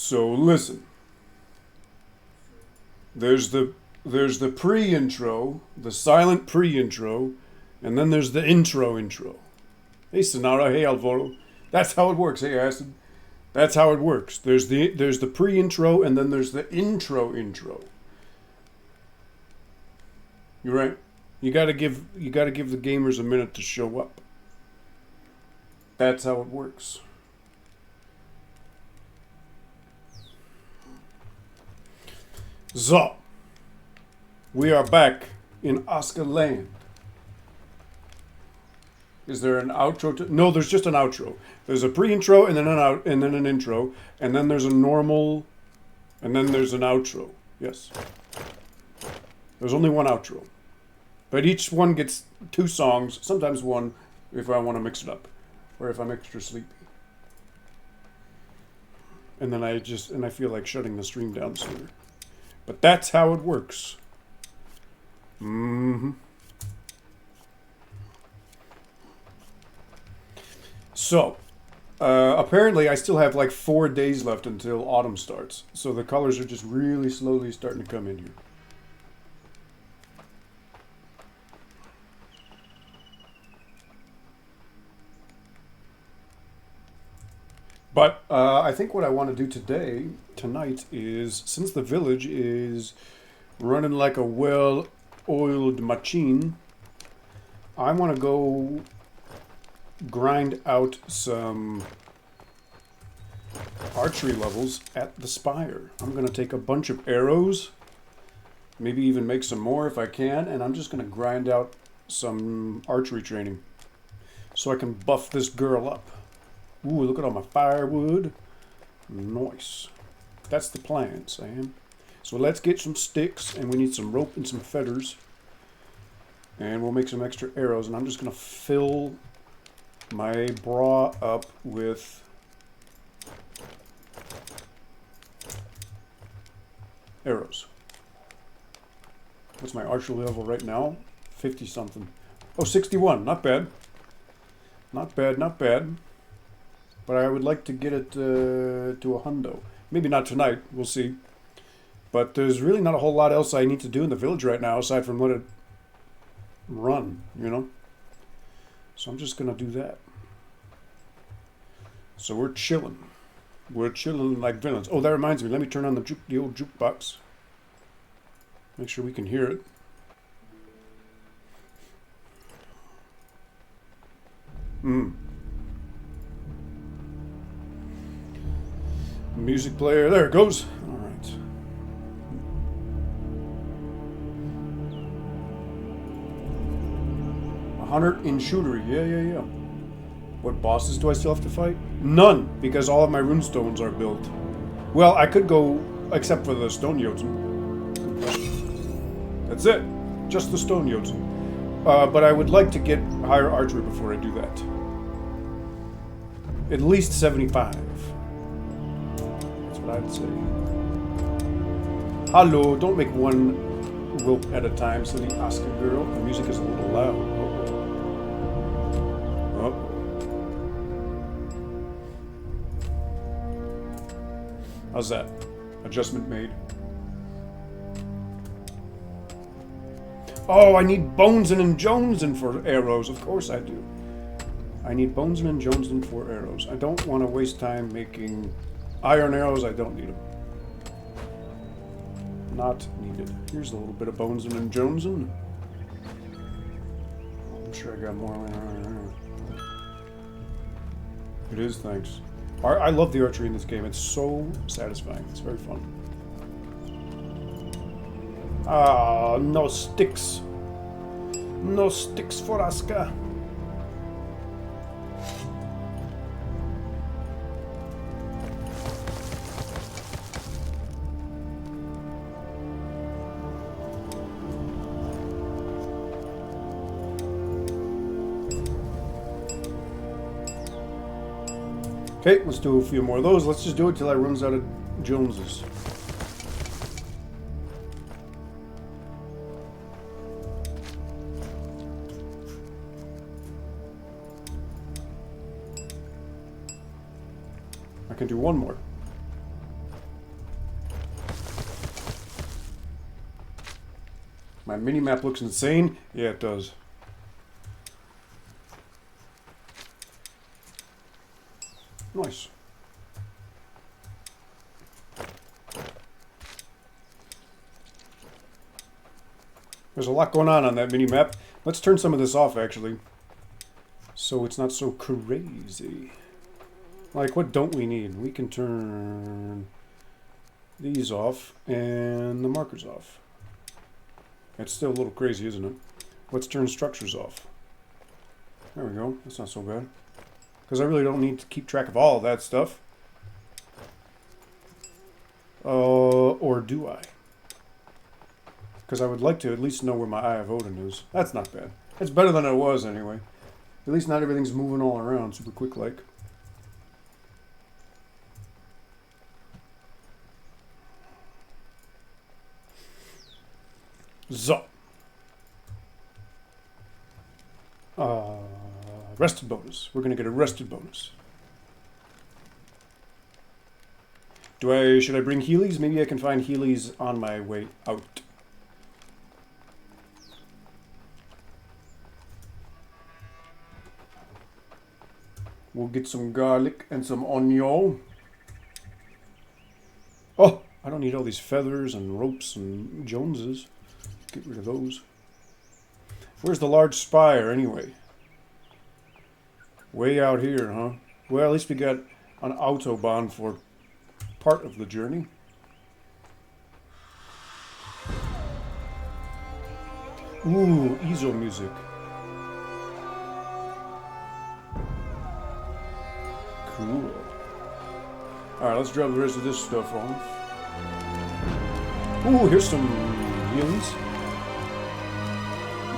So listen. There's the pre-intro, the silent pre-intro, and then there's the intro. Hey Sonara, hey Alvaro. That's how it works. Hey Acid. That's how it works. There's the pre-intro and then there's the intro. You're right. You gotta give the gamers a minute to show up. That's how it works. So, we are back in ASKA land. Is there an outro? No, there's just an outro. There's a pre-intro and then an intro, and then there's a normal, and then there's an outro. Yes. There's only one outro, but each one gets 2 songs, sometimes 1, if I want to mix it up, or if I'm extra sleepy. And then I feel like shutting the stream down sooner. But that's how it works. So, apparently I still have like 4 days left until autumn starts. So the colors are just really slowly starting to come in here. But I think what I want to do tonight, is, since the village is running like a well-oiled machine, I want to go grind out some archery levels at the spire. I'm going to take a bunch of arrows, maybe even make some more if I can, and I'm just going to grind out some archery training so I can buff this girl up. Ooh, look at all my firewood. Nice. That's the plan, Sam. So let's get some sticks, and we need some rope and some feathers. And we'll make some extra arrows, and I'm just going to fill my bra up with arrows. What's my archery level right now? 50 something. Oh, 61. Not bad. Not bad, not bad. But I would like to get it to a hundo. Maybe not tonight. We'll see. But there's really not a whole lot else I need to do in the village right now aside from let it run, you know? So I'm just going to do that. So we're chilling. We're chilling like villains. Oh, that reminds me. Let me turn on the old jukebox. Make sure we can hear it. Music player. There it goes. All right. A hunter in shootery. Yeah. What bosses do I still have to fight? None, because all of my runestones are built. Well, I could go, except for the stone Jotun. That's it. Just the stone Jotun. But I would like to get higher archery before I do that. At least 75. That's what I'd say. Hello, don't make one rope at a time, silly ASKA girl. The music is a little loud. Oh. How's that? Adjustment made. Oh, I need Bonesin and Jonesin for arrows. Of course I do. I need Bonesin and Jonesin for arrows. I don't want to waste time making iron arrows. I don't need them. Not needed. Here's a little bit of Bonesin and Jonesin. I'm sure I got more. It is, thanks. I love the archery in this game. It's so satisfying. It's very fun. Ah, no sticks. No sticks for ASKA. Okay, let's do a few more of those. Let's just do it till I runs out of Joneses. I can do one more. My mini-map looks insane. Yeah, it does. Nice. There's a lot going on that mini-map. Let's turn some of this off, actually. So it's not so crazy. Like, what don't we need? We can turn these off and the markers off. It's still a little crazy, isn't it? Let's turn structures off. There we go. That's not so bad. Because I really don't need to keep track of all of that stuff. Or do I? Because I would like to at least know where my Eye of Odin is. That's not bad. It's better than it was anyway. At least not everything's moving all around super quick like. So. Rested bonus. We're going to get a rested bonus. Should I bring Heelys? Maybe I can find Heelys on my way out. We'll get some garlic and some onion. Oh, I don't need all these feathers and ropes and Joneses. Get rid of those. Where's the large spire anyway? Way out here, huh? Well, at least we got an autobahn for part of the journey. Ooh, EZO music. Cool. Alright, let's drop the rest of this stuff off. Ooh, here's some healings.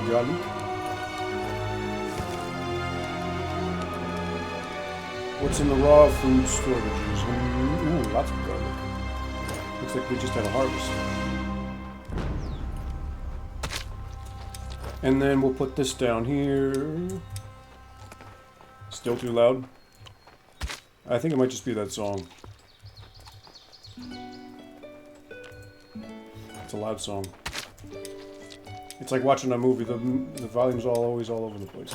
Garlic. What's in the raw food storages? Ooh, lots of garlic. Looks like we just had a harvest. And then we'll put this down here. Still too loud? I think it might just be that song. It's a loud song. It's like watching a movie. The volume's always all over the place.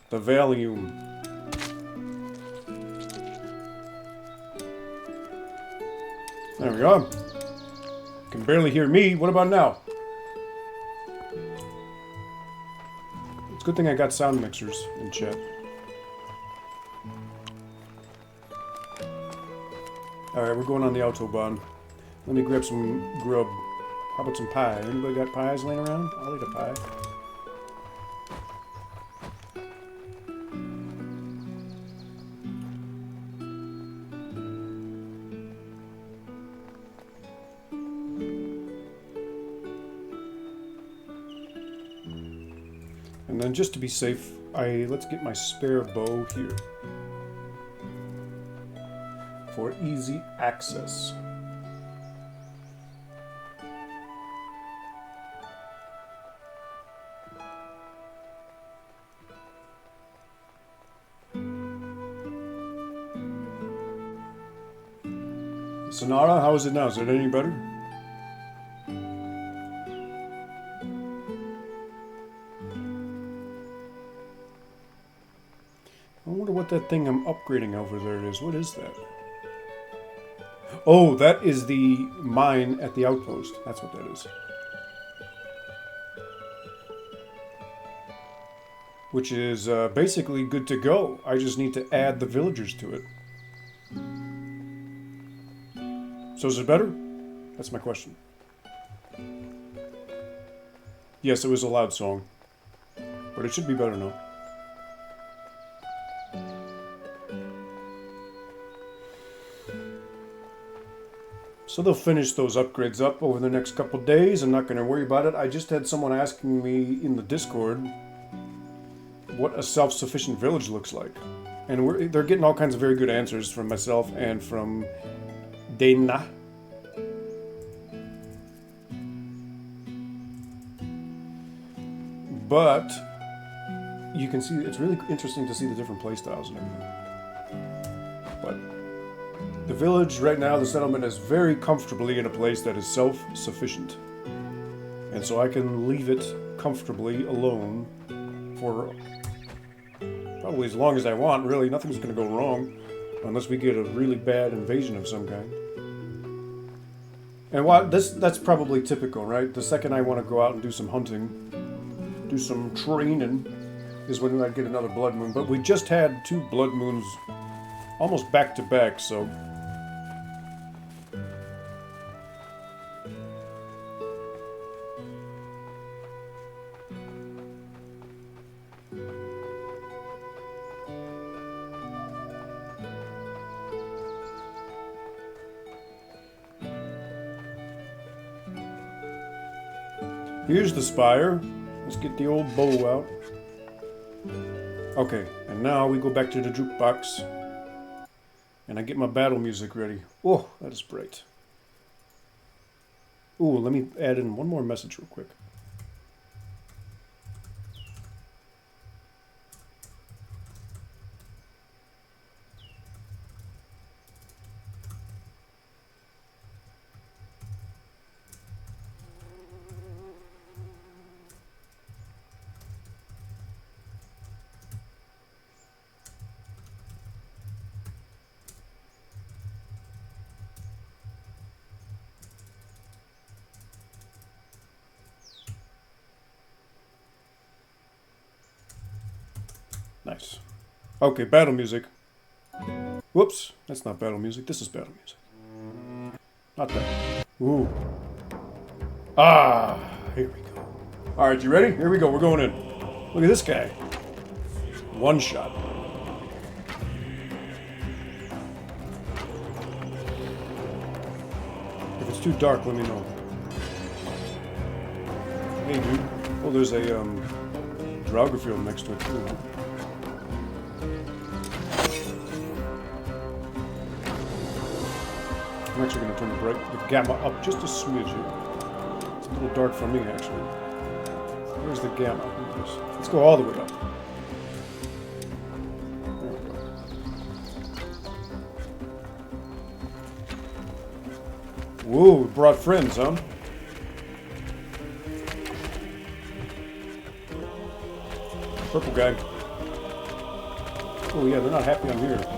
The volume. There we go. Can barely hear me. What about now? It's a good thing I got sound mixers in chat. Alright, we're going on the Autobahn. Let me grab some grub. How about some pie? Anybody got pies laying around? I'll eat a pie. And then just to be safe, let's get my spare bow here. For easy access. Sonara, how is it now? Is it any better? I wonder what that thing I'm upgrading over there is. What is that? Oh, that is the mine at the outpost. That's what that is. Which is basically good to go. I just need to add the villagers to it. So is it better? That's my question. Yes, it was a loud song. But it should be better now. So they'll finish those upgrades up over the next couple days. I'm not going to worry about it. I just had someone asking me in the Discord what a self-sufficient village looks like. And they're getting all kinds of very good answers from myself and from Dana. But you can see, it's really interesting to see the different playstyles and everything. But the village right now, the settlement is very comfortably in a place that is self-sufficient. And so I can leave it comfortably alone for probably as long as I want, really. Nothing's going to go wrong unless we get a really bad invasion of some kind. And that's probably typical, right? The second I want to go out and do some hunting, do some training, is when I get another blood moon. But we just had 2 blood moons almost back to back, so... Here's the spire. Let's get the old bow out. Okay, and now we go back to the jukebox. And I get my battle music ready. Oh, that is bright. Ooh, let me add in one more message real quick. Nice. Okay, battle music. Whoops, that's not battle music. This is battle music. Not that. Ooh. Ah, here we go. All right, you ready? Here we go. We're going in. Look at this guy. One shot. If it's too dark, let me know. Hey, dude. Oh, there's a Draugr field next to it too. I'm actually going to turn the gamma up just a smidge here. It's a little dark for me, actually. Where's the gamma? Let's go all the way up. There we go. Whoa, we brought friends, huh? Purple guy. Oh yeah, they're not happy I'm here, are they?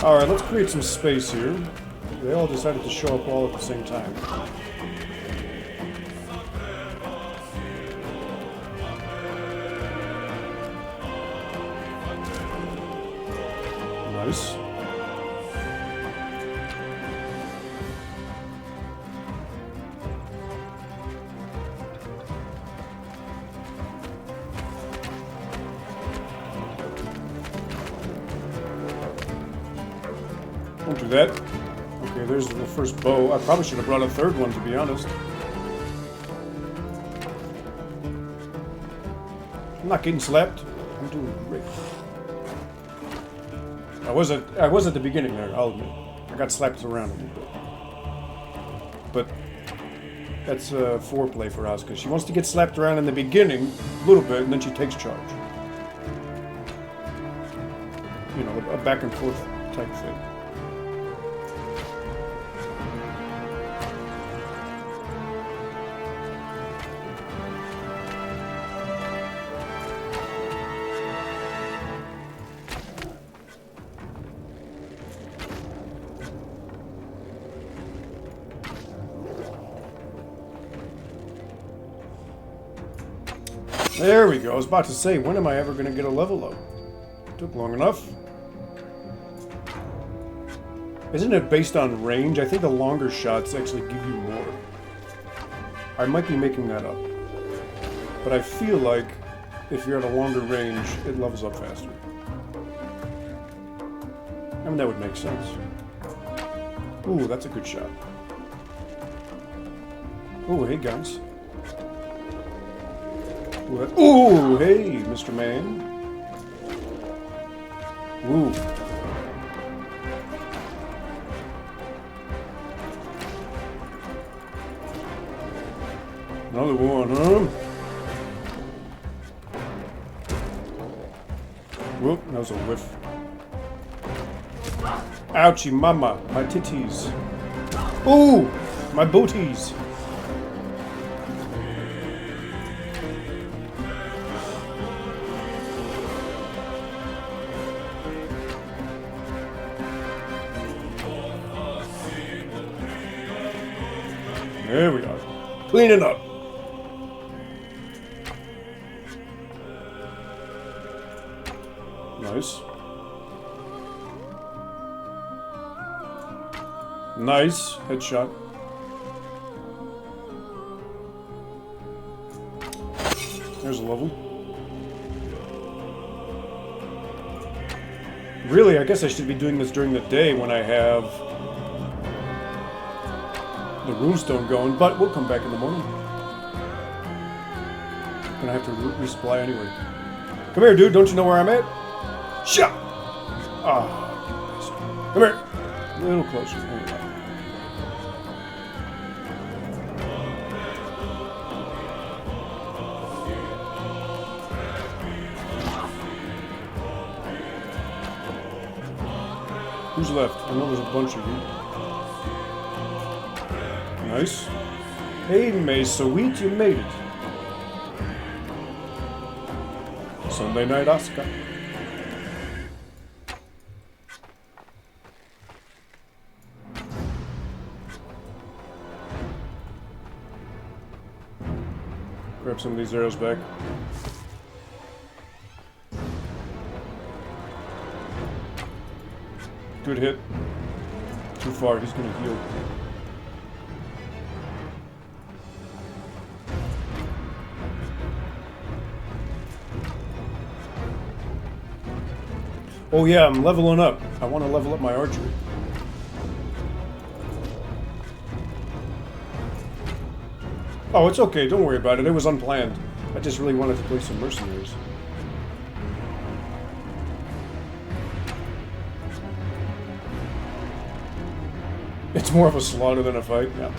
Alright, let's create some space here. They all decided to show up all at the same time. Nice. Don't do that. Okay, there's the first bow. I probably should have brought a third one, to be honest. I'm not getting slapped. I'm doing great. I was at the beginning there, I'll admit. I got slapped around a little bit. But that's foreplay for ASKA. She wants to get slapped around in the beginning, a little bit, and then she takes charge. You know, a back and forth type thing. There we go. I was about to say, when am I ever going to get a level up? Took long enough. Isn't it based on range? I think the longer shots actually give you more. I might be making that up. But I feel like if you're at a longer range, it levels up faster. I mean, that would make sense. Ooh, that's a good shot. Ooh, hey guys. Ooh, hey, Mr. Man. Ooh. Another one, huh? Whoop, that was a whiff. Ouchie mama, my titties. Ooh, my booties. There we are. Cleaning up. Nice. Nice. Headshot. There's a level. Really, I guess I should be doing this during the day when I have the runestone going, but we'll come back in the morning. Gonna have to resupply anyway. Come here, dude. Don't you know where I'm at? Shut! Ah, come here. A little closer. There we go. Who's left? I know there's a bunch of you. Nice. Hey, May, sweet, you made it. Sunday night ASKA. Grab some of these arrows back. Good hit. Too far, he's gonna heal. Oh yeah, I'm leveling up. I want to level up my archery. Oh, it's okay. Don't worry about it. It was unplanned. I just really wanted to play some mercenaries. It's more of a slaughter than a fight. Yeah.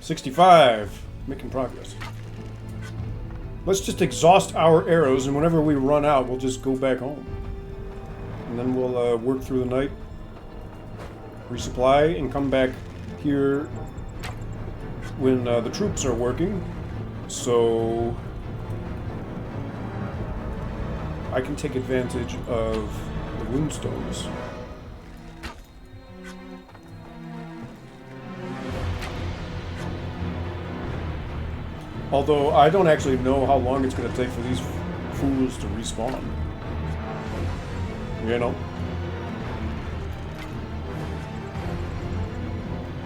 $65. Making progress. Let's just exhaust our arrows, and whenever we run out, we'll just go back home. And then we'll work through the night, resupply, and come back here when the troops are working. So I can take advantage of the runestones. Although I don't actually know how long it's going to take for these fools to respawn. You know?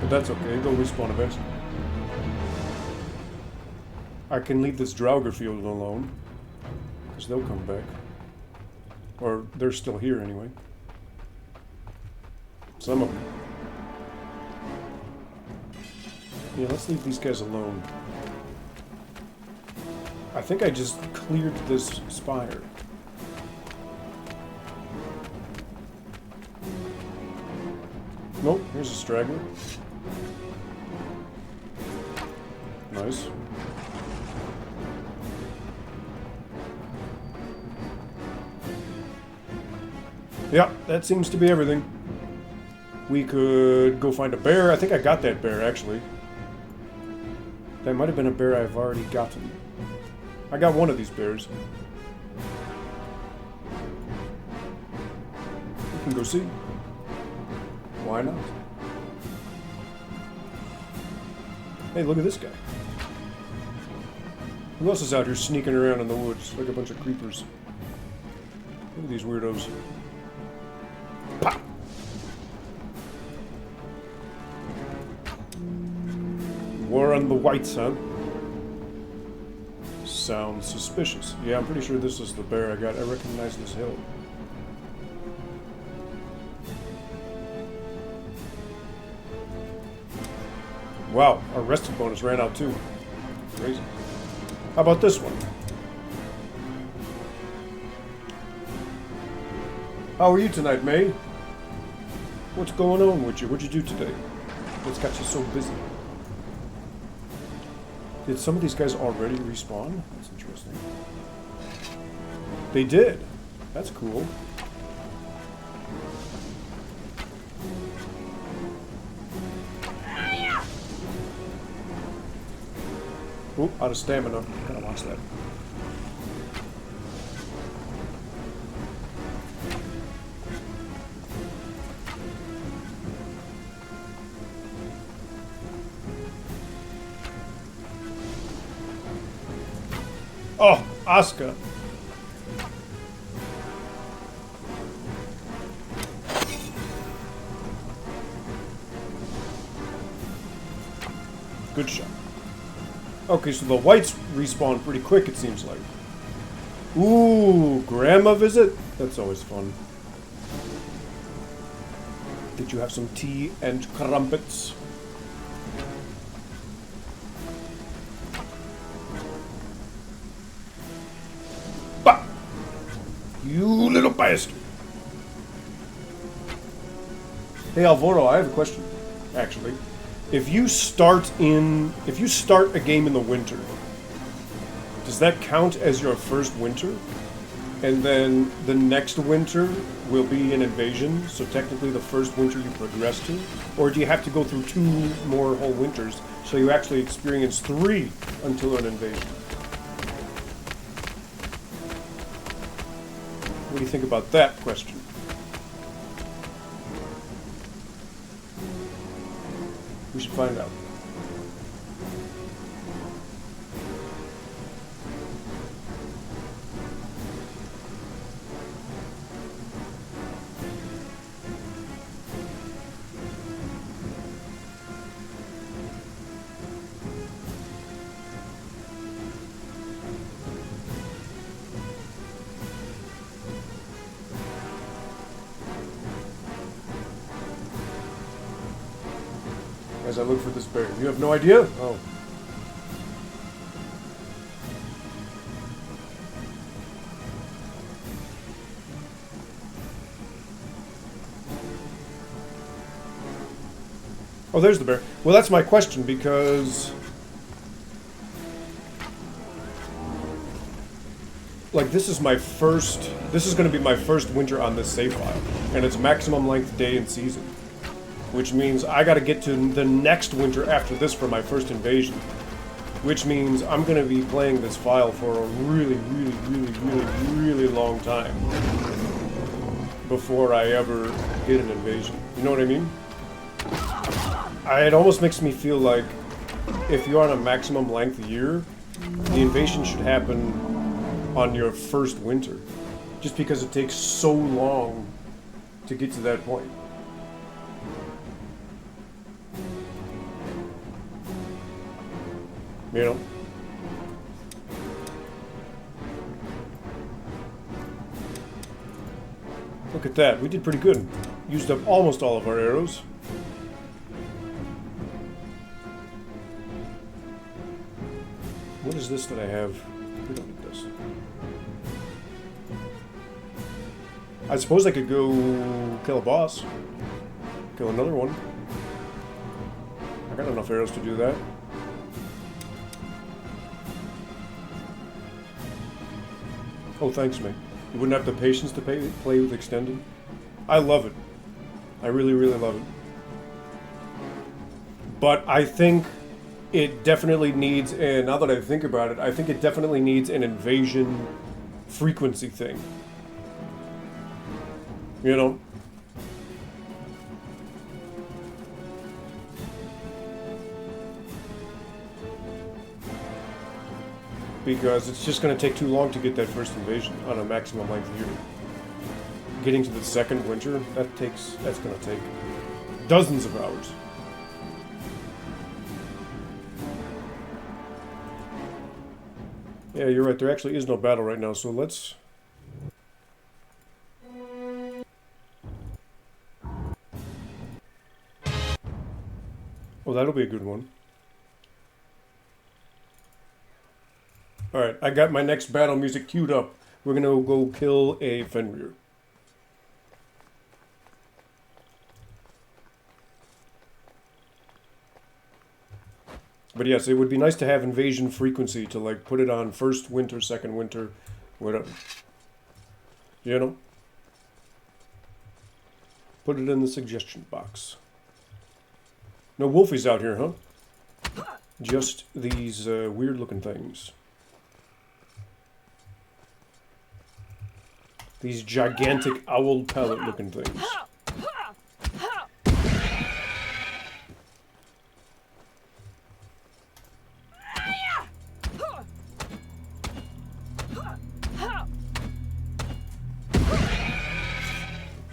But that's okay, they'll respawn eventually. I can leave this Draugr field alone, because they'll come back. Or they're still here anyway. Some of them. Yeah, let's leave these guys alone. I think I just cleared this spire. Nope, here's a straggler. Nice. Yeah, that seems to be everything. We could go find a bear. I think I got that bear, actually. That might have been a bear I've already gotten. I got one of these bears. We can go see. Why not? Hey, look at this guy. Who else is out here sneaking around in the woods like a bunch of creepers? Look at these weirdos. Pop! War on the whites, huh? Sounds suspicious. Yeah, I'm pretty sure this is the bear I got. I recognize this hill. Wow, our rested bonus ran out too. Crazy. How about this one? How are you tonight, May? What's going on with you? What'd you do today? What's got you so busy? Did some of these guys already respawn? That's interesting. They did. That's cool. Oh, out of stamina. Gotta watch that. Oh, ASKA. Good shot. Okay, so the whites respawn pretty quick, it seems like. Ooh, grandma visit? That's always fun. Did you have some tea and crumpets? Bah! You little bastard! Hey Alvaro, I have a question, actually. If you start a game in the winter, does that count as your first winter? And then the next winter will be an invasion, so technically the first winter you progress to? Or do you have to go through 2 more whole winters, so you actually experience 3 until an invasion? What do you think about that question? We should find out. As I look for this bear. You have no idea? Oh. Oh, there's the bear. Well, that's my question, because... like, this is going to be my first winter on this save file. And it's maximum length day and season. Which means I gotta get to the next winter after this for my first invasion. Which means I'm gonna be playing this file for a really long time. Before I ever get an invasion. You know what I mean? It almost makes me feel like if you're on a maximum length year, the invasion should happen on your first winter. Just because it takes so long to get to that point. You know? Look at that. We did pretty good. Used up almost all of our arrows. What is this that I have? We don't need this. I suppose I could go kill a boss. Kill another one. I got enough arrows to do that. Oh, thanks, mate. You wouldn't have the patience to play with extended? I love it. I really love it. But I think it definitely needs, and now that I think about it, I think it definitely needs an invasion frequency thing. You know? Because it's just going to take too long to get that first invasion on a maximum length year. Getting to the second winter, that's going to take dozens of hours. Yeah, you're right. There actually is no battle right now, so let's... Oh, that'll be a good one. Alright, I got my next battle music queued up. We're gonna go kill a Fenrir. But yes, it would be nice to have invasion frequency to like put it on first winter, second winter, whatever. You know? Put it in the suggestion box. No wolfies out here, huh? Just these weird looking things. These gigantic owl pallet looking things.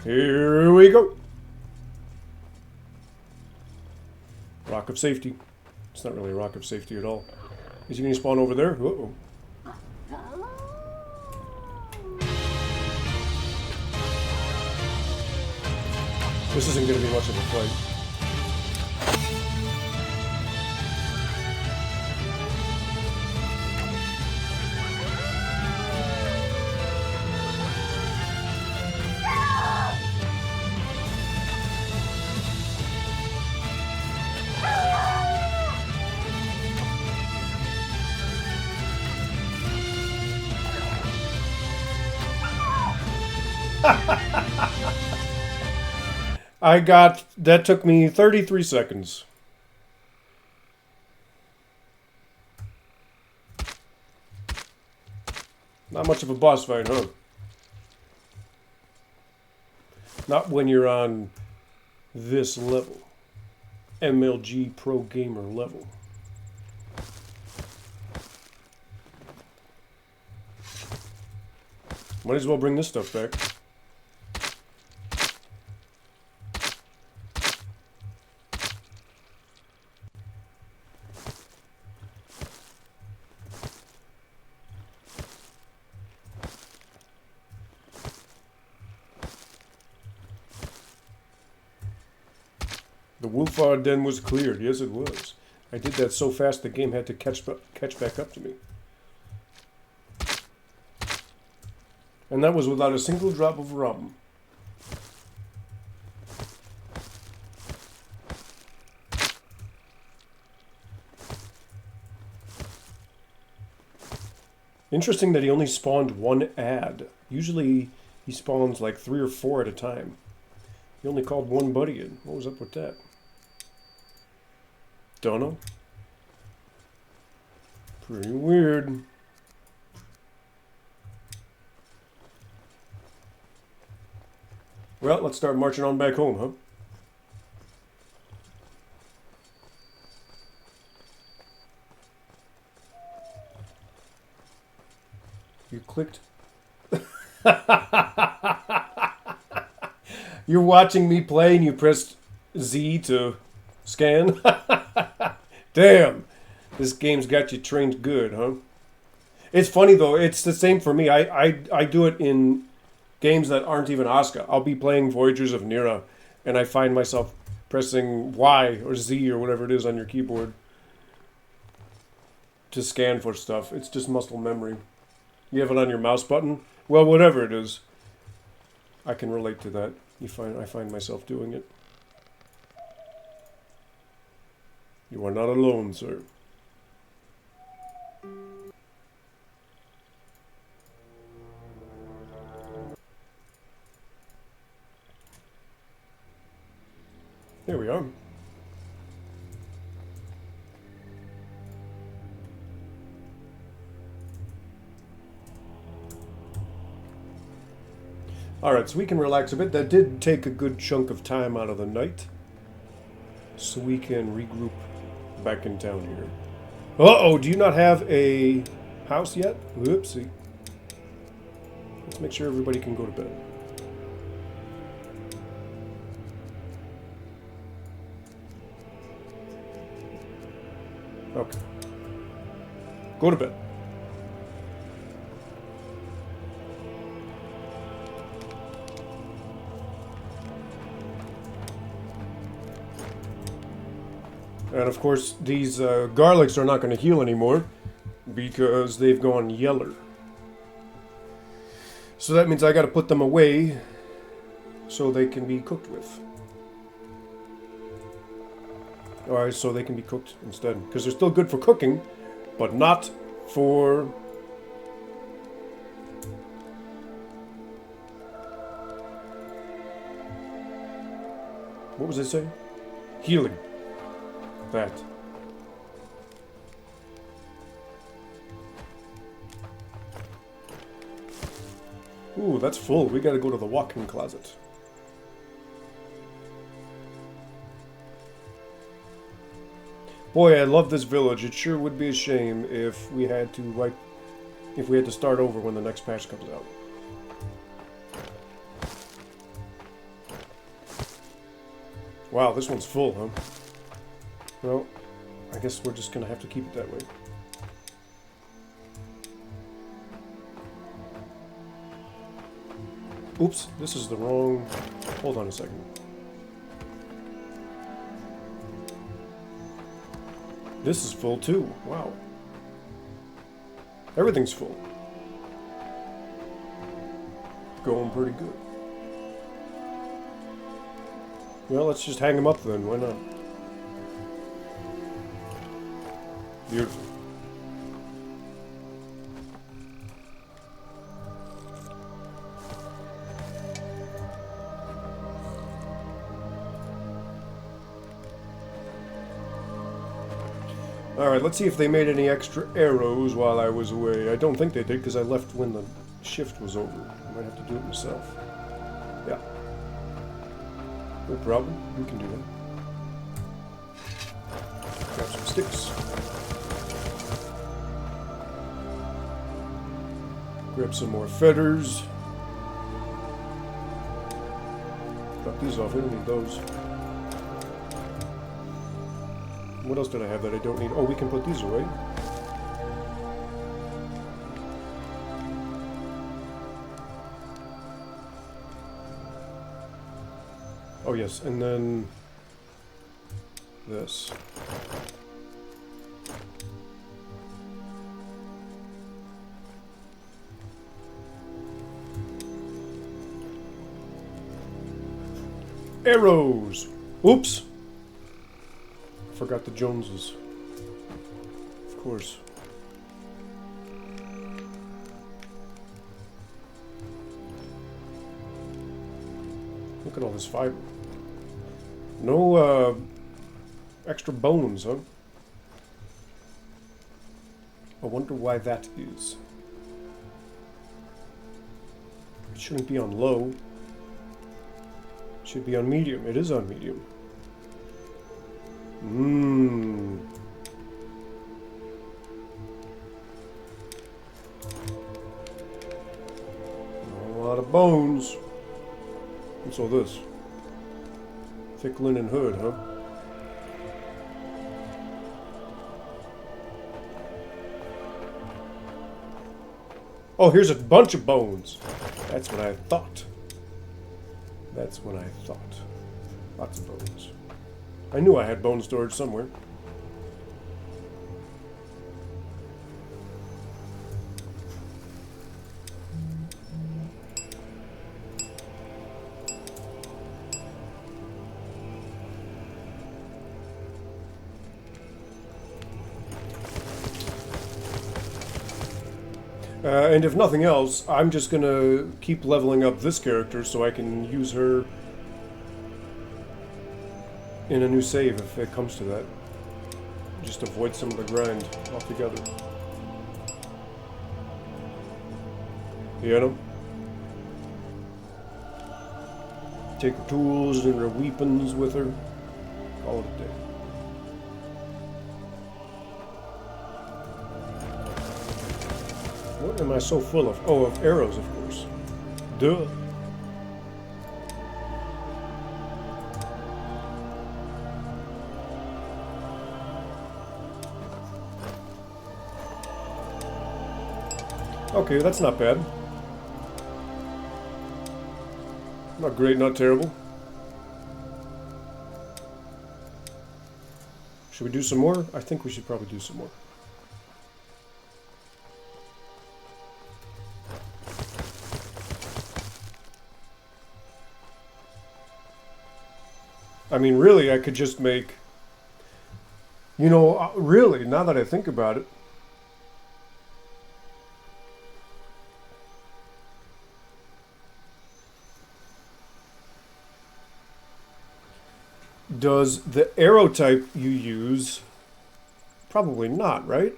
Here we go. Rock of safety. It's not really a rock of safety at all. Is he going to spawn over there? Uh-oh. This isn't going to be much of a fight. That took me 33 seconds. Not much of a boss fight, huh? Not when you're on this level. MLG Pro Gamer level. Might as well bring this stuff back. The wolf den was cleared. Yes, it was. I did that so fast the game had to catch back up to me. And that was without a single drop of rum. Interesting that he only spawned one ad. Usually he spawns like 3 or 4 at a time. He only called one buddy in. What was up with that? Don't know. Pretty weird. Well, let's start marching on back home, huh? You clicked. You're watching me play and you pressed Z to scan? Damn. This game's got you trained good, huh? It's funny though, it's the same for me. I do it in games that aren't even ASKA. I'll be playing Voyagers of Nira and I find myself pressing Y or Z or whatever it is on your keyboard to scan for stuff. It's just muscle memory. You have it on your mouse button? Well, whatever it is. I can relate to that. I find myself doing it. You are not alone, sir. There we are. Alright, so we can relax a bit. That did take a good chunk of time out of the night. So we can regroup back in town here. Uh-oh, do you not have a house yet? Whoopsie. Let's make sure everybody can go to bed. Okay. Go to bed. And of course, these garlics are not going to heal anymore because they've gone yeller. So that means I got to put them away so they can be cooked with. Alright, so they can be cooked instead. Because they're still good for cooking, but not for... What was I saying? Healing. That. Ooh, that's full. We gotta go to the walk-in closet. Boy, I love this village. It sure would be a shame if we had to, if we had to start over when the next patch comes out. Wow, this one's full, huh? Well, I guess we're just gonna have to keep it that way. Oops, this is the wrong... Hold on a second. This is full too. Wow. Everything's full. Going pretty good. Well, let's just hang them up then. Why not? Beautiful. Alright, let's see if they made any extra arrows while I was away. I don't think they did because I left when the shift was over. I might have to do it myself. Yeah. No problem. We can do that. Grab some sticks. Grab some more feathers. Cut these off. We don't need those. What else did I have that I don't need? Oh, we can put these away. Oh yes, and then this. Arrows! Oops! Forgot the Joneses. Of course. Look at all this fiber. No, extra bones, huh? I wonder why that is. It shouldn't be on low. It should be on medium. It is on medium. Mmm. A lot of bones. What's all this? Thick linen hood, huh? Oh, here's a bunch of bones. That's what I thought. That's what I thought. Lots of bones. I knew I had bone storage somewhere. And if nothing else, I'm just gonna keep leveling up this character so I can use her in a new save if it comes to that. Just avoid some of the grind altogether. You know? Take her tools and her weapons with her. Call it a day. What am I so full of? Oh, of arrows, of course. Duh. Okay, that's not bad. Not great, not terrible. Should we do some more? I think we should probably do some more. I mean, really, I could just make You know, really, now that I think about it, does the arrow type you use... Probably not, right?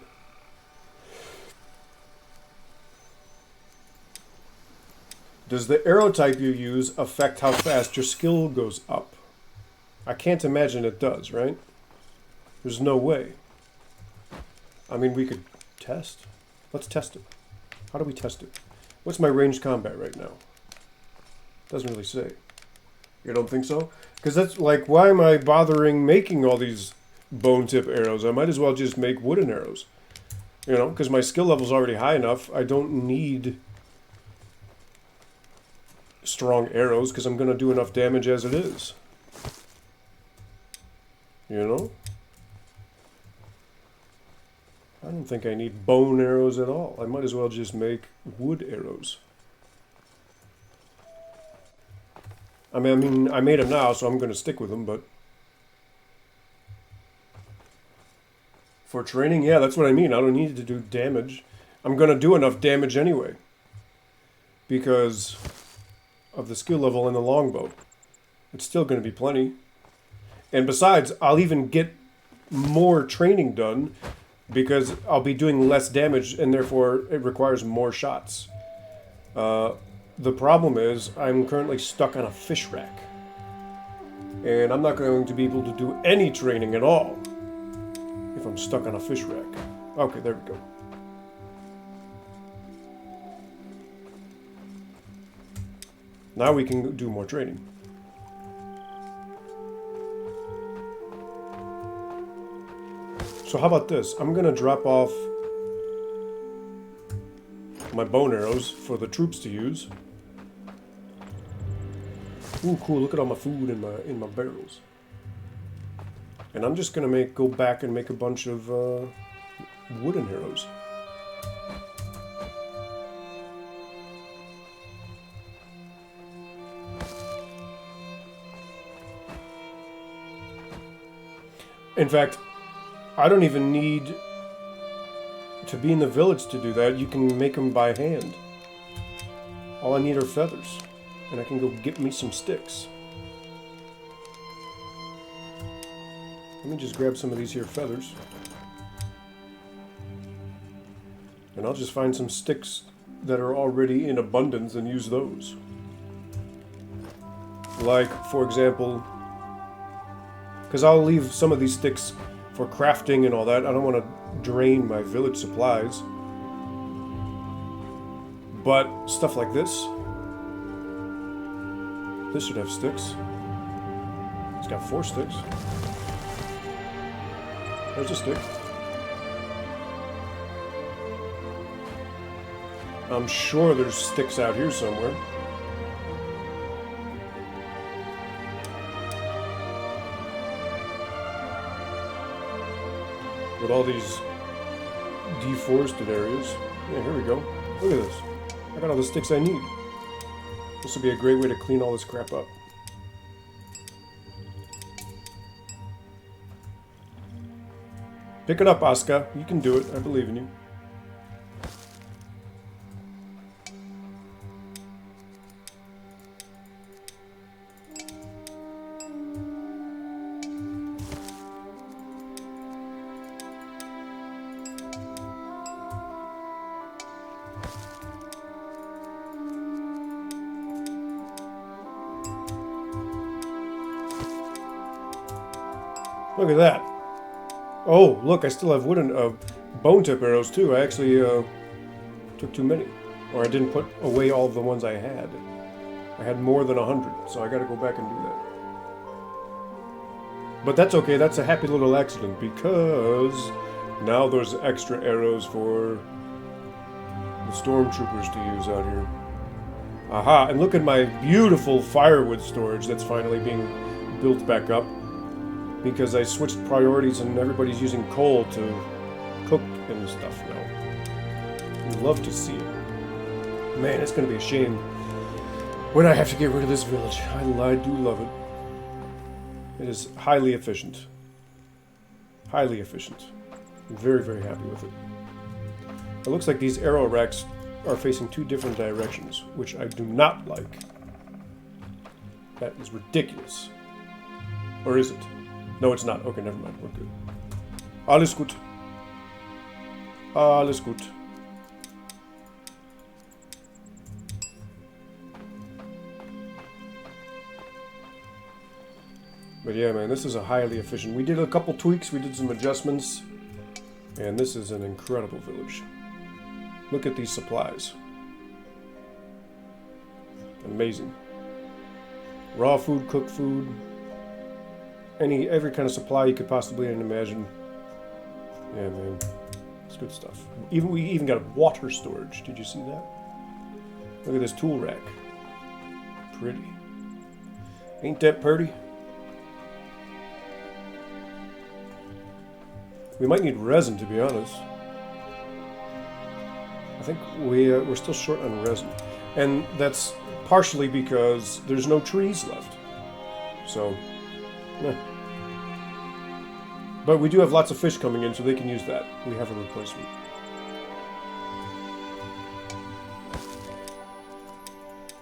Does the arrow type you use affect how fast your skill goes up? I can't imagine it does, right? There's no way. I mean, we could test. Let's test it. How do we test it? What's my ranged combat right now? Doesn't really say. You don't think so? Because that's like, why am I bothering making all these bone tip arrows? I might as well just make wooden arrows. You know, because my skill level's already high enough. I don't need strong arrows because I'm going to do enough damage as it is. You know? I don't think I need bone arrows at all. I might as well just make wood arrows. I mean, I made them now, so I'm going to stick with them, but... For training, yeah, that's what I mean. I don't need to do damage. I'm going to do enough damage anyway. Because of the skill level in the longbow. It's still going to be plenty. And besides, I'll even get more training done because I'll be doing less damage and therefore it requires more shots. The problem is I'm currently stuck on a fish rack. And I'm not going to be able to do any training at all if I'm stuck on a fish rack. Okay, there we go. Now we can do more training. So how about this? I'm going to drop off my bone arrows for the troops to use. Ooh, cool! Look at all my food in my barrels. And I'm just gonna go back and make a bunch of wooden arrows. In fact, I don't even need to be in the village to do that. You can make them by hand. All I need are feathers. And I can go get me some sticks. Let me just grab some of these here feathers. And I'll just find some sticks that are already in abundance and use those. Like, for example, because I'll leave some of these sticks for crafting and all that. I don't want to drain my village supplies. But stuff like this. This should have sticks. It's got 4 sticks. There's a stick. I'm sure there's sticks out here somewhere. With all these deforested areas. Yeah, here we go. Look at this. I got all the sticks I need. This would be a great way to clean all this crap up. Pick it up, ASKA. You can do it. I believe in you. Look at that. Oh, look, I still have wooden bone tip arrows too. I actually took too many. Or I didn't put away all of the ones I had. I had more than 100, so I gotta go back and do that. But that's okay, that's a happy little accident, because now there's extra arrows for the stormtroopers to use out here. Aha, and look at my beautiful firewood storage that's finally being built back up. Because I switched priorities and everybody's using coal to cook and stuff now. You'd love to see it. Man, it's going to be a shame when I have to get rid of this village. I do love it. It is highly efficient. Highly efficient. I'm very, very happy with it. It looks like these arrow racks are facing 2 different directions, which I do not like. That is ridiculous. Or is it? No, it's not. Okay, never mind. We're good. Alles gut. Alles gut. But yeah, man, this is a highly efficient. We did a couple tweaks, we did some adjustments, and this is an incredible village. Look at these supplies. Amazing. Raw food, cooked food, every kind of supply you could possibly imagine. Yeah, man, it's good stuff. We even got water storage. Did you see that? Look at this tool rack. Pretty. Ain't that pretty? We might need resin, to be honest. I think we're still short on resin. And that's partially because there's no trees left. So, But we do have lots of fish coming in, so they can use that. We have a replacement.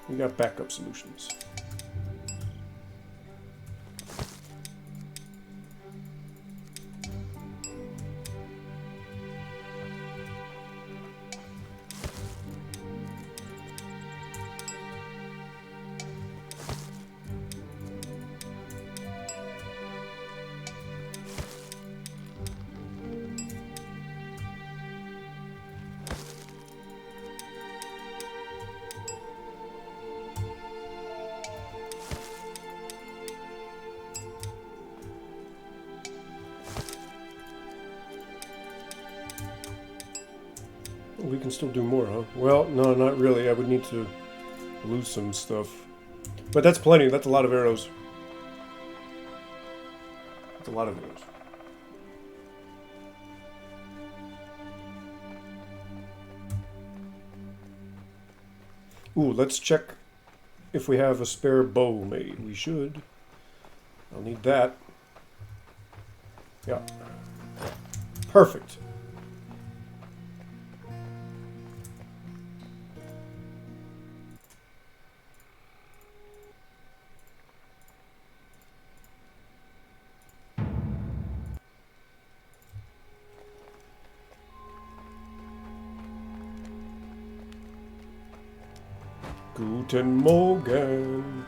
We got backup solutions. We can still do more, huh? Well, no, not really. I would need to lose some stuff. But that's plenty. That's a lot of arrows. That's a lot of arrows. Ooh, let's check if we have a spare bow made. We should. I'll need that. Yeah. Perfect. Guten Morgen.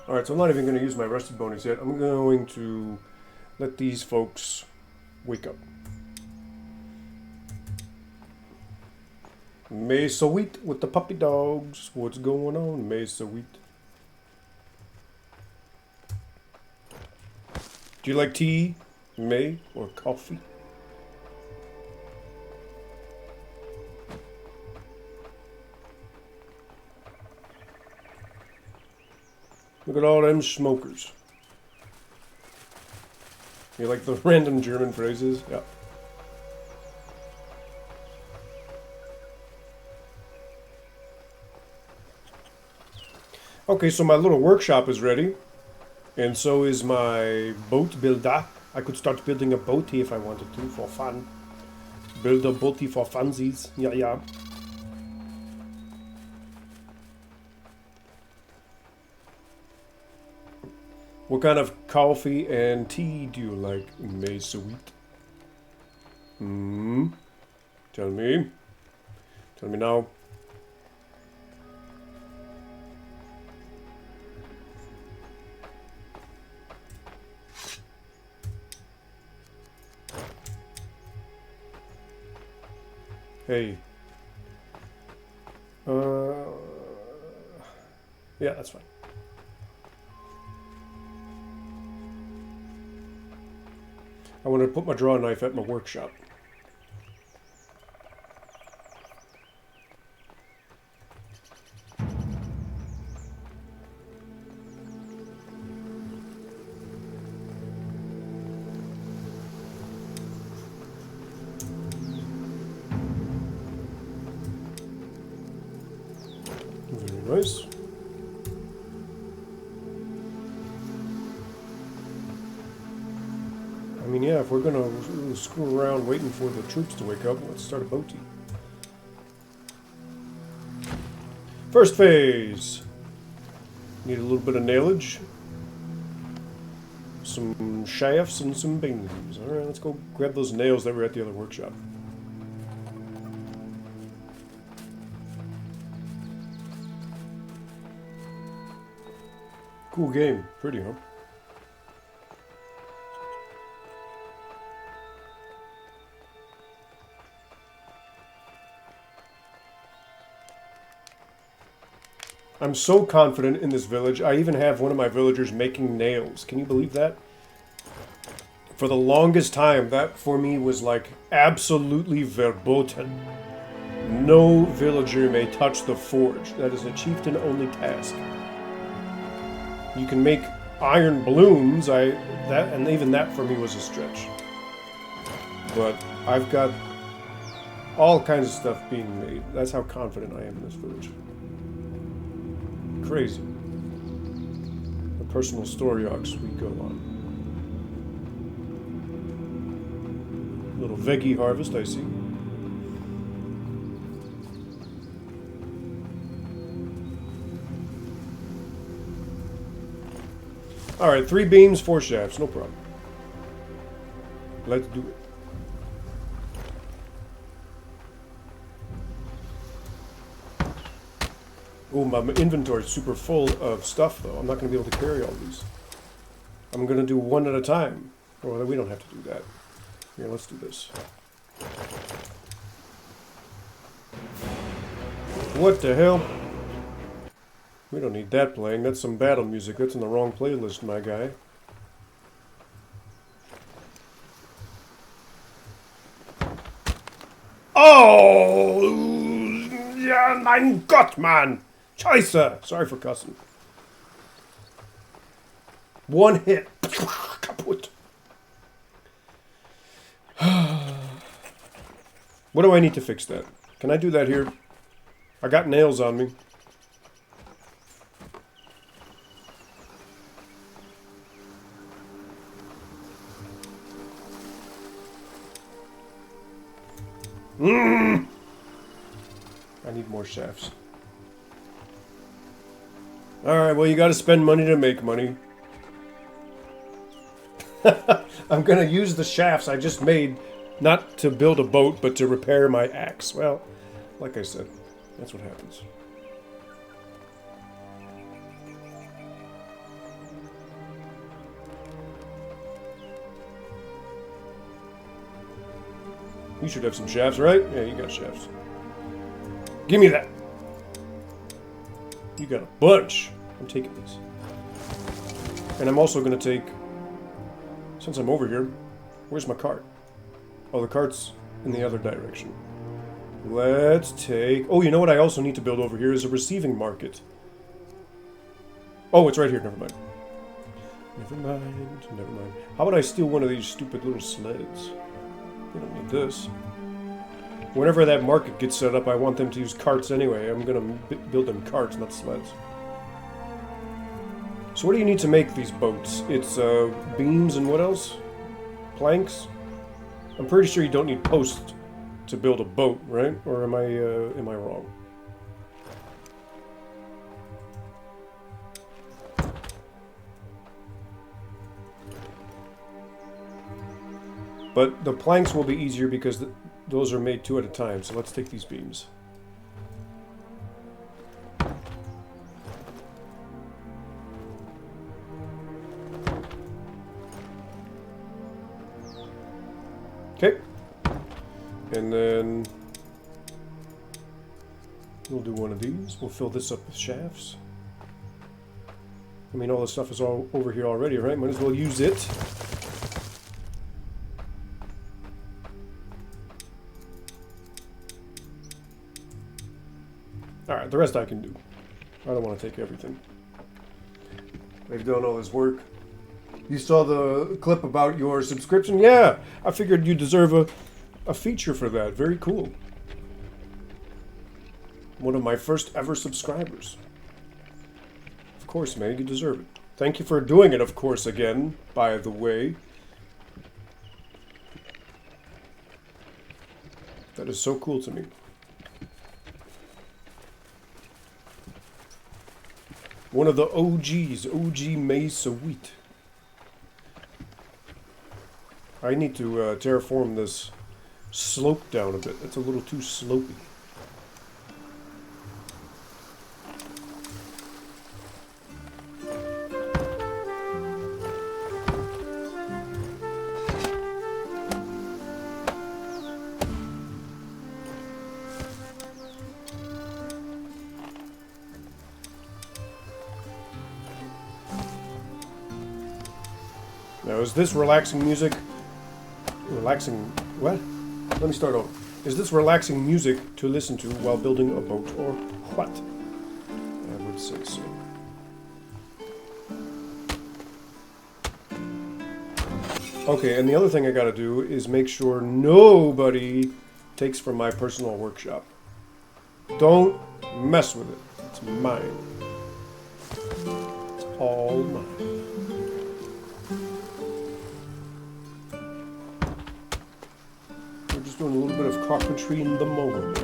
Alright, so I'm not even going to use my rusted bonus yet. I'm going to let these folks wake up. May sweet with the puppy dogs. What's going on, May sweet? Do you like tea, May, or coffee? Look at all them smokers. You like the random German phrases? Yeah. Okay, so my little workshop is ready. And so is my boat builder. I could start building a boaty if I wanted to, for fun. Build a boaty for funsies. Yeah, yeah. What kind of coffee and tea do you like, May sweet? Tell me. Tell me now. Hey. Yeah, that's fine. I want to put my draw knife at my workshop. Very nice. I mean, yeah, if we're gonna screw around waiting for the troops to wake up, let's start a boaty. First phase. Need a little bit of nailage. Some shafts and some beams. Alright, let's go grab those nails that were at the other workshop. Cool game. Pretty, huh? I'm so confident in this village. I even have one of my villagers making nails. Can you believe that? For the longest time, that for me was like absolutely verboten. No villager may touch the forge. That is a chieftain-only task. You can make iron balloons. And even that for me was a stretch. But I've got all kinds of stuff being made. That's how confident I am in this village. Crazy. The personal story arcs we go on. Little veggie harvest, I see. Alright, 3 beams, 4 shafts, no problem. Let's do it. Oh, my inventory is super full of stuff, though. I'm not going to be able to carry all these. I'm going to do one at a time. Well, we don't have to do that. Here, let's do this. What the hell? We don't need that playing. That's some battle music. That's in the wrong playlist, my guy. Oh! Ja, mein Gott, man! Scheiße! Sorry for cussing. One hit. Kaputt. What do I need to fix that? Can I do that here? I got nails on me. I need more shafts. Alright, well, you gotta spend money to make money. I'm gonna use the shafts I just made not to build a boat, but to repair my axe. Well, like I said, that's what happens. You should have some shafts, right? Yeah, you got shafts. Give me that. You got a bunch. I'm taking these. And I'm also going to take, since I'm over here, where's my cart? Oh, the cart's in the other direction. Let's take... Oh, you know what I also need to build over here is a receiving market. Oh, it's right here. Never mind. Never mind. Never mind. How about I steal one of these stupid little sleds? We don't need this. Whenever that market gets set up, I want them to use carts anyway. I'm going to build them carts, not sleds. So what do you need to make these boats? It's beams and what else? Planks? I'm pretty sure you don't need posts to build a boat, right? Or am I wrong? But the planks will be easier because those are made 2 at a time. So let's take these beams. Okay. And then we'll do one of these. We'll fill this up with shafts. I mean, all this stuff is all over here already, right? Might as well use it. Alright, the rest I can do. I don't want to take everything. They've done all this work. You saw the clip about your subscription? Yeah! I figured you deserve a feature for that. Very cool. One of my first ever subscribers. Of course, man, you deserve it. Thank you for doing it, of course, again, by the way. That is so cool to me. One of the OGs, OG Mesa wheat. I need to terraform this slope down a bit. It's a little too slopey. Now, is this relaxing music? Relaxing... what? Let me start over. Is this relaxing music to listen to while building a boat, or what? I would say so. Okay, and the other thing I gotta do is make sure nobody takes from my personal workshop. Don't mess with it. It's mine. It's all mine. Doing a little bit of carpentry in the morning.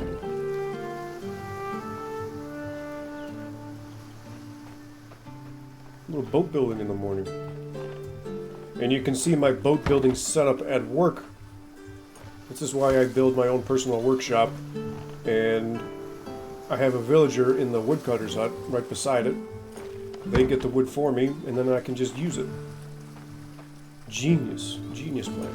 A little boat building in the morning. And you can see my boat building setup at work. This is why I build my own personal workshop. And I have a villager in the woodcutter's hut right beside it. They get the wood for me, and then I can just use it. Genius. Genius plan.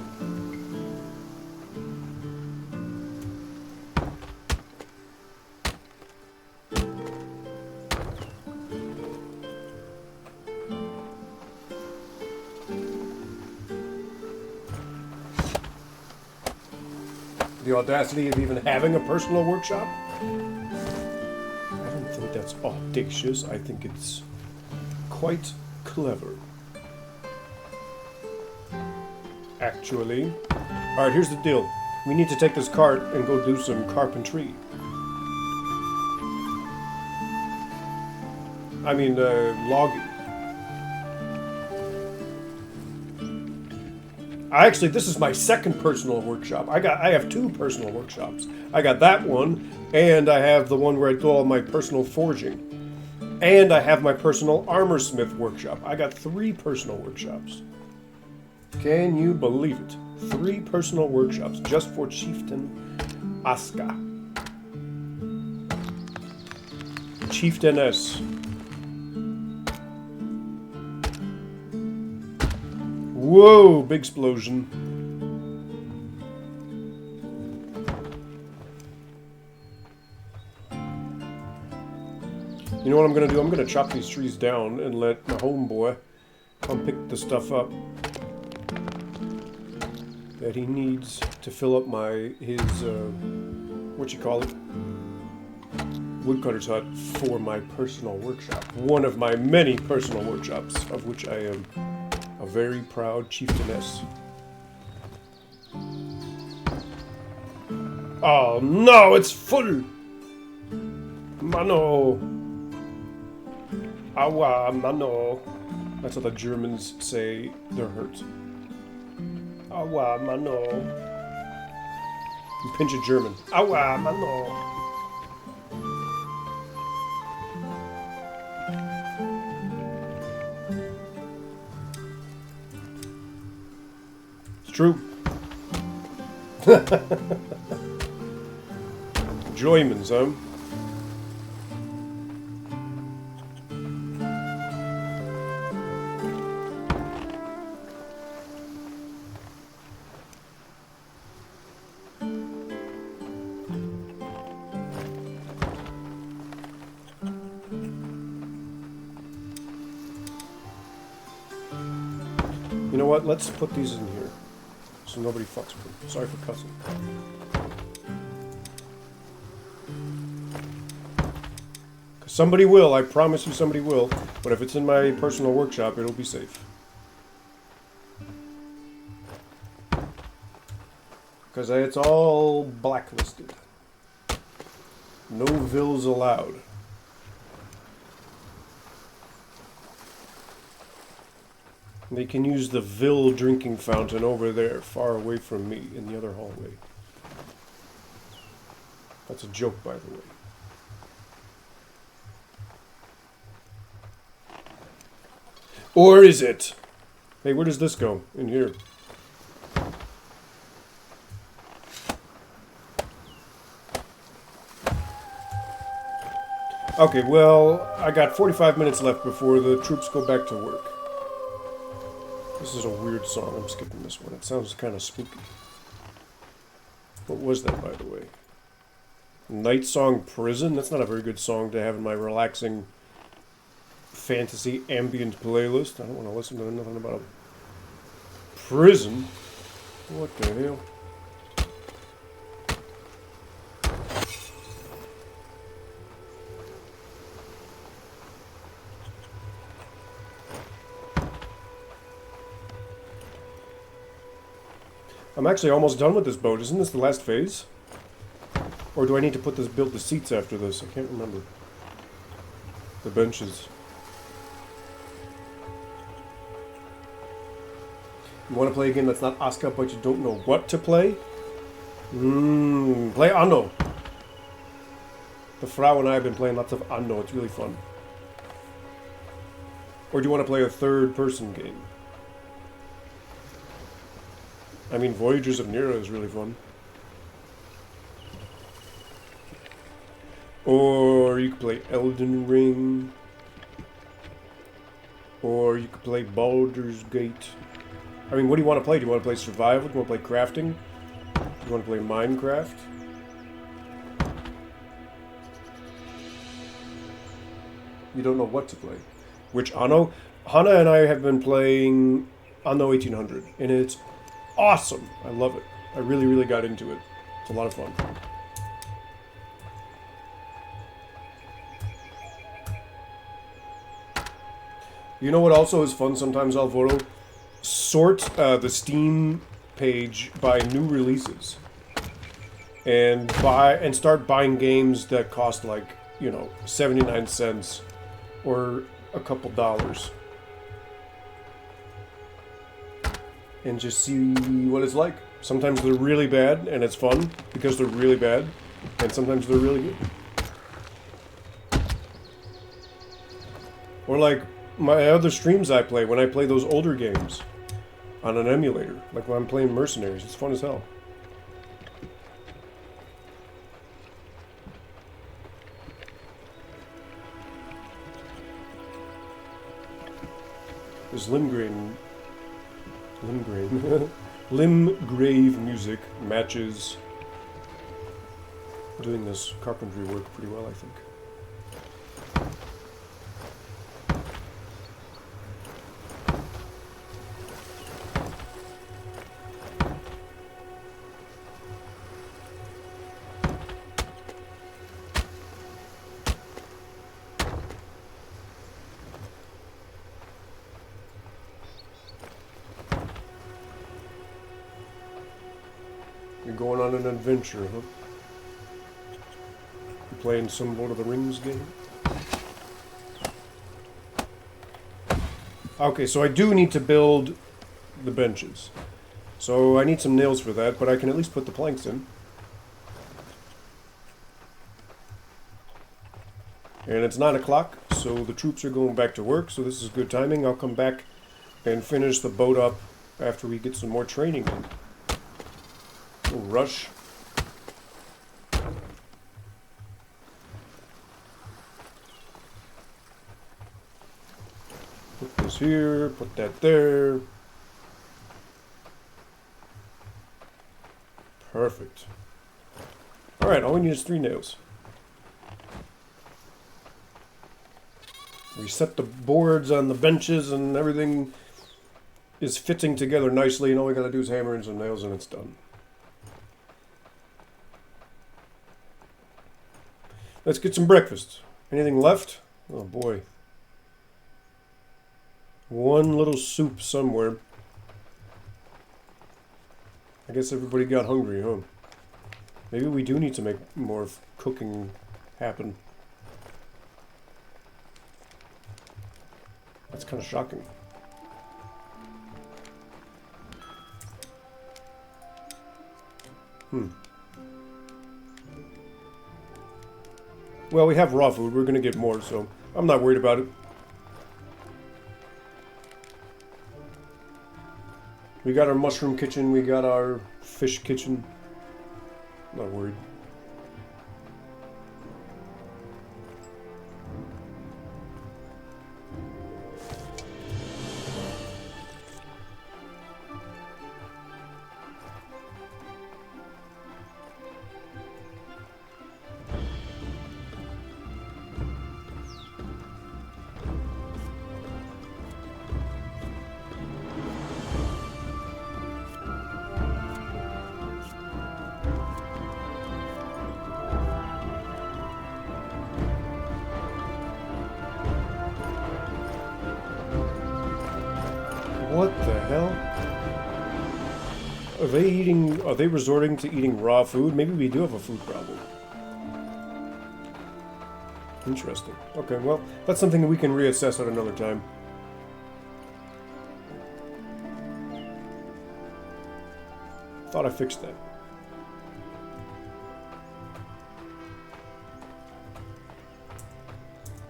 The audacity of even having a personal workshop? I don't think that's audacious. I think it's quite clever. Actually. Alright, here's the deal. We need to take this cart and go do some carpentry. I mean, logging. Actually, this is my second personal workshop. I have two personal workshops. I got that one, and I have the one where I do all my personal forging. And I have my personal armor smith workshop. I got 3 personal workshops. Can you believe it? 3 personal workshops just for Chieftain ASKA. Chieftainess. Whoa, big explosion. You know what I'm going to do? I'm going to chop these trees down and let my homeboy come pick the stuff up that he needs to fill up his woodcutter's hut for my personal workshop. One of my many personal workshops, of which I am a very proud chieftainess. Oh no, it's full! Mano! Awa, mano. That's what the Germans say they're hurt. Awa, mano. You pinch a German. Awa, mano. True. Joymans, huh? You know what? Let's put these in here. So nobody fucks with them. Sorry for cussing. Because somebody will, I promise you somebody will. But if it's in my personal workshop, it'll be safe. Because it's all blacklisted. No vills allowed. They can use the Vill drinking fountain over there, far away from me, in the other hallway. That's a joke, by the way. Or is it? Hey, where does this go? In here. Okay, well, I got 45 minutes left before the troops go back to work. This is a weird song. I'm skipping this one. It sounds kind of spooky. What was that, by the way? Night Song Prison? That's not a very good song to have in my relaxing fantasy ambient playlist. I don't want to listen to nothing about a prison. What the hell? I'm actually almost done with this boat. Isn't this the last phase? Or do I need to build the seats after this? I can't remember. The benches. You want to play a game that's not ASKA, but you don't know what to play? Play Anno. The Frau and I have been playing lots of Anno. It's really fun. Or do you want to play a third-person game? I mean, Voyagers of Nira is really fun. Or you could play Elden Ring. Or you could play Baldur's Gate. I mean, what do you want to play? Do you want to play survival? Do you want to play crafting? Do you want to play Minecraft? You don't know what to play. Which Anno? Hannah and I have been playing Anno 1800, and it's awesome. I love it. I really, really got into it. It's a lot of fun. You know what also is fun sometimes, Alvaro? Sort the Steam page by new releases. And start buying games that cost like, 79 cents or a couple dollars. And just see what it's like. Sometimes they're really bad, and it's fun because they're really bad, and sometimes they're really good. Or like my other streams I play, when I play those older games on an emulator, like when I'm playing Mercenaries, it's fun as hell. There's Limgrave music matches doing this carpentry work pretty well, I think. You're going on an adventure, huh? You playing some Lord of the Rings game? Okay, so I do need to build the benches. So I need some nails for that, but I can at least put the planks in. And it's 9 o'clock, so the troops are going back to work, so this is good timing. I'll come back and finish the boat up after we get some more training in. No rush. Put this here, put that there. Perfect. Alright, all we need is 3 nails. We set the boards on the benches and everything is fitting together nicely, and all we gotta do is hammer in some nails and it's done. Let's get some breakfast. Anything left? Oh boy. One little soup somewhere. I guess everybody got hungry, huh? Maybe we do need to make more cooking happen. That's kind of shocking. Well, we have raw food. We're going to get more, so I'm not worried about it. We got our mushroom kitchen. We got our fish kitchen. Not worried. What the hell? Are they resorting to eating raw food? Maybe we do have a food problem. Interesting. Okay, well, that's something that we can reassess at another time. Thought I fixed that.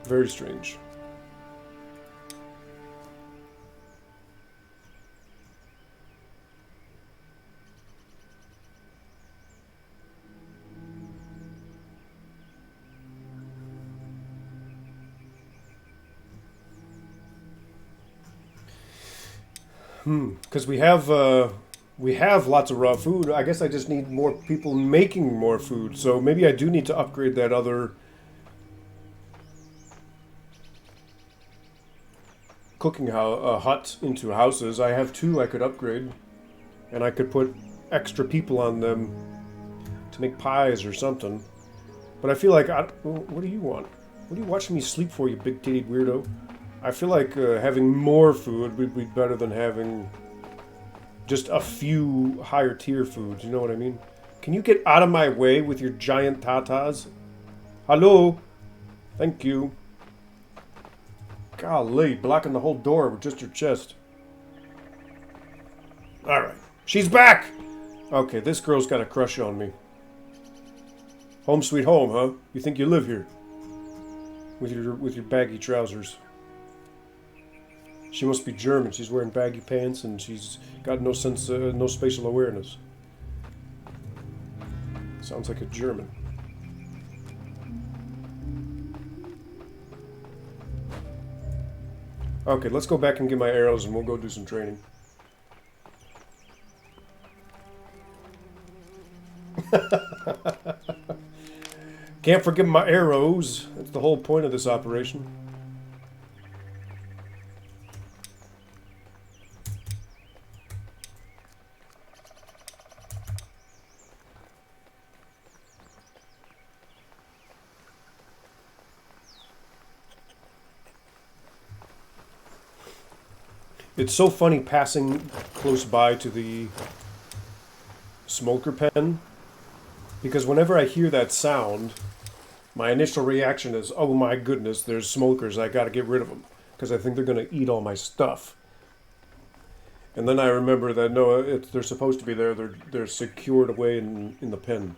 Very strange. Because we have lots of raw food. I guess I just need more people making more food. So maybe I do need to upgrade that other cooking hut into houses. I have 2 I could upgrade, and I could put extra people on them to make pies or something. But I feel like what do you want? What are you watching me sleep for, you big-titted weirdo? I feel like having more food would be better than having just a few higher tier foods, you know what I mean? Can you get out of my way with your giant tatas? Hello? Thank you. Golly, blocking the whole door with just your chest. Alright. She's back! Okay, this girl's got a crush on me. Home sweet home, huh? You think you live here? With your baggy trousers. She must be German. She's wearing baggy pants and she's got no sense, no spatial awareness. Sounds like a German. Okay, let's go back and get my arrows and we'll go do some training. Can't forget my arrows. That's the whole point of this operation. It's so funny passing close by to the smoker pen, because whenever I hear that sound, my initial reaction is, oh my goodness, there's smokers, I gotta get rid of them, because I think they're gonna eat all my stuff. And then I remember that no, they're supposed to be there, they're secured away in the pen.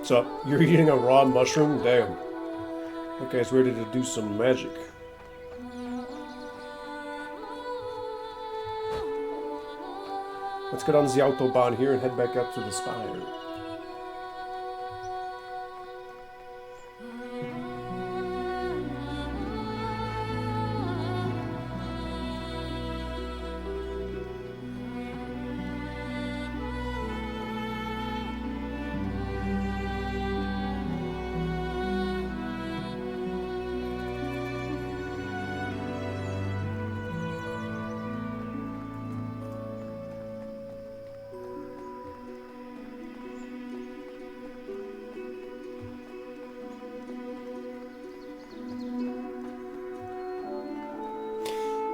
So, you're eating a raw mushroom? Damn. That guy's ready to do some magic. Let's get on the Autobahn here and head back up to the spire.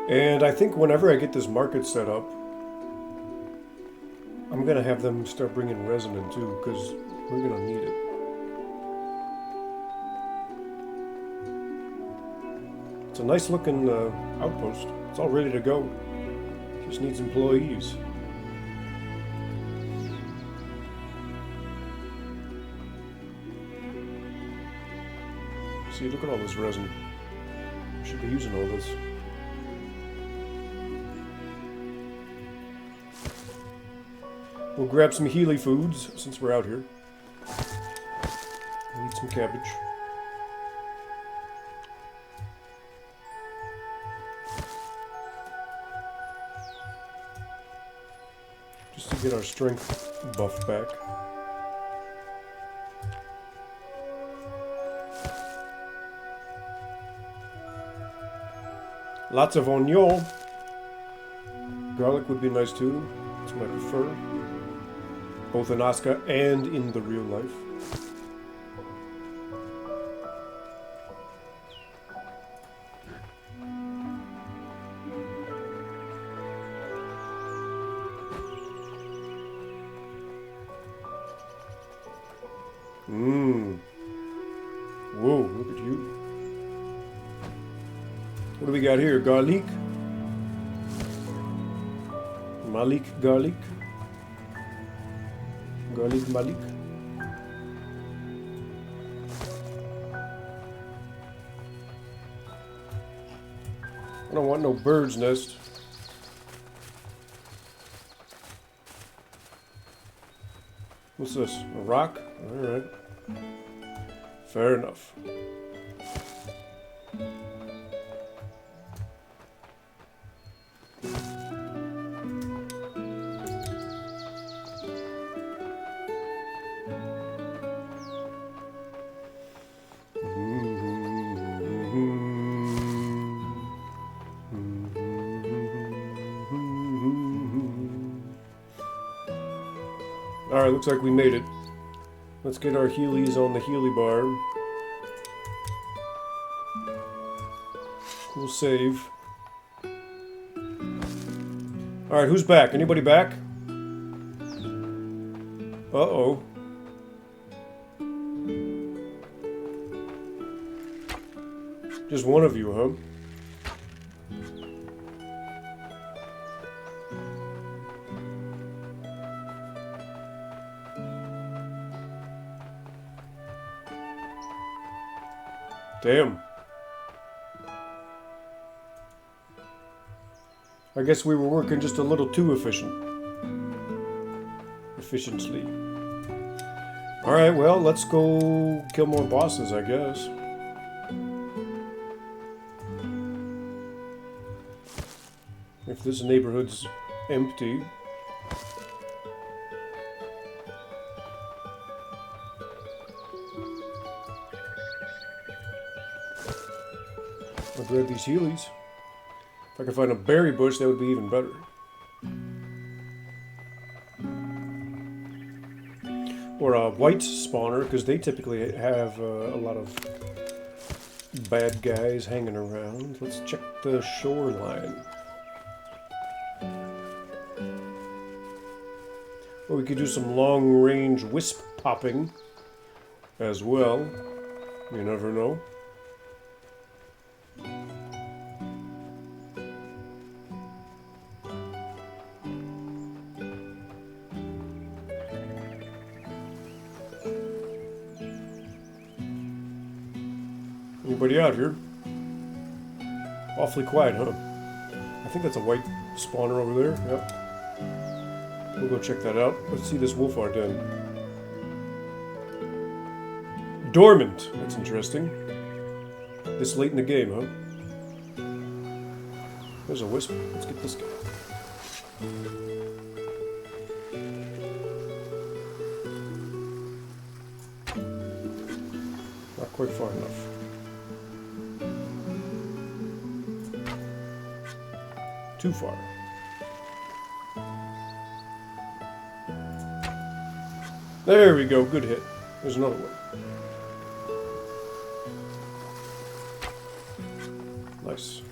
And I think whenever I get this market set up, I'm going to have them start bringing resin in too, because we're going to need it. It's a nice looking outpost. It's all ready to go. Just needs employees. See, look at all this resin. Should be using all this. We'll grab some Healy foods since we're out here. We'll eat some cabbage. Just to get our strength buff back. Lots of onion. Garlic would be nice too. That's what I prefer. Both in ASKA and in the real life. Whoa, look at you. What do we got here? Garlic? Malik garlic? Garlic Malik? I don't want no bird's nest. What's this? A rock? Alright. Fair enough. Alright, looks like we made it. Let's get our Heelys on the Healy bar. We'll save. Alright, who's back? Anybody back? Uh-oh. Just one of you, huh? Damn. I guess we were working just a little too efficiently. Alright, well, let's go kill more bosses, I guess. If this neighborhood's empty. I'll grab these Heelys. If I could find a berry bush, that would be even better. Or a white spawner, because they typically have a lot of bad guys hanging around. Let's check the shoreline. Or we could do some long-range wisp popping as well. You never know. Anybody out here? Awfully quiet, huh? I think that's a white spawner over there. Yep. We'll go check that out. Let's see this wolf art den. Dormant. That's interesting. This late in the game, huh? There's a wisp. Let's get this guy. Not quite far enough. Too far. There we go, good hit. There's another one. Nice.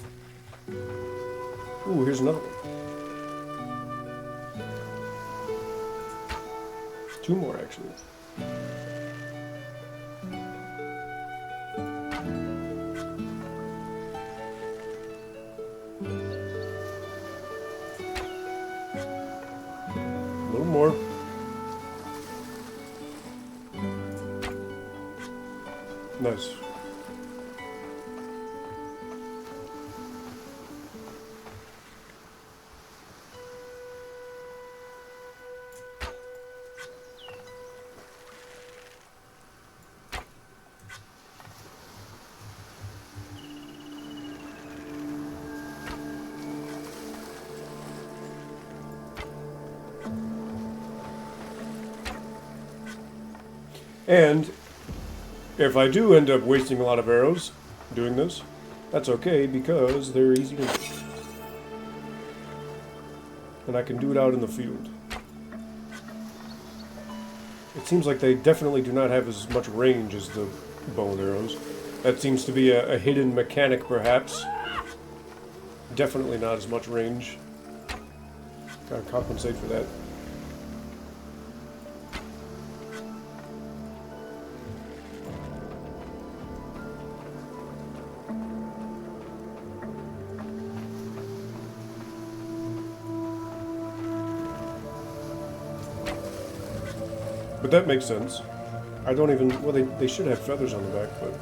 Ooh, here's another one. 2 more, actually. more. Nice. And if I do end up wasting a lot of arrows doing this, that's okay because they're easy to make. And I can do it out in the field. It seems like they definitely do not have as much range as the bow and arrows. That seems to be a hidden mechanic, perhaps. Definitely not as much range. Gotta compensate for that. But that makes sense. I don't even... Well, they should have feathers on the back, but...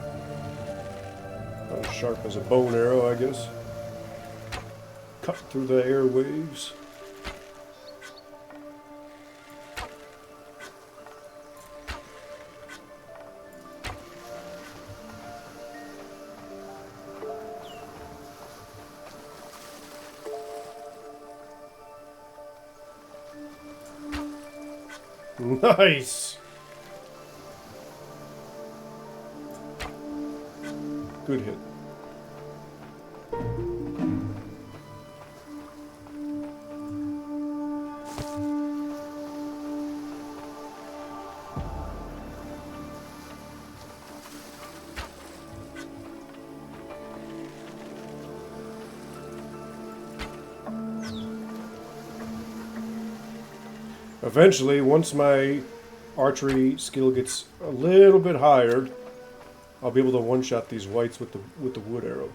Not as sharp as a bow and arrow, I guess. Cut through the airwaves. Nice! Good hit. Eventually, once my archery skill gets a little bit higher, I'll be able to one-shot these whites with the wood arrow.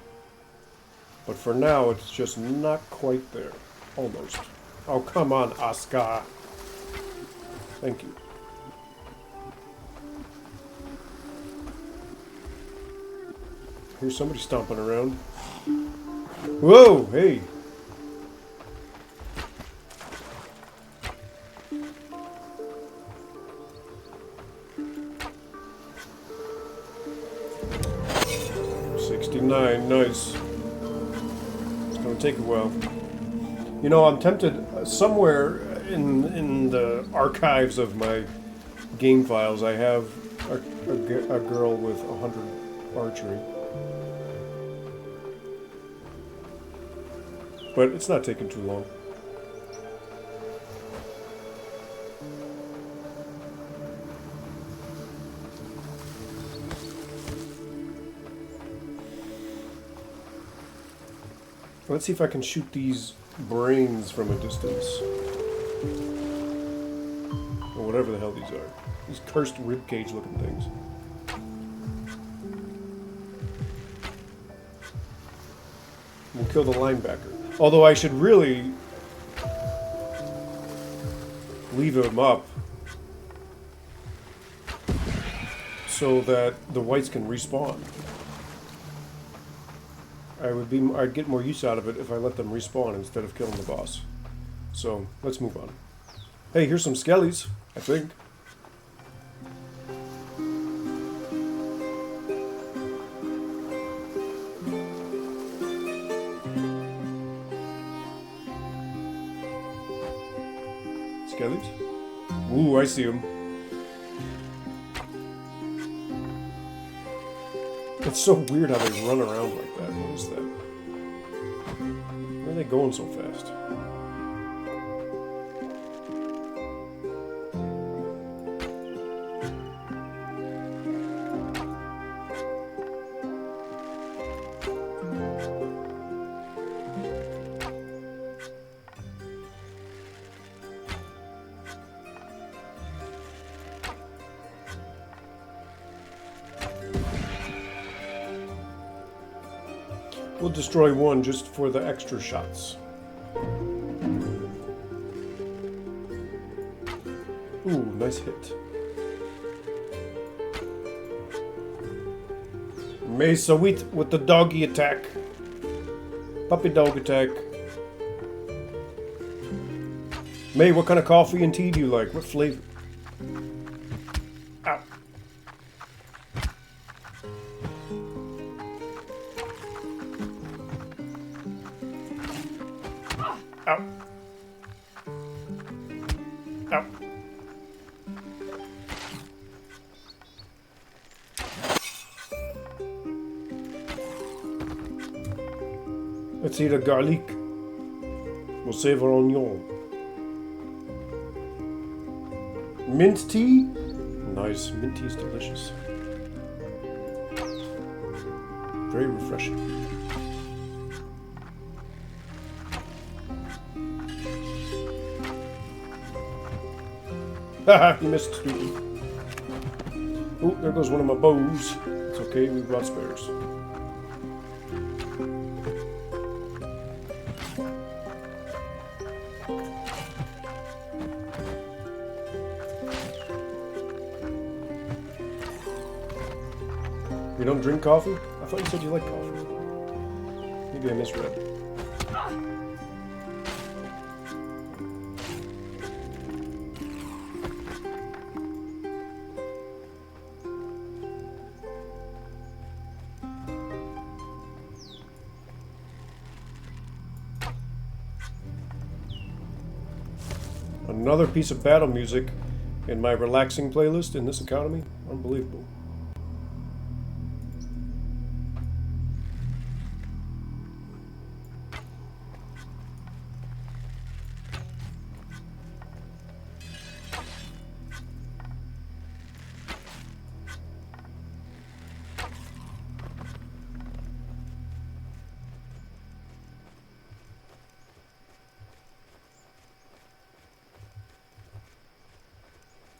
But for now, it's just not quite there. Almost. Oh, come on, ASKA. Thank you. Here's somebody stomping around. Whoa, hey. Nice. It's gonna take a while. You know, I'm tempted. Somewhere in the archives of my game files, I have a girl with 100 archery. But it's not taking too long. Let's see if I can shoot these brains from a distance. Or whatever the hell these are. These cursed ribcage looking things. We'll kill the linebacker. Although I should really leave him up so that the whites can respawn. I'd get more use out of it if I let them respawn instead of killing the boss. So, let's move on. Hey, here's some skellies, I think. Skellies? Ooh, I see them. It's so weird how they run around like that. What is that? Where are they going so fast? We'll destroy one just for the extra shots. Ooh, nice hit. May Sawit with the doggy attack. Puppy dog attack. May, what kind of coffee and tea do you like? What flavor? Ow. Ow. Ow. Let's eat a garlic. We'll save our onion. Mint tea? Nice. Mint tea is delicious. Very refreshing. Haha, you missed, Stupid. Oh, there goes one of my bows. It's okay, we've got spares. You don't drink coffee? I thought you said you like coffee. Maybe I misread. Another piece of battle music in my relaxing playlist in this economy. Unbelievable.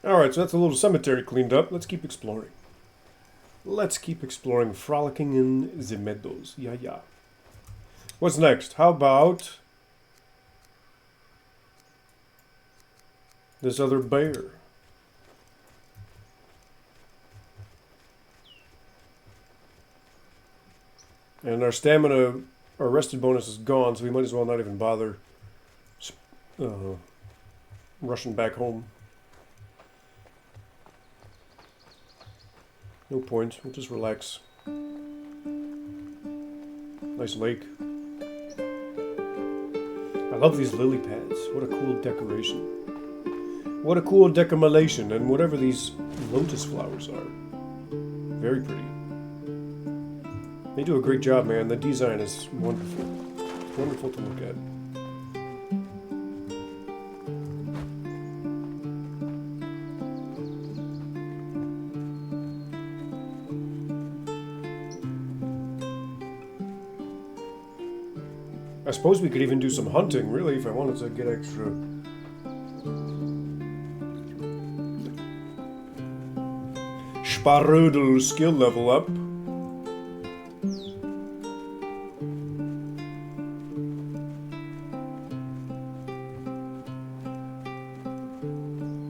Alright, so that's a little cemetery cleaned up. Let's keep exploring. Let's keep exploring, frolicking in the meadows. Yeah, yeah. What's next? How about this other bear? And our stamina, our rested bonus is gone, so we might as well not even bother rushing back home. No point, we'll just relax. Nice lake. I love these lily pads. What a cool decoration. What a cool decimation, and whatever these lotus flowers are. Very pretty. They do a great job, man. The design is wonderful. It's wonderful to look at. I suppose we could even do some hunting, really, if I wanted to get extra. Sparudel skill level up.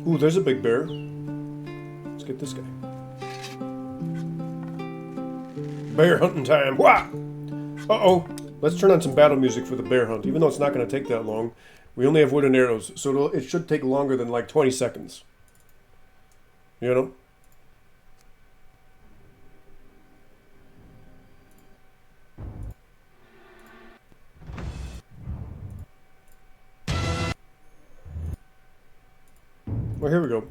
Ooh, there's a big bear. Let's get this guy. Bear hunting time. Wah! Uh-oh. Let's turn on some battle music for the bear hunt, even though it's not going to take that long. We only have wood and arrows, so it should take longer than like 20 seconds. You know? Well, here we go.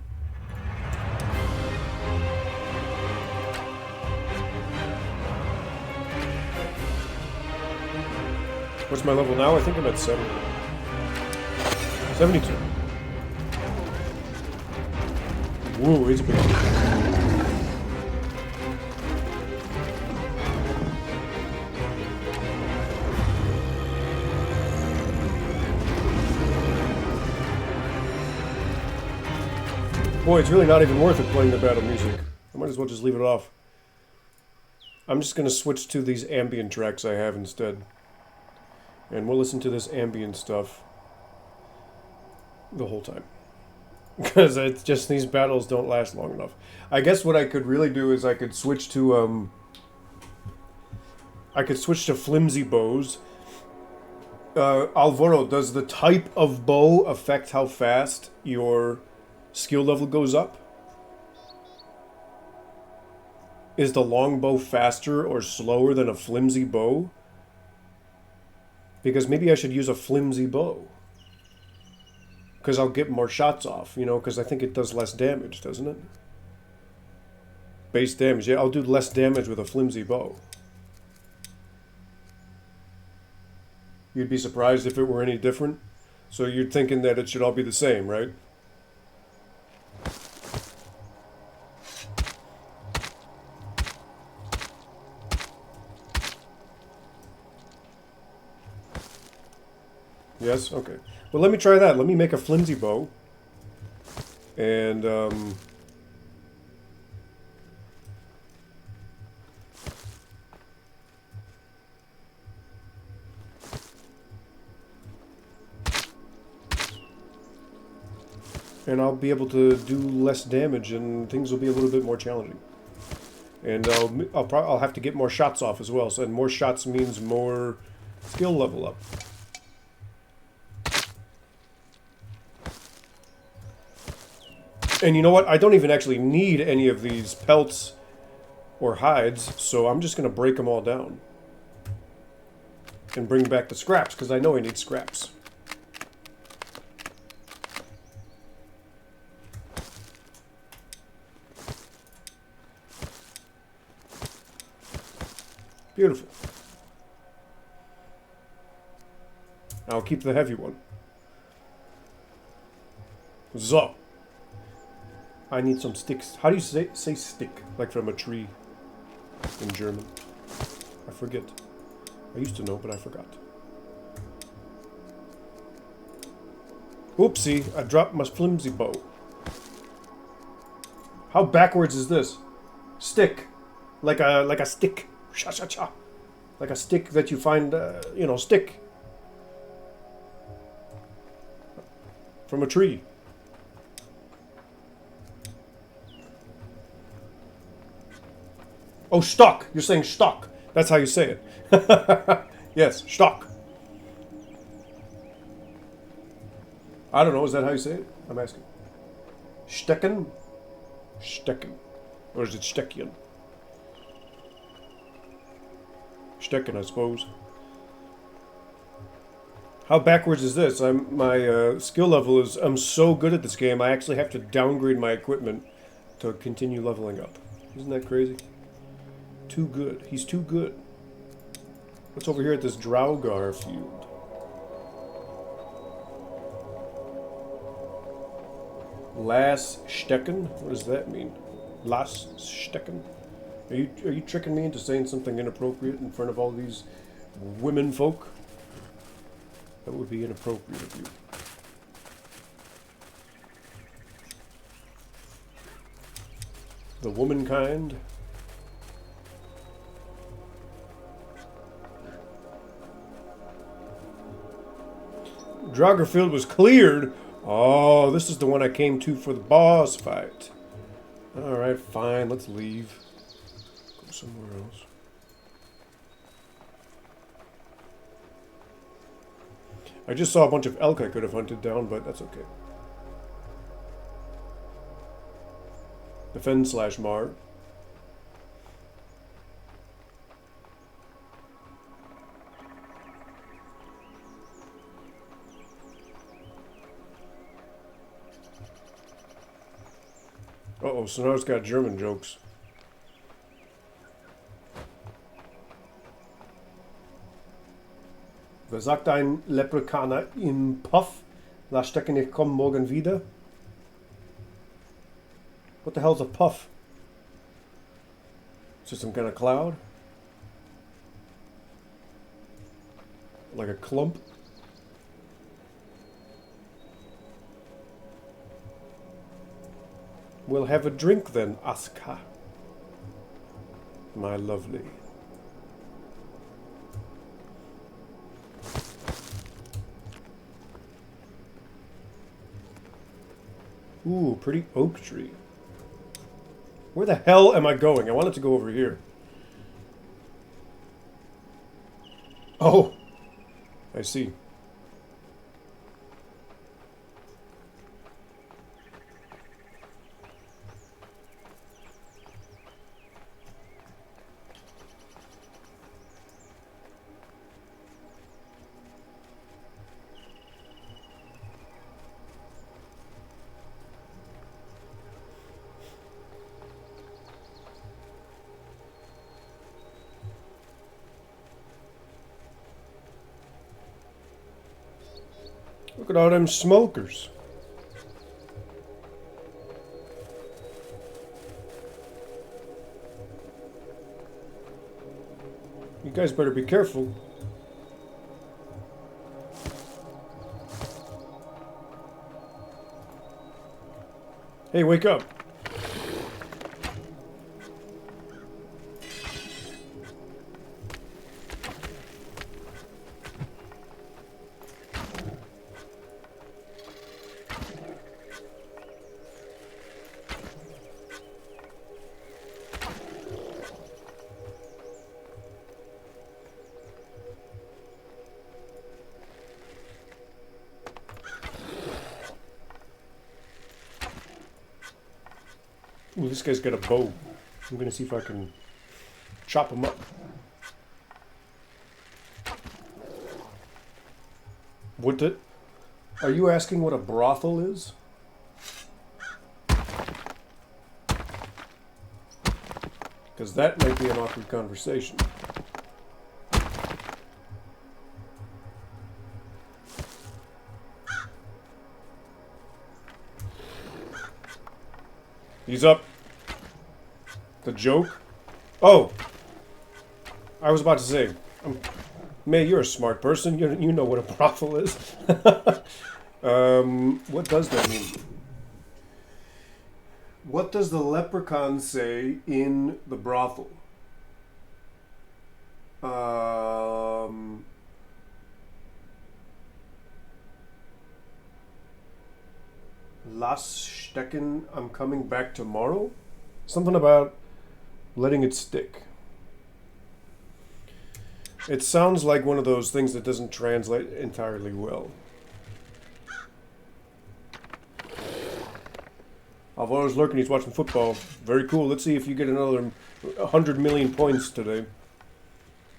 What's my level now? I think I'm at 70. 72. Whoa, it's big. Boy, it's really not even worth it playing the battle music. I might as well just leave it off. I'm just going to switch to these ambient tracks I have instead. And we'll listen to this ambient stuff the whole time. Because it's just these battles don't last long enough. I guess what I could really do is I could switch to flimsy bows. Alvaro, does the type of bow affect how fast your skill level goes up? Is the longbow faster or slower than a flimsy bow? Because maybe I should use a flimsy bow. Because I'll get more shots off, you know, because I think it does less damage, doesn't it? Base damage. Yeah, I'll do less damage with a flimsy bow. You'd be surprised if it were any different. So you're thinking that it should all be the same, right? Yes? Okay. Well, let me try that. Let me make a flimsy bow. And, I'll be able to do less damage, and things will be a little bit more challenging. And I'll have to get more shots off as well. So, and more shots means more skill level up. And you know what? I don't even actually need any of these pelts or hides, so I'm just going to break them all down. And bring back the scraps, because I know I need scraps. Beautiful. I'll keep the heavy one. So. I need some sticks. How do you say stick? Like from a tree in German. I forget. I used to know, but I forgot. Oopsie, I dropped my flimsy bow. How backwards is this? Stick. Like a stick. Cha-cha-cha. Like a stick that you find, you know, stick. From a tree. Oh, stock. You're saying stock. That's how you say it. Yes, stock. I don't know. Is that how you say it? I'm asking. Stecken? Stecken. Or is it Steckian? Stecken, I suppose. How backwards is this? My skill level is... I'm so good at this game, I actually have to downgrade my equipment to continue leveling up. Isn't that crazy? Too good. He's too good. What's over here at this Draugar field? Las Stecken? What does that mean? Las Stecken? Are you tricking me into saying something inappropriate in front of all these women folk? That would be inappropriate of you. The womankind? Draugr was cleared. Oh, this is the one I came to for the boss fight. Alright, fine, let's leave. Go somewhere else. I just saw a bunch of elk I could have hunted down, but that's okay. Defend / Mar. Uh-oh, so now it's got German jokes. Wer sagt ein Leprekaner im Puff? Lass stecken, ich komm morgen wieder. What the hell's a puff? Is it some kind of cloud? Like a clump? We'll have a drink then, ASKA. My lovely. Ooh, pretty oak tree. Where the hell am I going? I wanted to go over here. Oh, I see. Look at all them smokers. You guys better be careful. Hey, wake up. Ooh, this guy's got a bow. I'm gonna see if I can chop him up. Are you asking what a brothel is? Because that might be an awkward conversation. He's up. The joke? Oh! I was about to say, May, you're a smart person. You know what a brothel is. What does that mean? What does the leprechaun say in the brothel? Lass stecken, I'm coming back tomorrow? Something about letting it stick. It sounds like one of those things that doesn't translate entirely well. Alvaro's lurking, he's watching football. Very cool. Let's see if you get another 100 million points today.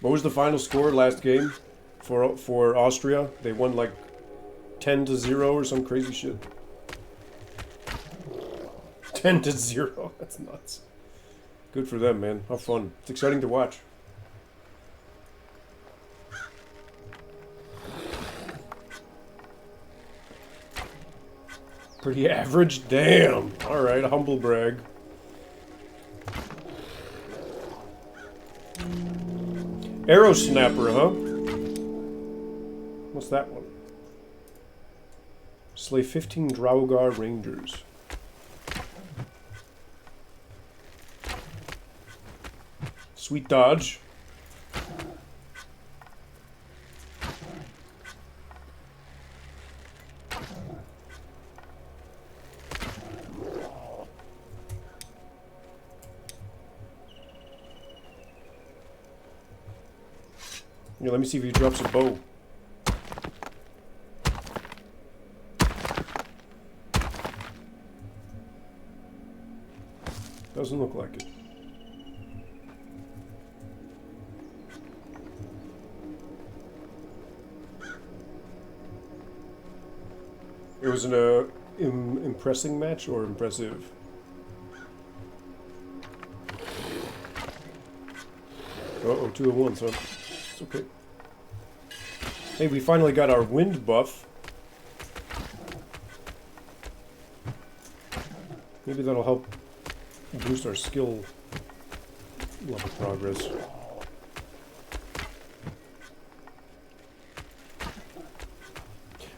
What was the final score last game for Austria? They won like 10-0 or some crazy shit. 10-0. That's nuts. Good for them, man. How fun. It's exciting to watch. Pretty average? Damn. Alright, a humble brag. Arrow snapper, huh? What's that one? Slay 15 Draugr Rangers. Sweet dodge. Yeah, let me see if he drops a bow. Doesn't look like it. It was an impressing match or impressive? Uh-oh, 2-1, so it's okay. Hey, we finally got our wind buff. Maybe that'll help boost our skill level progress.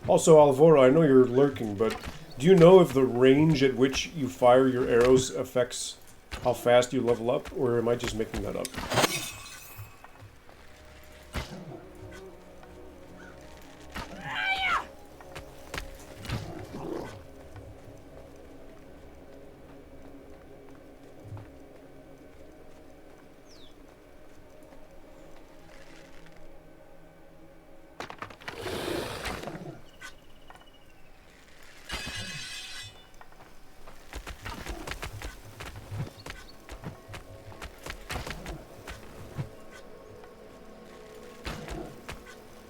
Also, Alvaro, I know you're lurking, but do you know if the range at which you fire your arrows affects how fast you level up, or am I just making that up?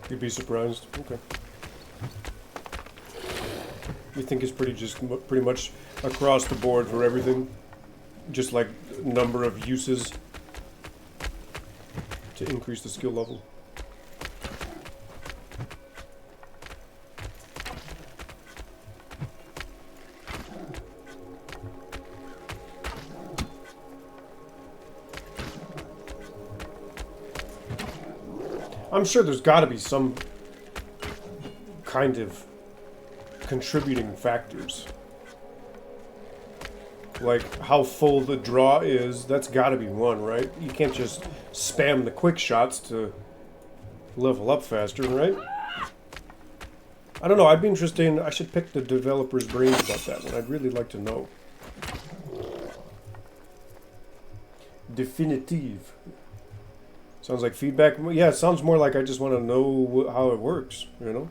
You'd be surprised. Okay. You think it's pretty much across the board for everything? Just like number of uses to increase the skill level. I'm sure there's got to be some kind of contributing factors. Like how full the draw is, that's got to be one, right? You can't just spam the quick shots to level up faster, right? I don't know, I'd be interested in, I should pick the developer's brains about that one. I'd really like to know. Definitive. Sounds like feedback. Yeah, it sounds more like I just want to know how it works, you know?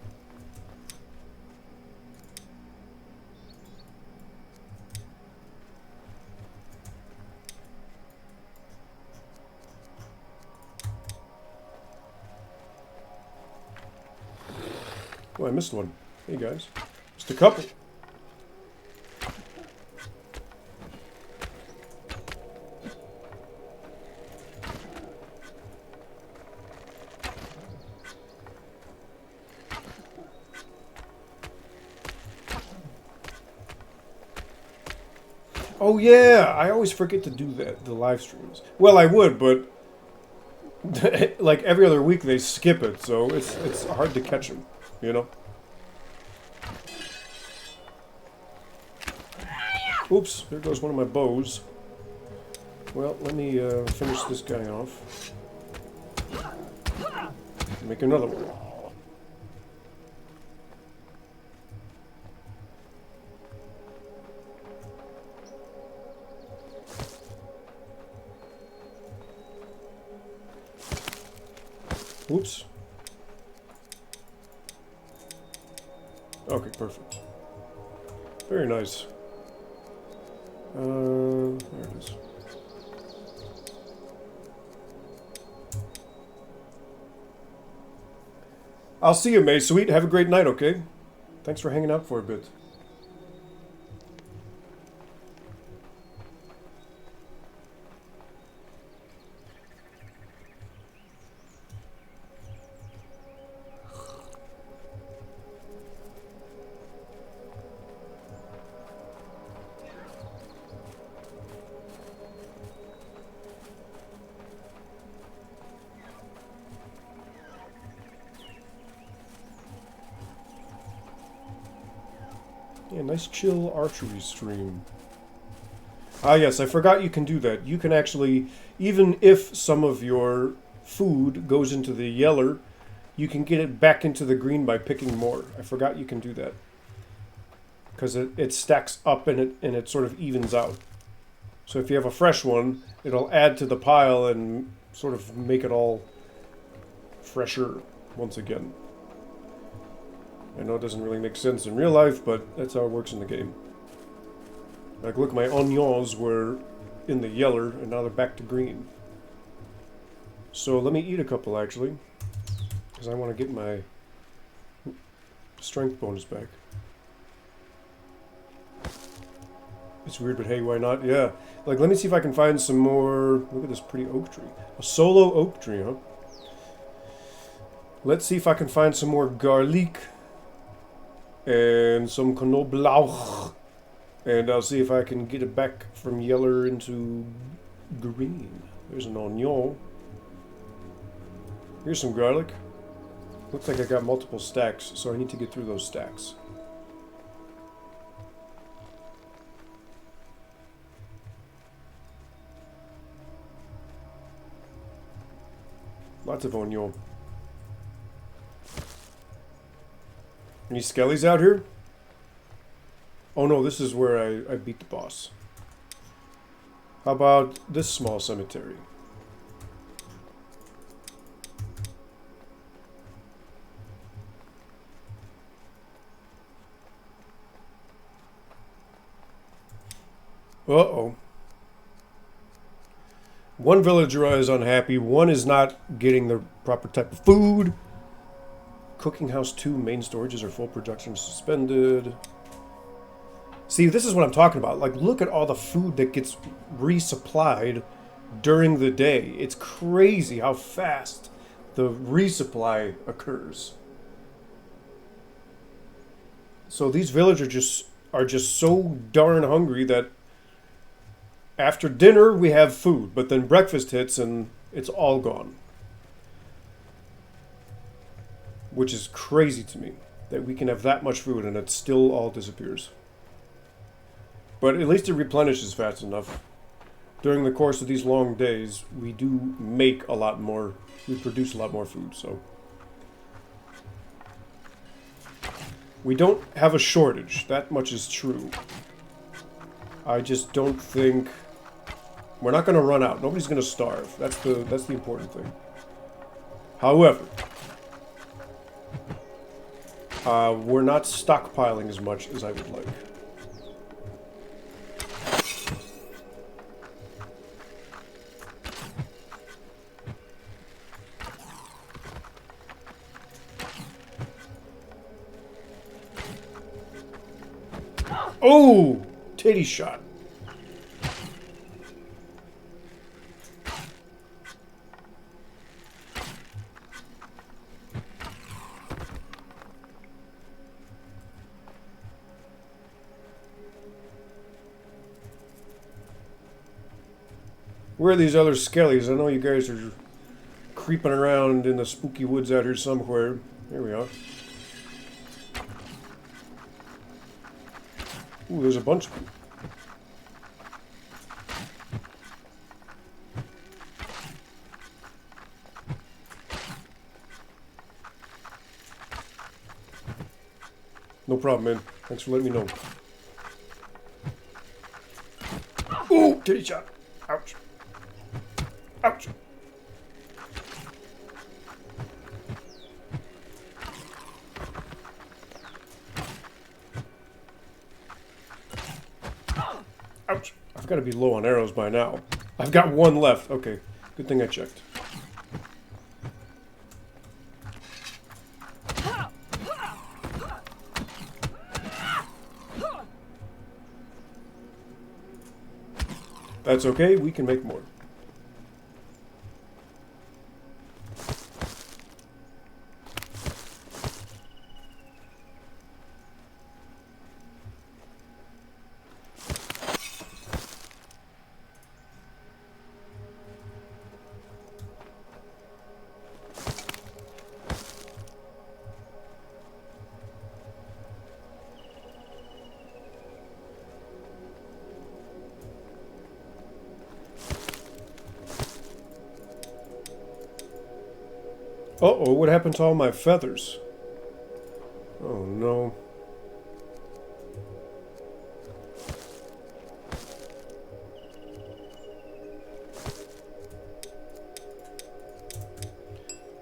Oh, I missed one. Hey, guys. Just a couple. Oh yeah, I always forget to do that, the live streams. Well, I would, but like every other week they skip it, so it's hard to catch them, you know? Oops, there goes one of my bows. Well, let me finish this guy off. Make another one. Oops. Okay, perfect. Very nice. There it is. I'll see you, May. Sweet. Have a great night, okay? Thanks for hanging out for a bit. Yeah, nice chill archery stream. Ah yes, I forgot you can do that. You can actually, even if some of your food goes into the yeller, you can get it back into the green by picking more. I forgot you can do that. Because it stacks up and it sort of evens out. So if you have a fresh one, it'll add to the pile and sort of make it all fresher once again. I know it doesn't really make sense in real life, but that's how it works in the game. Like, look, my onions were in the yeller, and now they're back to green. So let me eat a couple, actually. Because I want to get my strength bonus back. It's weird, but hey, why not? Yeah. Like, let me see if I can find some more... Look at this pretty oak tree. A solo oak tree, huh? Let's see if I can find some more garlic. And some knoblauch. And I'll see if I can get it back from yeller into green. There's an onion. Here's some garlic. Looks like I got multiple stacks, so I need to get through those stacks. Lots of onion. Any skellies out here? Oh no, this is where I beat the boss. How about this small cemetery? Uh-oh. One villager is unhappy, one is not getting the proper type of food. Cooking house 2 main storages are full, production suspended. See, this is what I'm talking about. Like, look at all the food that gets resupplied during the day. It's crazy how fast the resupply occurs. So these villagers are just so darn hungry that after dinner we have food, but then breakfast hits and it's all gone. Which is crazy to me, that we can have that much food and it still all disappears. But at least it replenishes fast enough. During the course of these long days, we do make a lot more, we produce a lot more food, so. We don't have a shortage, that much is true. I just don't think, we're not going to run out, nobody's going to starve, that's the important thing. However, we're not stockpiling as much as I would like. Oh! Titty shot. Where are these other skellies? I know you guys are creeping around in the spooky woods out here somewhere. Here we are. Ooh, there's a bunch of them. No problem, man. Thanks for letting me know. Ooh, titty shot. Ouch. Ouch. Ouch. I've got to be low on arrows by now. I've got one left. Okay. Good thing I checked. That's okay. We can make more. Uh-oh, what happened to all my feathers? Oh, no.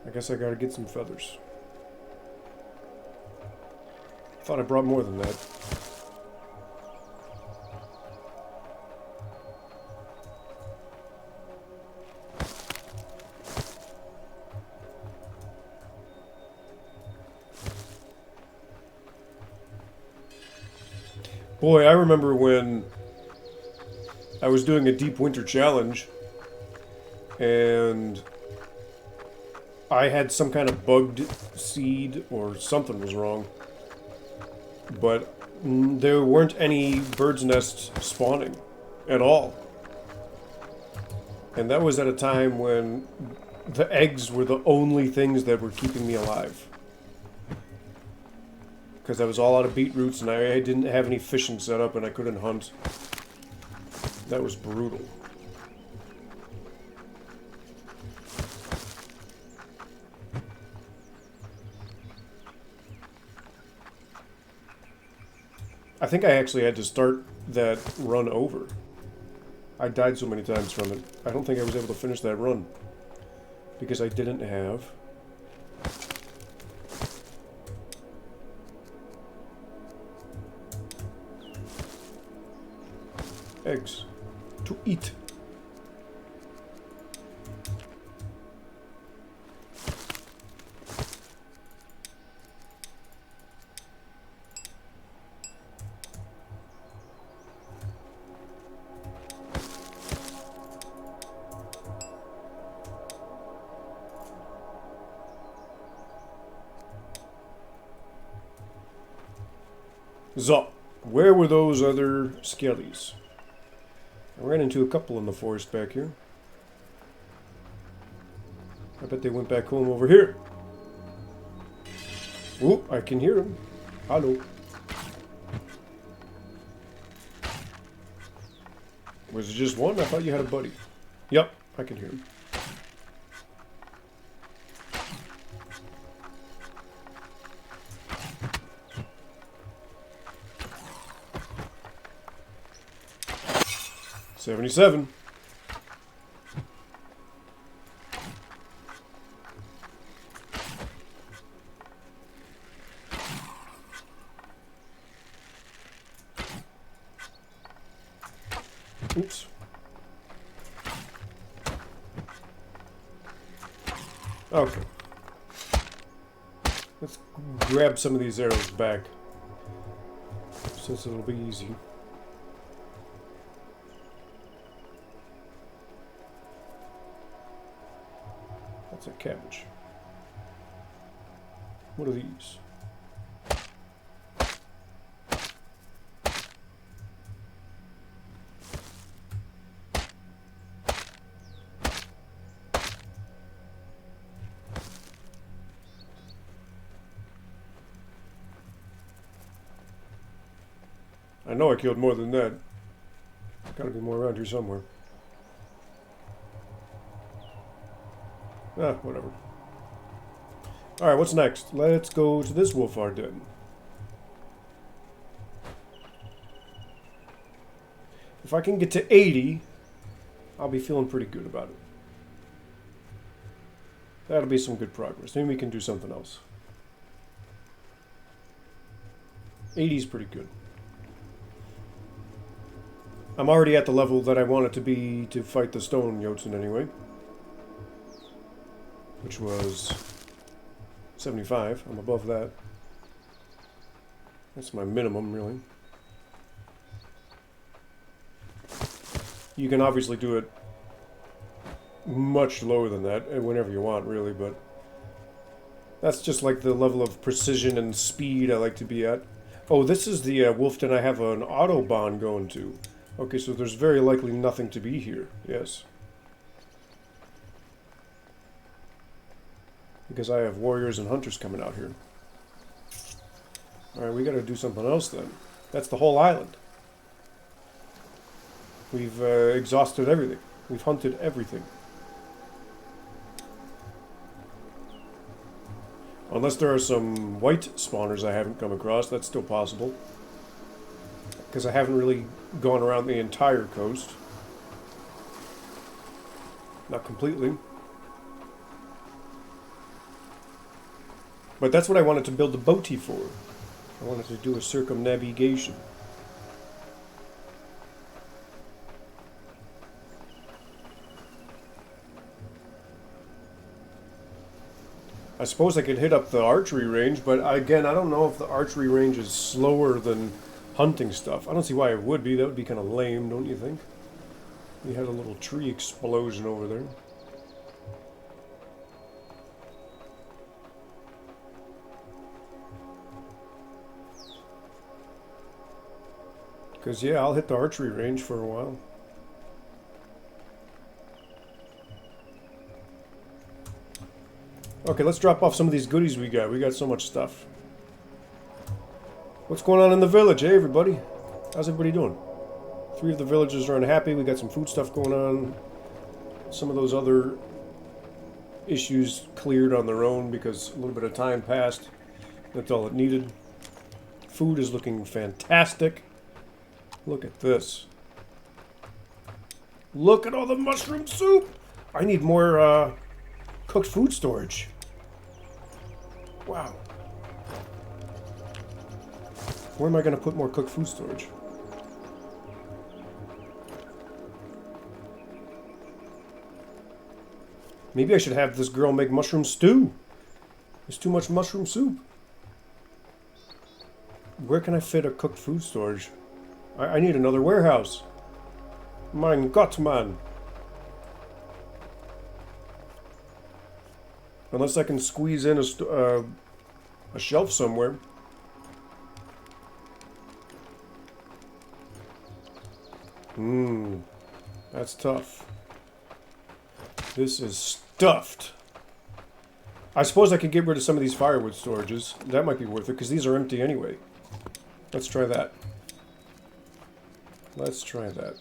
I guess I gotta get some feathers. Thought I brought more than that. Boy, I remember when I was doing a deep winter challenge and I had some kind of bugged seed or something was wrong, but there weren't any bird's nests spawning at all. And that was at a time when the eggs were the only things that were keeping me alive. Because I was all out of beetroots and I didn't have any fishing set up and I couldn't hunt. That was brutal. I think I actually had to start that run over. I died so many times from it. I don't think I was able to finish that run. Because I didn't have eggs to eat. So, where were those other skellies? I ran into a couple in the forest back here. I bet they went back home over here. Oh, I can hear them. Hello. Was it just one? I thought you had a buddy. Yep, I can hear him. $77. Oops. Okay. Let's grab some of these arrows back, since it'll be easy. That's a cabbage. What are these? I know I killed more than that. Gotta be more around here somewhere. Ah, whatever. Alright, what's next? Let's go to this wolf den. If I can get to 80, I'll be feeling pretty good about it. That'll be some good progress. Maybe we can do something else. 80 is pretty good. I'm already at the level that I want it to be to fight the stone Jotun anyway. Which was 75. I'm above that. That's my minimum, really. You can obviously do it much lower than that, whenever you want, really, but that's just like the level of precision and speed I like to be at. Oh, this is the wolf den I have an autobahn going to. Okay, so there's very likely nothing to be here. Yes. Because I have warriors and hunters coming out here. Alright, we gotta do something else then. That's the whole island. We've exhausted everything. We've hunted everything. Unless there are some white spawners I haven't come across, that's still possible. Because I haven't really gone around the entire coast. Not completely. But that's what I wanted to build the boaty for. I wanted to do a circumnavigation. I suppose I could hit up the archery range, but again, I don't know if the archery range is slower than hunting stuff. I don't see why it would be. That would be kind of lame, don't you think? We had a little tree explosion over there. Because, yeah, I'll hit the archery range for a while. Okay, let's drop off some of these goodies we got. We got so much stuff. What's going on in the village, hey everybody? How's everybody doing? 3 of the villagers are unhappy. We got some food stuff going on. Some of those other issues cleared on their own because a little bit of time passed. That's all it needed. Food is looking fantastic. Look at this. Look at all the mushroom soup! I need more cooked food storage. Wow. Where am I going to put more cooked food storage? Maybe I should have this girl make mushroom stew. There's too much mushroom soup. Where can I fit a cooked food storage? I need another warehouse. Mein Gott, man. Unless I can squeeze in a shelf somewhere. That's tough. This is stuffed. I suppose I could get rid of some of these firewood storages. That might be worth it, because these are empty anyway. Let's try that. Let's try that.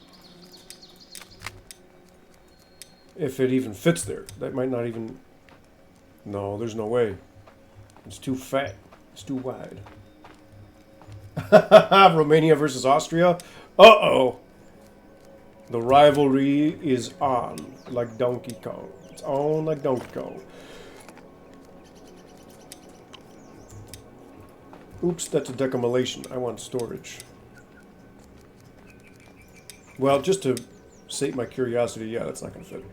If it even fits there. That might not even... No, there's no way. It's too fat. It's too wide. Romania versus Austria? Uh-oh! The rivalry is on, like Donkey Kong. It's on like Donkey Kong. Oops, that's a decimation. I want storage. Well, just to sate my curiosity, yeah, that's not going to fit.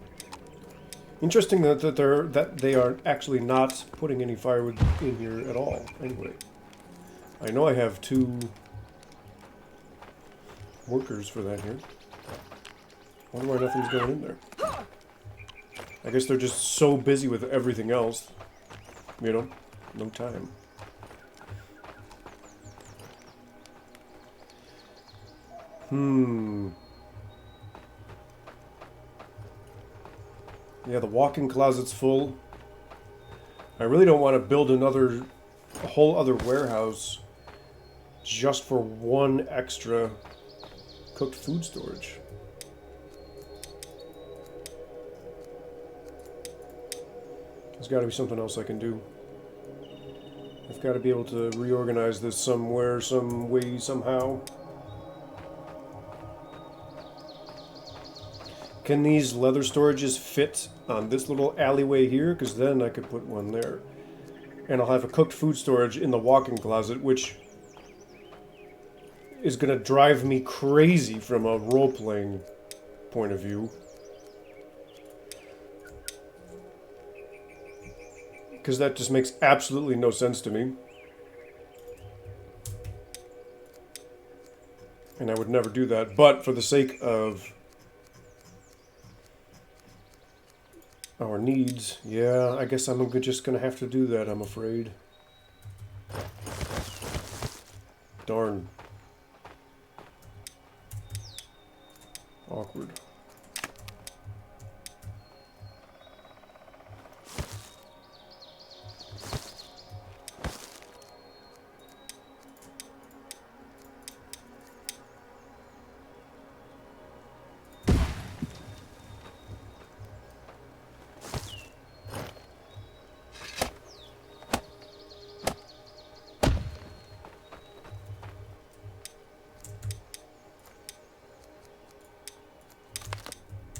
Interesting that they are actually not putting any firewood in here at all. Anyway, I know I have 2 workers for that here. Wonder why nothing's going in there. I guess they're just so busy with everything else. You know, no time. Yeah, the walk-in closet's full. I really don't want to build a whole other warehouse just for 1 extra cooked food storage. There's got to be something else I can do. I've got to be able to reorganize this somewhere, some way, somehow. Can these leather storages fit on this little alleyway here? Because then I could put one there. And I'll have a cooked food storage in the walk-in closet, which is going to drive me crazy from a role-playing point of view. Because that just makes absolutely no sense to me. And I would never do that. But for the sake of our needs, yeah, I guess I'm just gonna have to do that, I'm afraid. Darn. Awkward.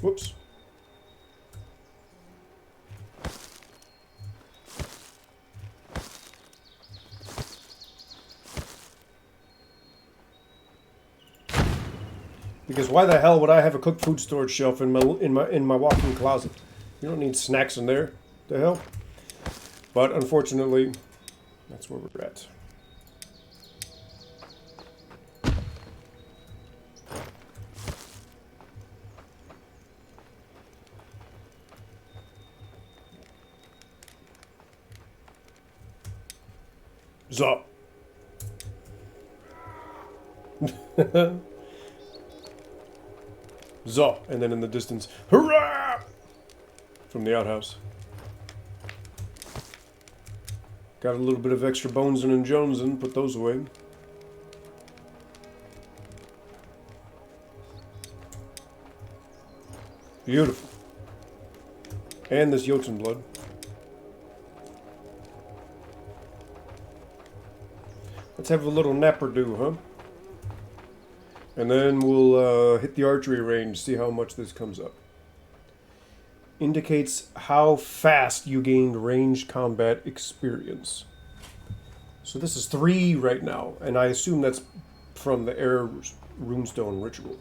Whoops. Because why the hell would I have a cooked food storage shelf in my walk-in closet? You don't need snacks in there. The hell? But unfortunately, that's where we're at. So. So, and then in the distance, hurrah! From the outhouse. Got a little bit of extra bones and jonesing, put those away. Beautiful. And this Jotun blood. Let's have a little nap or do, huh? And then we'll hit the archery range, see how much this comes up. Indicates how fast you gained ranged combat experience. So this is 3 right now, and I assume that's from the Air Runestone ritual.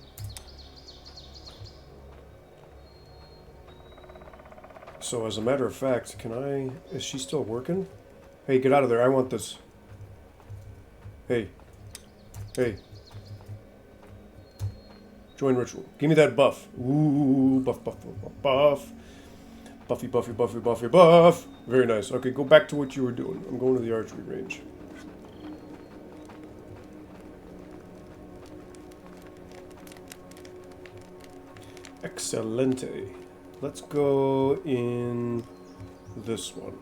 So as a matter of fact, is she still working? Hey, get out of there, I want this. Hey. Hey. Join ritual. Give me that buff. Ooh, buff, buff, buff, buff, buff. Buffy, buffy, buffy, buffy, buff. Very nice. Okay, go back to what you were doing. I'm going to the archery range. Excelente. Let's go in this one.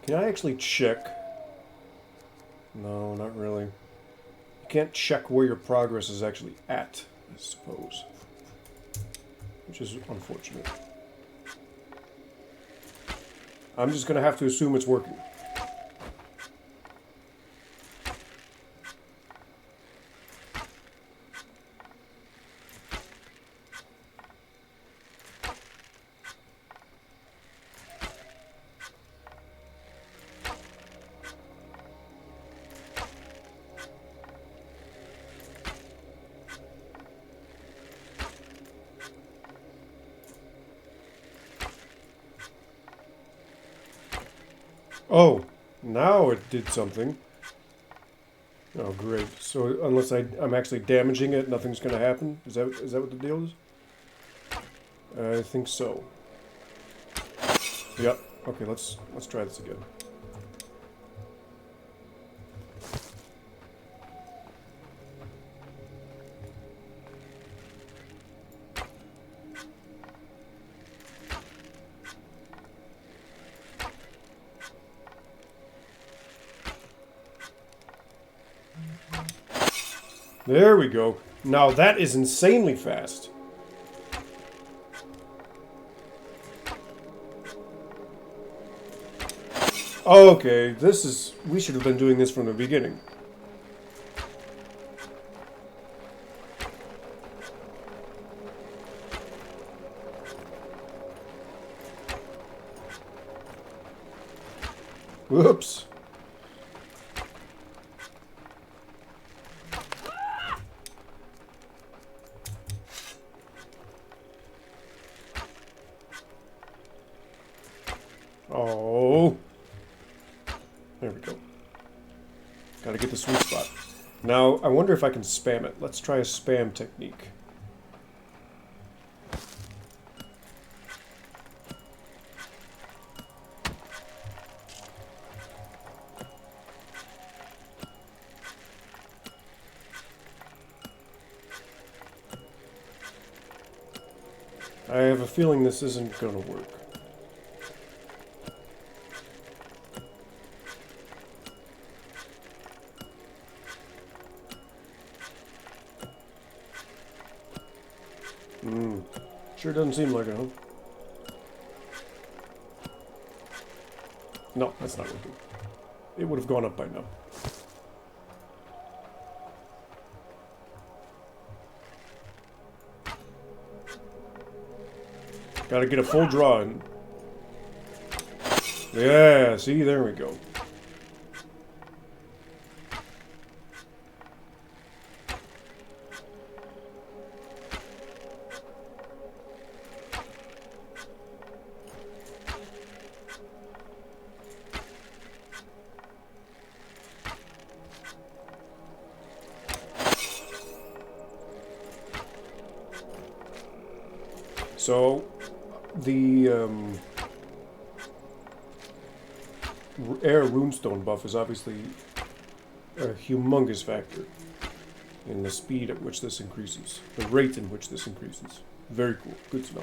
Can I actually check? No, not really. You can't check where your progress is actually at, I suppose. Which is unfortunate. I'm just going to have to assume it's working. Oh, now it did something. Oh, great. So unless I'm actually damaging it, nothing's going to happen? Is that what the deal is? I think so. Yep. Okay, let's try this again. There we go. Now that is insanely fast. Okay, this is... We should have been doing this from the beginning. Whoops. Oh. There we go. Gotta get the sweet spot. Now, I wonder if I can spam it. Let's try a spam technique. I have a feeling this isn't gonna work. Sure doesn't seem like it, huh? No, that's not working. It would have gone up by now. Gotta get a full draw in. Yeah, see, there we go. So, the air runestone buff is obviously a humongous factor in the speed at which this increases, the rate in which this increases. Very cool. Good to know.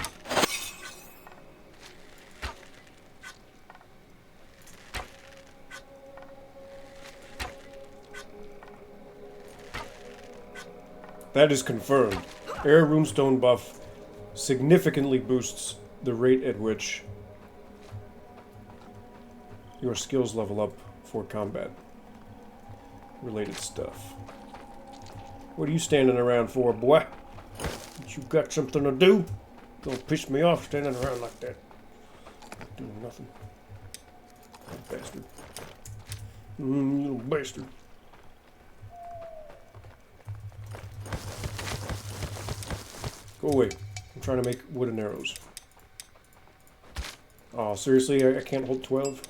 That is confirmed. Air runestone buff significantly boosts the rate at which your skills level up for combat related stuff. What are you standing around for, boy? You got something to do? Don't piss me off standing around like that. Doing nothing. Bastard. Little bastard. Go away. I'm trying to make wooden arrows. Oh, seriously? I can't hold 12?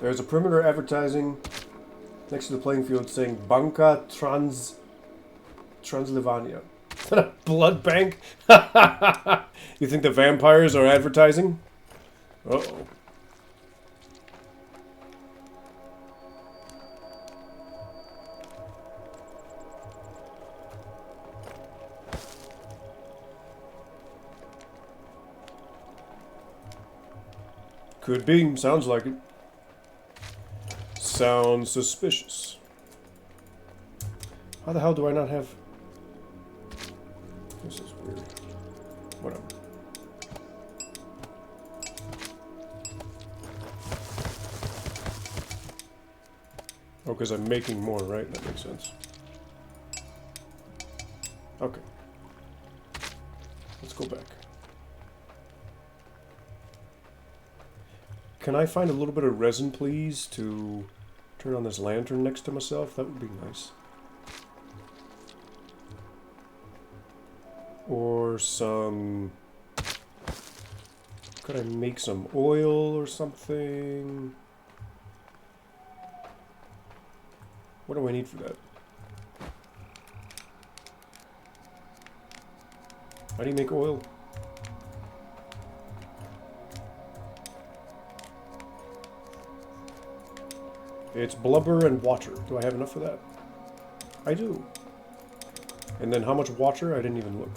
There's a perimeter advertising next to the playing field saying Banka Transylvania. Is that a blood bank? You think the vampires are advertising? Uh-oh. Could be. Sounds like it. Sounds suspicious. How the hell do I not have... This is weird. Whatever. Oh, because I'm making more, right? That makes sense. Okay. Let's go back. Can I find a little bit of resin, please, to turn on this lantern next to myself? That would be nice. Or some... Could I make some oil or something? What do I need for that? How do you make oil? It's blubber and water. Do I have enough for that? I do. And then how much water? I didn't even look.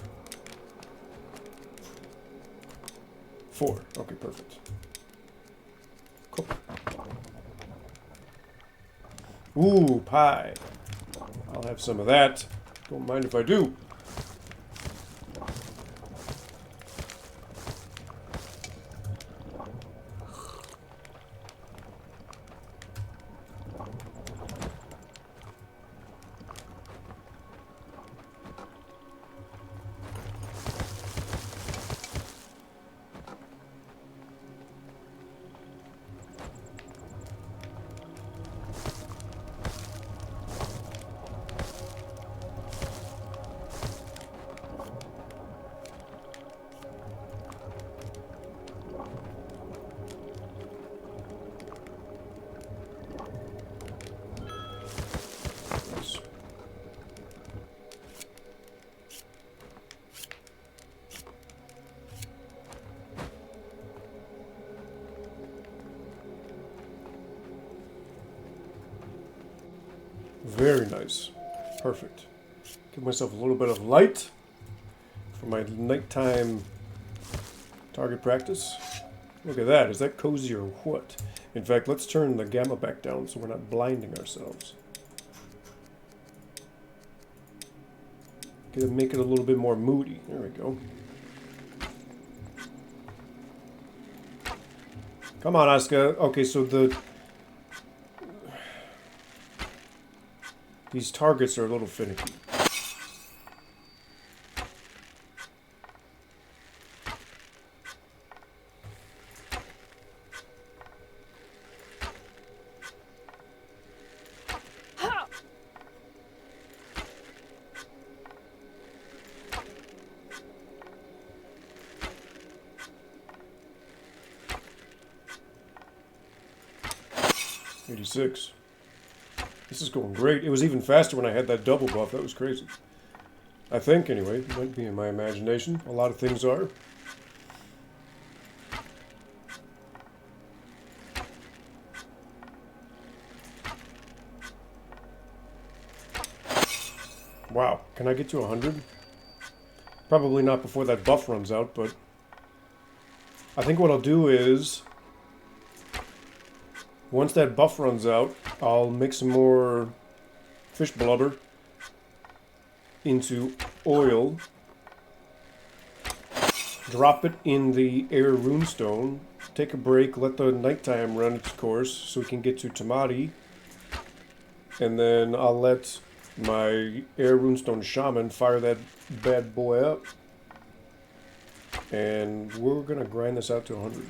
4. Okay, perfect. Cool. Ooh, pie. I'll have some of that. Don't mind if I do. Very nice. Perfect. Give myself a little bit of light for my nighttime target practice. Look at that. Is that cozy or what? In fact, let's turn the gamma back down so we're not blinding ourselves. Gonna make it a little bit more moody. There we go. Come on, ASKA. Okay, so these targets are a little finicky. '86. This is going great. It was even faster when I had that double buff. That was crazy. I think, anyway. It might be in my imagination. A lot of things are. Wow. Can I get to 100? Probably not before that buff runs out, but... I think what I'll do is... Once that buff runs out, I'll make some more fish blubber into oil, drop it in the air runestone, take a break, let the nighttime run its course so we can get to Tamari, and then I'll let my air runestone shaman fire that bad boy up, and we're gonna grind this out to 100.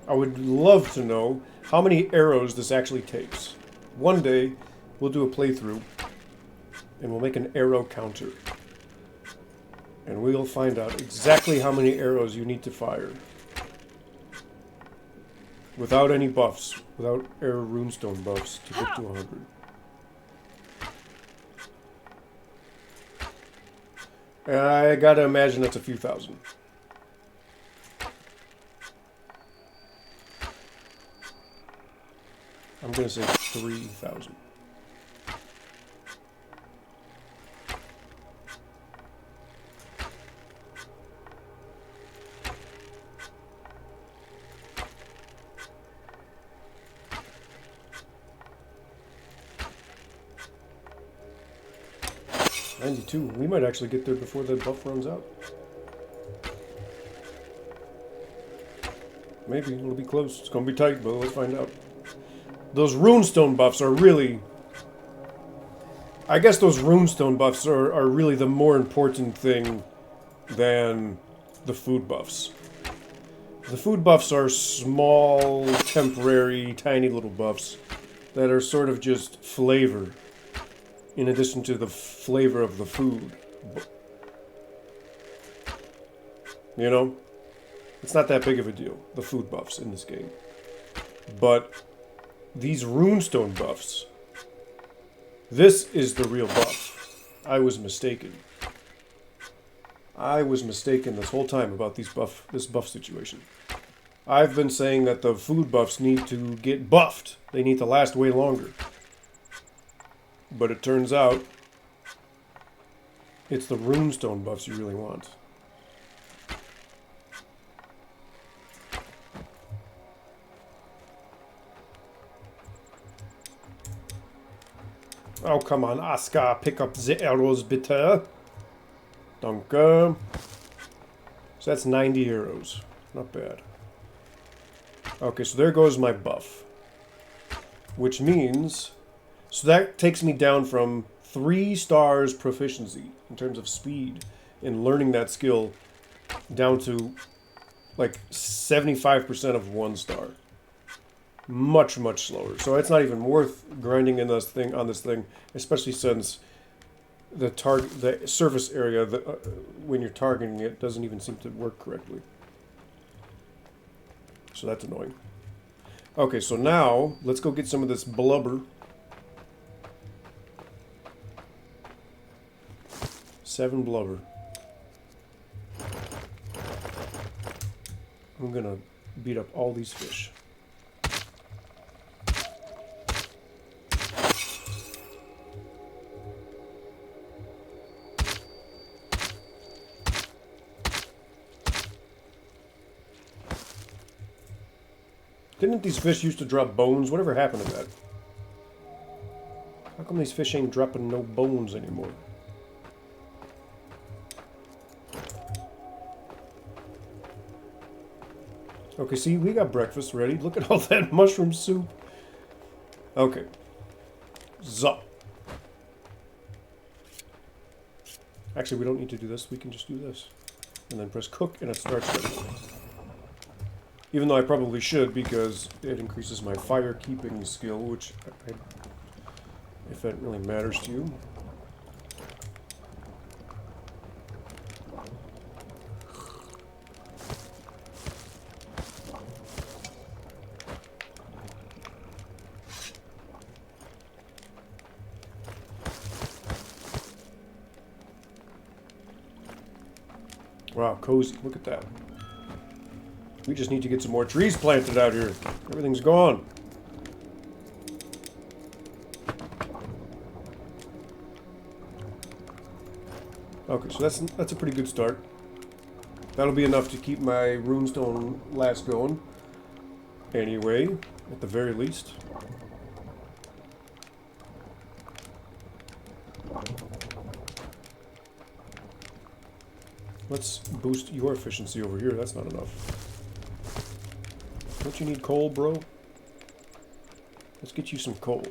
I would love to know how many arrows this actually takes. One day, we'll do a playthrough, and we'll make an arrow counter. And we'll find out exactly how many arrows you need to fire. Without any buffs, without air runestone buffs, to get to 100. I gotta imagine that's a few thousand. I'm going to say 3,000. 92. We might actually get there before the buff runs out. Maybe. It'll be close. It's going to be tight, but let's find out. Those runestone buffs are really... I guess those runestone buffs are really the more important thing than the food buffs. The food buffs are small, temporary, tiny little buffs that are sort of just flavor, in addition to the flavor of the food. You know? It's not that big of a deal, the food buffs in this game. But these runestone buffs, this is the real buff. I was mistaken. I was mistaken this whole time about this buff situation. I've been saying that the food buffs need to get buffed. They need to last way longer. But it turns out it's the runestone buffs you really want. Oh, come on, ASKA, pick up the arrows, bitte. Danke. So that's 90 arrows. Not bad. Okay, so there goes my buff. Which means... So that takes me down from 3 stars proficiency in terms of speed in learning that skill down to like 75% of 1 star. Much, much slower. So it's not even worth grinding in this thing on this thing, especially since the surface area when you're targeting it doesn't even seem to work correctly. So that's annoying. Okay, so now let's go get some of this blubber. 7 blubber. I'm gonna beat up all these fish. Didn't these fish used to drop bones? Whatever happened to that? How come these fish ain't dropping no bones anymore? Okay, see, we got breakfast ready. Look at all that mushroom soup. Okay. Zup. Actually, we don't need to do this. We can just do this. And then press cook, and it starts ready. Even though I probably should, because it increases my fire keeping skill, which, if that really matters to you. Wow, cozy. Look at that. We just need to get some more trees planted out here. Everything's gone. Okay, so that's a pretty good start. That'll be enough to keep my runestone last going. Anyway, at the very least. Let's boost your efficiency over here. That's not enough. Don't you need coal, bro? Let's get you some coal.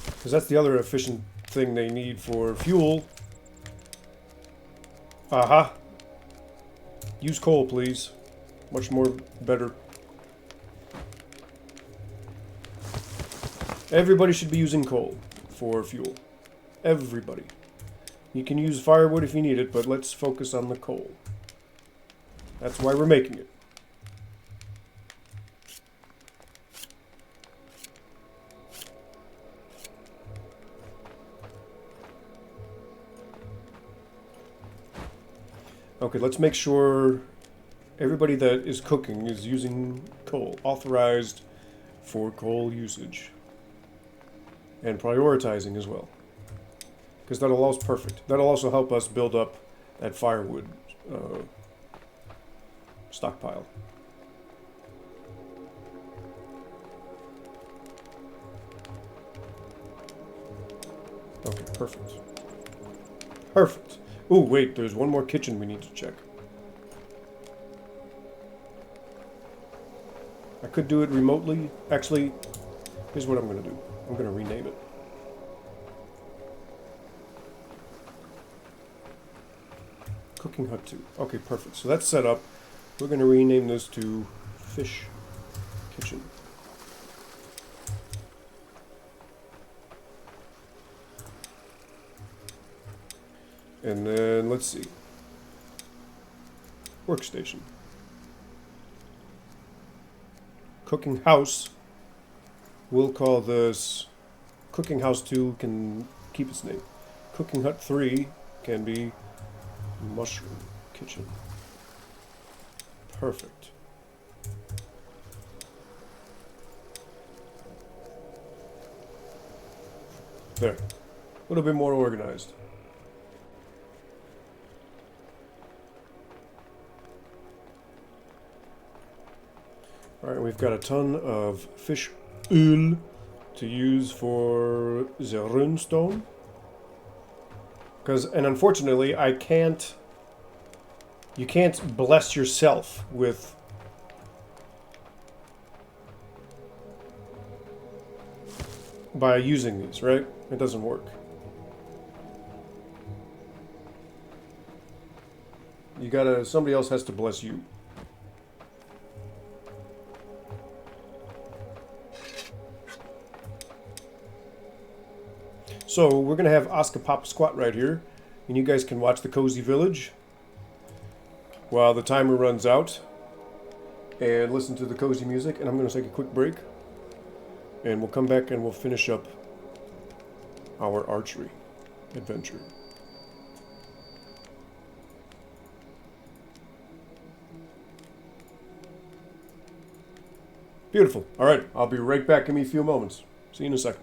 Because that's the other efficient thing they need for fuel. Aha. Use coal, please. Much more better. Everybody should be using coal for fuel. Everybody. You can use firewood if you need it, but let's focus on the coal. That's why we're making it. Okay, let's make sure everybody that is cooking is using coal. Authorized for coal usage. And prioritizing as well. Because that'll also perfect. That'll also help us build up that firewood stockpile. Okay, perfect. Perfect. Oh, wait, there's one more kitchen we need to check. I could do it remotely. Actually, here's what I'm going to do. I'm going to rename it. Cooking Hut 2. Okay, perfect. So that's set up. We're going to rename this to Fish Kitchen. And then, let's see. Workstation. Cooking House. We'll call this Cooking House 2, can keep its name. Cooking Hut 3 can be Mushroom Kitchen. Perfect. There. A little bit more organized. Alright, we've got a ton of fish oil to use for the runestone. And unfortunately, you can't bless yourself with by using these, right? It doesn't work. Somebody else has to bless you. So we're going to have ASKA pop squat right here, and you guys can watch the Cozy Village while the timer runs out and listen to the cozy music. And I'm going to take a quick break, and we'll come back and we'll finish up our archery adventure. Beautiful. All right, I'll be right back. Give me a few moments. See you in a second.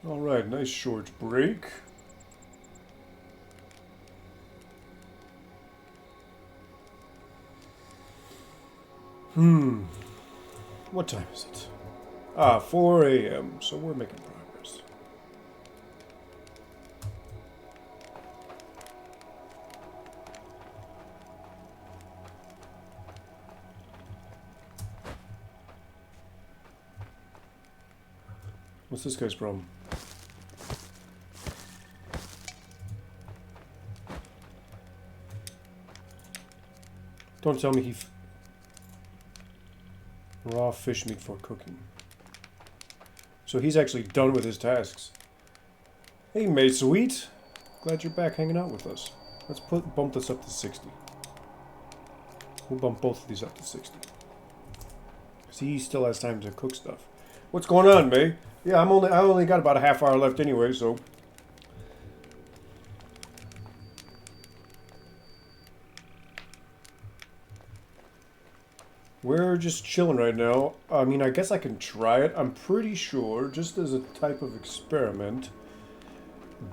Alright, nice short break. What time is it? 4 a.m., so we're making progress. What's this guy's problem? Don't tell me he... Raw fish meat for cooking. So he's actually done with his tasks. Hey, mate, sweet. Glad you're back hanging out with us. Let's bump this up to 60. We'll bump both of these up to 60. Because he still has time to cook stuff. What's going on, May? Yeah, I only got about a half hour left anyway, so... We're just chilling right now. I mean, I guess I can try it. I'm pretty sure, just as a type of experiment,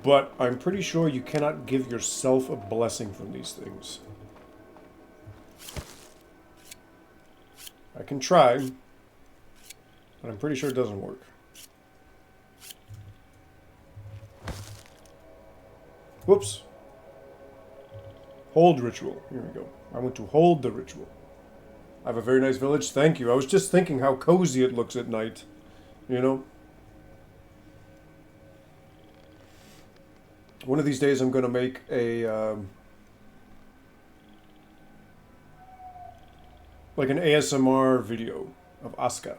but I'm pretty sure you cannot give yourself a blessing from these things. I can try, but I'm pretty sure it doesn't work. Whoops. Hold ritual. Here we go. I want to hold the ritual. I have a very nice village. Thank you. I was just thinking how cozy it looks at night. You know? One of these days I'm going to make a... like an ASMR video of ASKA.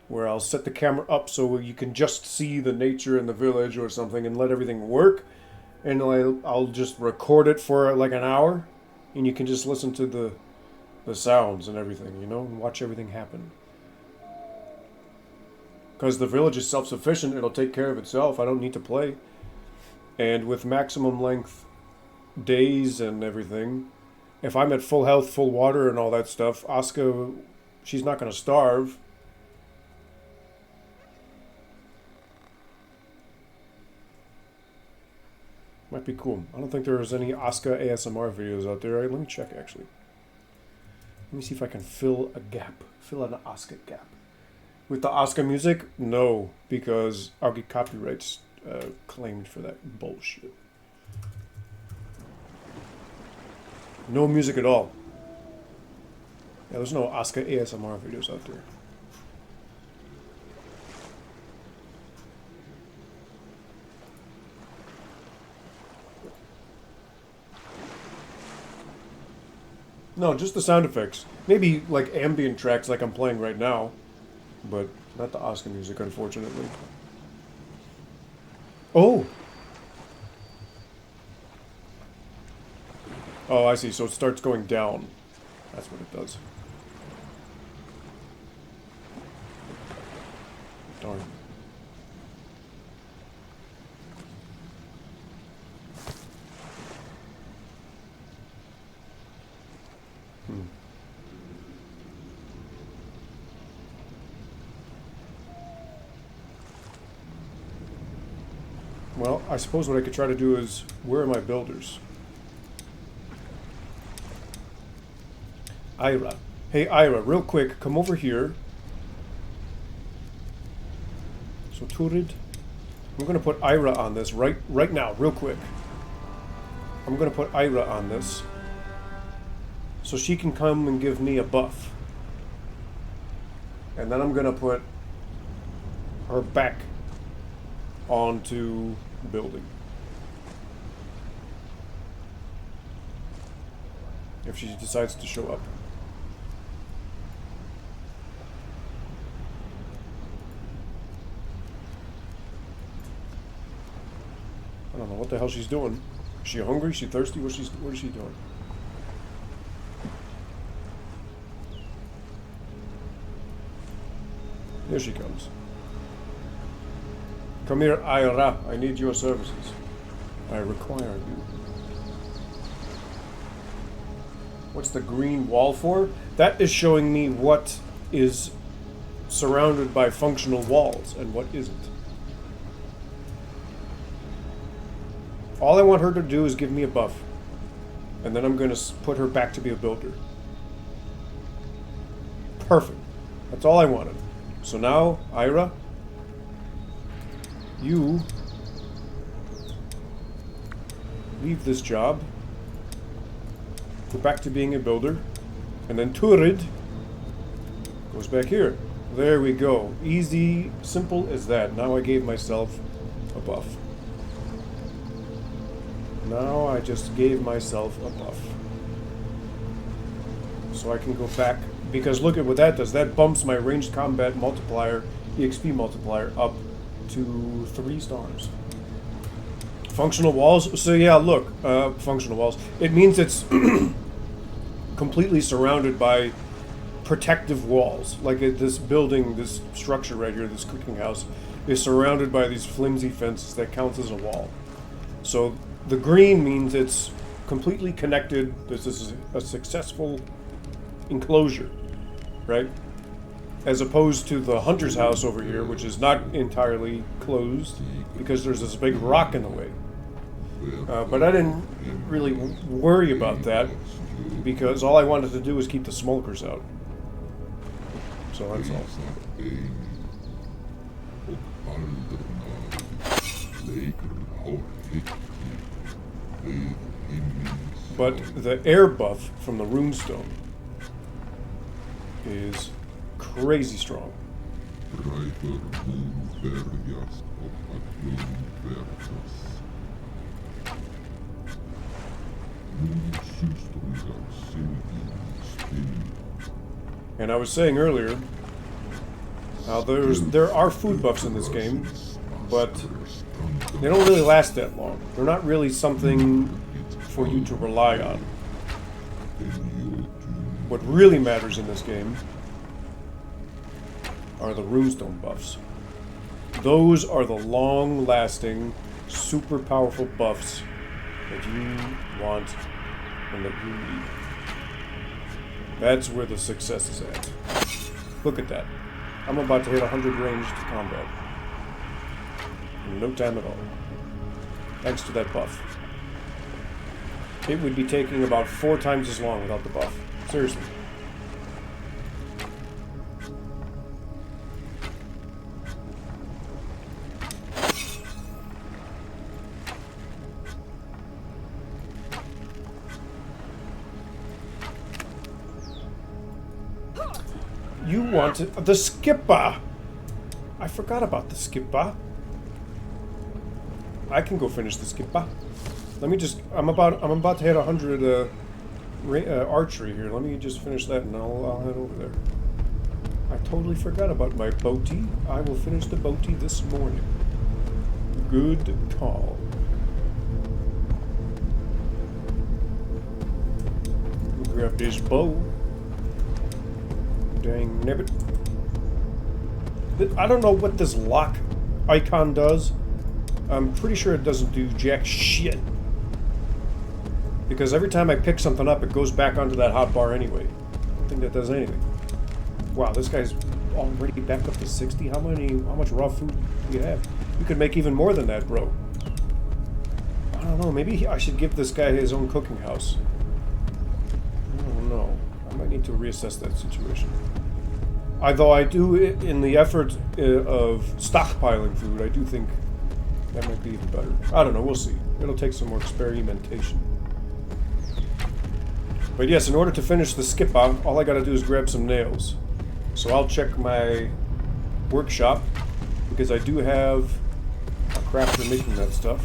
Where I'll set the camera up so you can just see the nature in the village or something and let everything work. And I'll just record it for like an hour. And you can just listen to the sounds and everything, you know, and watch everything happen. Because the village is self-sufficient, it'll take care of itself. I don't need to play. And with maximum length days and everything, if I'm at full health, full water and all that stuff, ASKA, she's not going to starve. Might be cool. I don't think there's any ASKA ASMR videos out there. Right, let me check, actually. Let me see if I can fill a gap. Fill an ASKA gap. With the ASKA music? No, because I'll get copyrights claimed for that bullshit. No music at all. Yeah, there's no ASKA ASMR videos out there. No, just the sound effects. Maybe like ambient tracks like I'm playing right now. But not the ASKA music, unfortunately. Oh! Oh, I see. So it starts going down. That's what it does. Darn. Well, I suppose what I could try to do is, where are my builders? Ira. Hey, Ira, real quick, come over here. So, Turid, I'm going to put Ira on this right now, real quick. I'm going to put Ira on this. So she can come and give me a buff. And then I'm going to put her back onto building. If she decides to show up. I don't know what the hell she's doing. Is she hungry? Is she thirsty? What is she doing? Here she comes. Come here, Ira. I need your services. I require you. What's the green wall for? That is showing me what is surrounded by functional walls and what isn't. All I want her to do is give me a buff. And then I'm going to put her back to be a builder. Perfect. That's all I wanted. So now, Ira, you leave this job. Go back to being a builder. And then Turid goes back here. There we go. Easy, simple as that. Now I gave myself a buff. Now I just gave myself a buff. So I can go back, because look at what that does. That bumps my ranged combat multiplier, EXP multiplier, up to 3 stars. Functional walls. So yeah, look, functional walls. It means it's completely surrounded by protective walls. Like this building, this structure right here, this cooking house, is surrounded by these flimsy fences that counts as a wall. So the green means it's completely connected. This is a successful enclosure, right? As opposed to the hunter's house over here, which is not entirely closed because there's this big rock in the way. But I didn't really worry about that because all I wanted to do was keep the smokers out. So that's all. But the air buff from the runestone is crazy strong. And I was saying earlier, there are food buffs in this game, but they don't really last that long. They're not really something for you to rely on. What really matters in this game are the runestone buffs. Those are the long-lasting, super powerful buffs that you want and that you need. That's where the success is at. Look at that. I'm about to hit 100 ranged combat. In no time at all. Thanks to that buff. It would be taking about 4 times as long without the buff. Seriously. You wanted the skipper. I forgot about the skipper. I can go finish the skipper. Let me just. I'm about to hit 100 archery here. Let me just finish that, and I'll head over there. I totally forgot about my boaty. I will finish the boaty this morning. Good call. Grab this bow. Dang nibbit. I don't know what this lock icon does. I'm pretty sure it doesn't do jack shit. Because every time I pick something up, it goes back onto that hotbar anyway. I don't think that does anything. Wow, this guy's already back up to 60. How much raw food do you have? You could make even more than that, bro. I don't know. Maybe I should give this guy his own cooking house. I don't know. I might need to reassess that situation. Although I do, in the effort of stockpiling food, I do think that might be even better. I don't know, we'll see. It'll take some more experimentation. But yes, in order to finish the skipper, all I gotta do is grab some nails. So I'll check my workshop, because I do have a crafter making that stuff.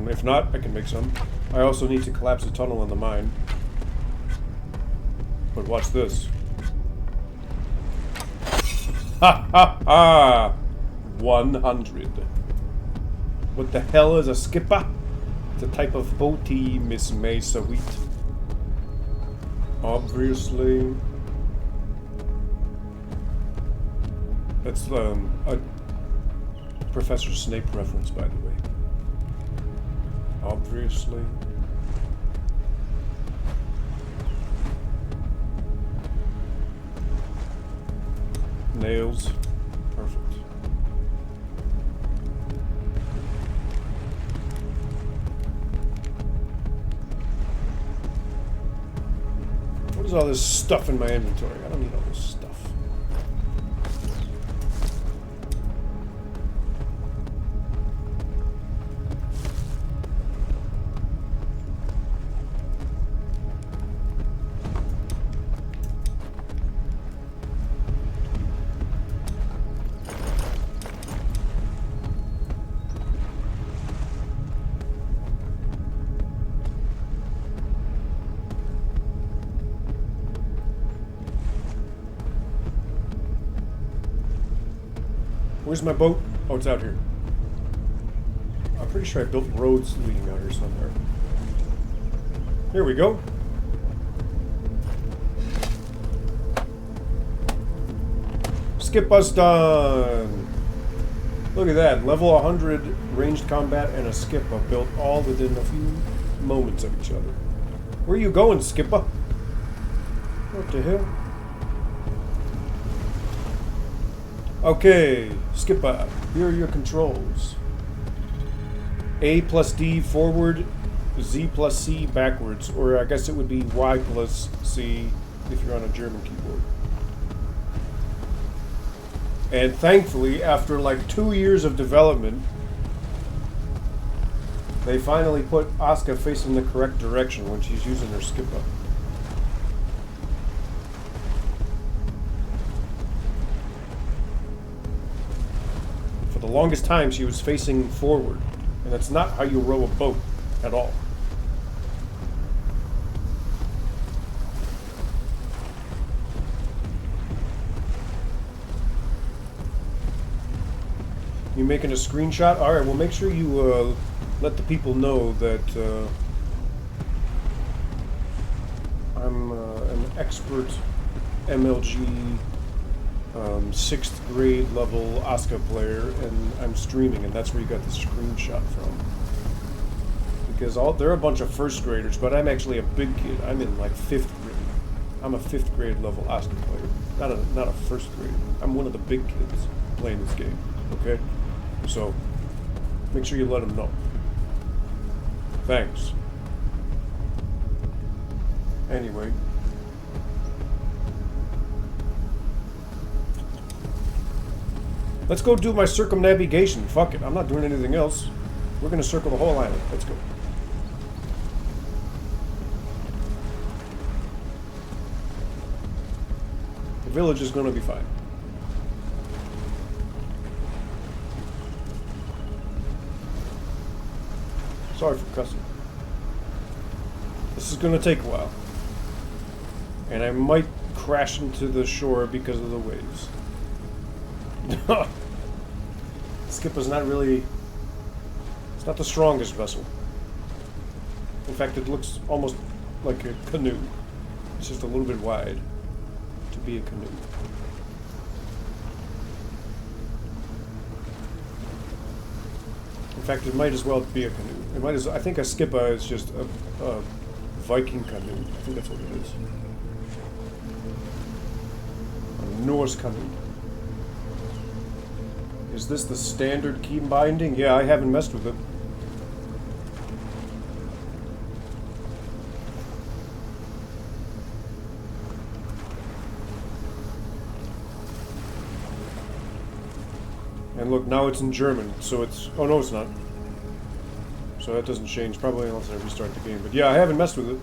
If not, I can make some. I also need to collapse a tunnel in the mine. But watch this. Ha ha ha! 100. What the hell is a skipper? It's a type of boaty, Miss Mesa Wheat. Obviously. That's a Professor Snape reference, by the way. Obviously. nails. Perfect. What is all this stuff in my inventory? I don't need all this stuff. Where's my boat? Oh, it's out here. I'm pretty sure I built roads leading out here somewhere. Here we go. Skip us done. Look at that. Level 100 ranged combat and a skipper built all within a few moments of each other. Where are you going, skipper? What the hell? Okay, skipper, here are your controls. A plus D forward, Z plus C backwards, or I guess it would be Y plus C if you're on a German keyboard. And thankfully, after like 2 years of development, they finally put ASKA facing the correct direction when she's using her skipper. The longest time she was facing forward, and that's not how you row a boat at all. You making a screenshot? All right, well make sure you let the people know that I'm an expert MLG 6th grade level ASKA player, and I'm streaming, and that's where you got the screenshot from. Because they're a bunch of 1st graders, but I'm actually a big kid. I'm in like 5th grade. I'm a 5th grade level ASKA player, not a 1st grader. I'm one of the big kids playing this game. Okay, so make sure you let them know. Thanks. Anyway. Let's go do my circumnavigation. Fuck it. I'm not doing anything else. We're going to circle the whole island. Let's go. The village is going to be fine. Sorry for cussing. This is going to take a while. And I might crash into the shore because of the waves. Skipper's not really... It's not the strongest vessel. In fact, it looks almost like a canoe. It's just a little bit wide to be a canoe. In fact, it might as well be a canoe. It might as... I think a skipper is just a Viking canoe. I think that's what it is. A Norse canoe. Is this the standard key binding? Yeah, I haven't messed with it. And look, now it's in German, so it's... Oh, no, it's not. So that doesn't change, probably unless I restart the game. But yeah, I haven't messed with it.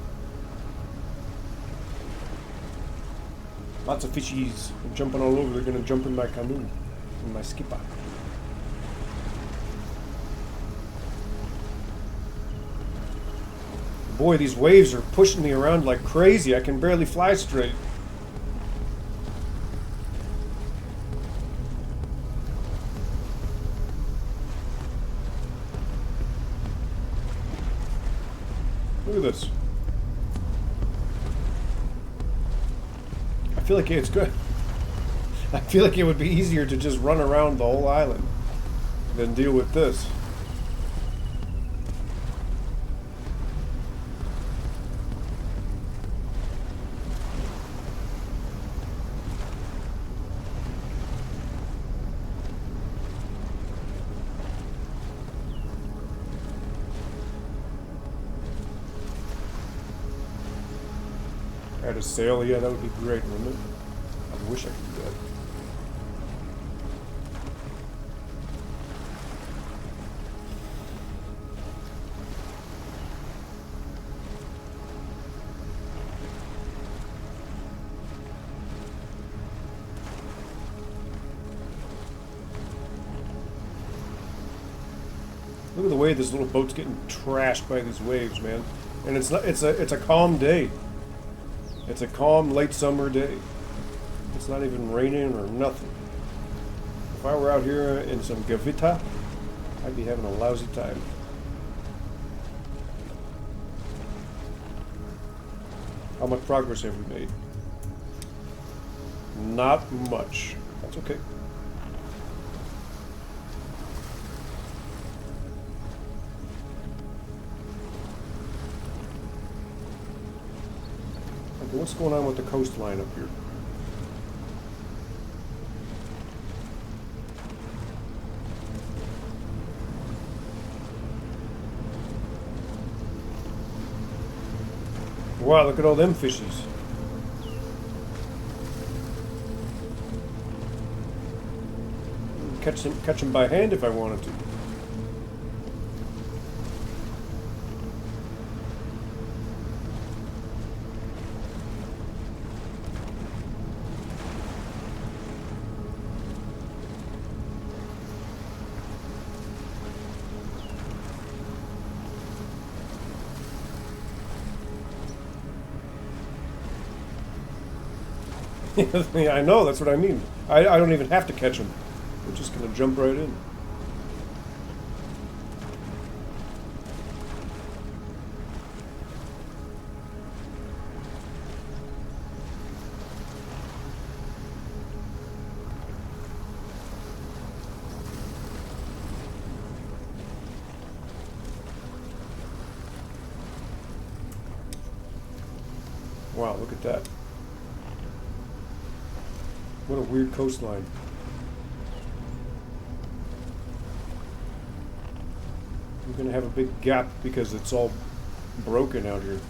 Lots of fishies. They're jumping all over. They're going to jump in my canoe. In my skipper. Boy, these waves are pushing me around like crazy. I can barely fly straight. Look at this. I feel like it's good. I feel like it would be easier to just run around the whole island than deal with this. to sail, yeah, that would be great, wouldn't it? I wish I could do that. Look at the way this little boat's getting trashed by these waves, man. And it's not, it's a calm day. It's a calm late summer day. It's not even raining or nothing. If I were out here in some Gavita, I'd be having a lousy time. How much progress have we made? Not much. That's okay. Okay, what's going on with the coastline up here? Wow, look at all them fishies. Catch them by hand if I wanted to. Yeah, I know, that's what I mean. I don't even have to catch them. We're just going to jump right in. Wow, look at that. What a weird coastline. We're going to have a big gap because it's all broken out here.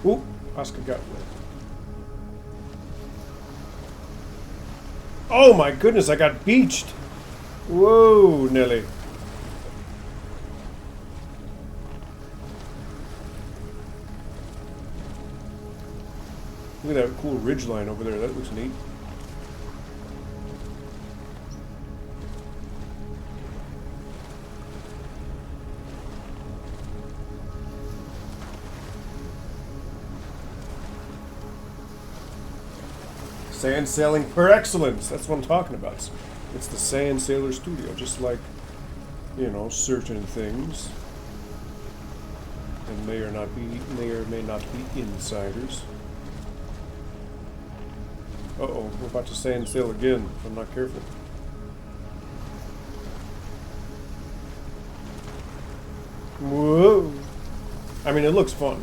Ooh, ASKA got wet. Oh my goodness, I got beached! Whoa, Nelly. Look at that cool ridge line over there, that looks neat. Sand sailing per excellence. That's what I'm talking about. It's the Sand Sailor Studio, just like, you know, certain things. And may or may not be insiders. Uh-oh, we're about to sand sail again if I'm not careful. Whoa! I mean, it looks fun.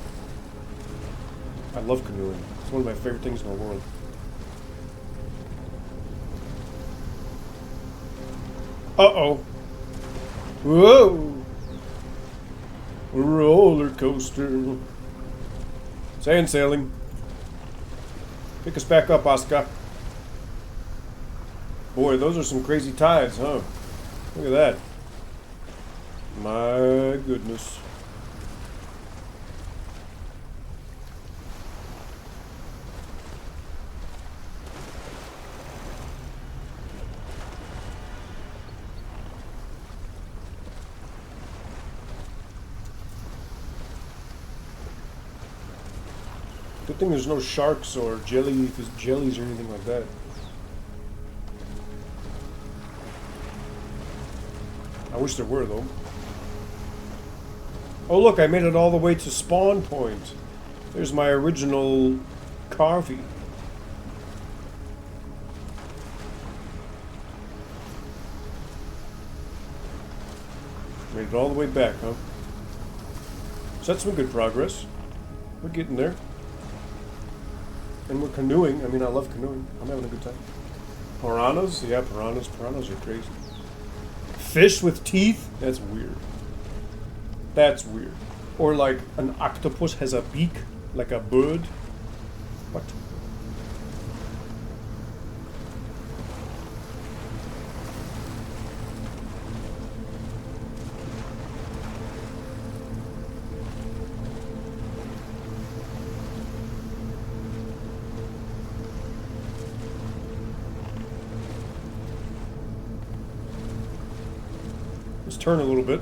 I love canoeing. It's one of my favorite things in the world. Uh-oh. Whoa. Roller coaster. Sand sailing. Pick us back up, ASKA. Boy, those are some crazy tides, huh? Look at that. My goodness. Good thing there's no sharks or jellies or anything like that. I wish there were, though. Oh look, I made it all the way to spawn point. There's my original carvey. Made it all the way back, huh? So that's some good progress. We're getting there. And we're canoeing. I mean, I love canoeing. I'm having a good time. Piranhas? Yeah, piranhas. Piranhas are crazy. Fish with teeth? That's weird. That's weird. Or like an octopus has a beak, like a bird. What? Let's turn a little bit.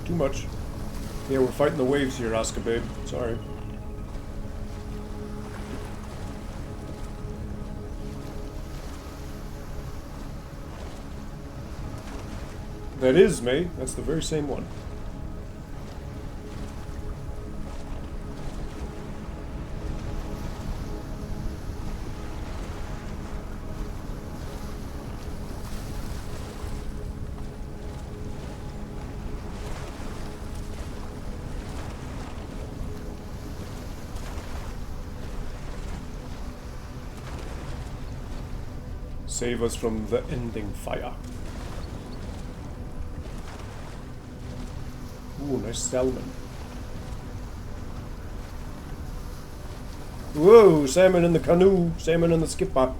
Too much. Yeah, we're fighting the waves here, ASKA babe. Sorry. That is May. That's the very same one. Save us from the ending fire. Ooh, nice salmon. Whoa, salmon in the canoe, salmon in the skipper.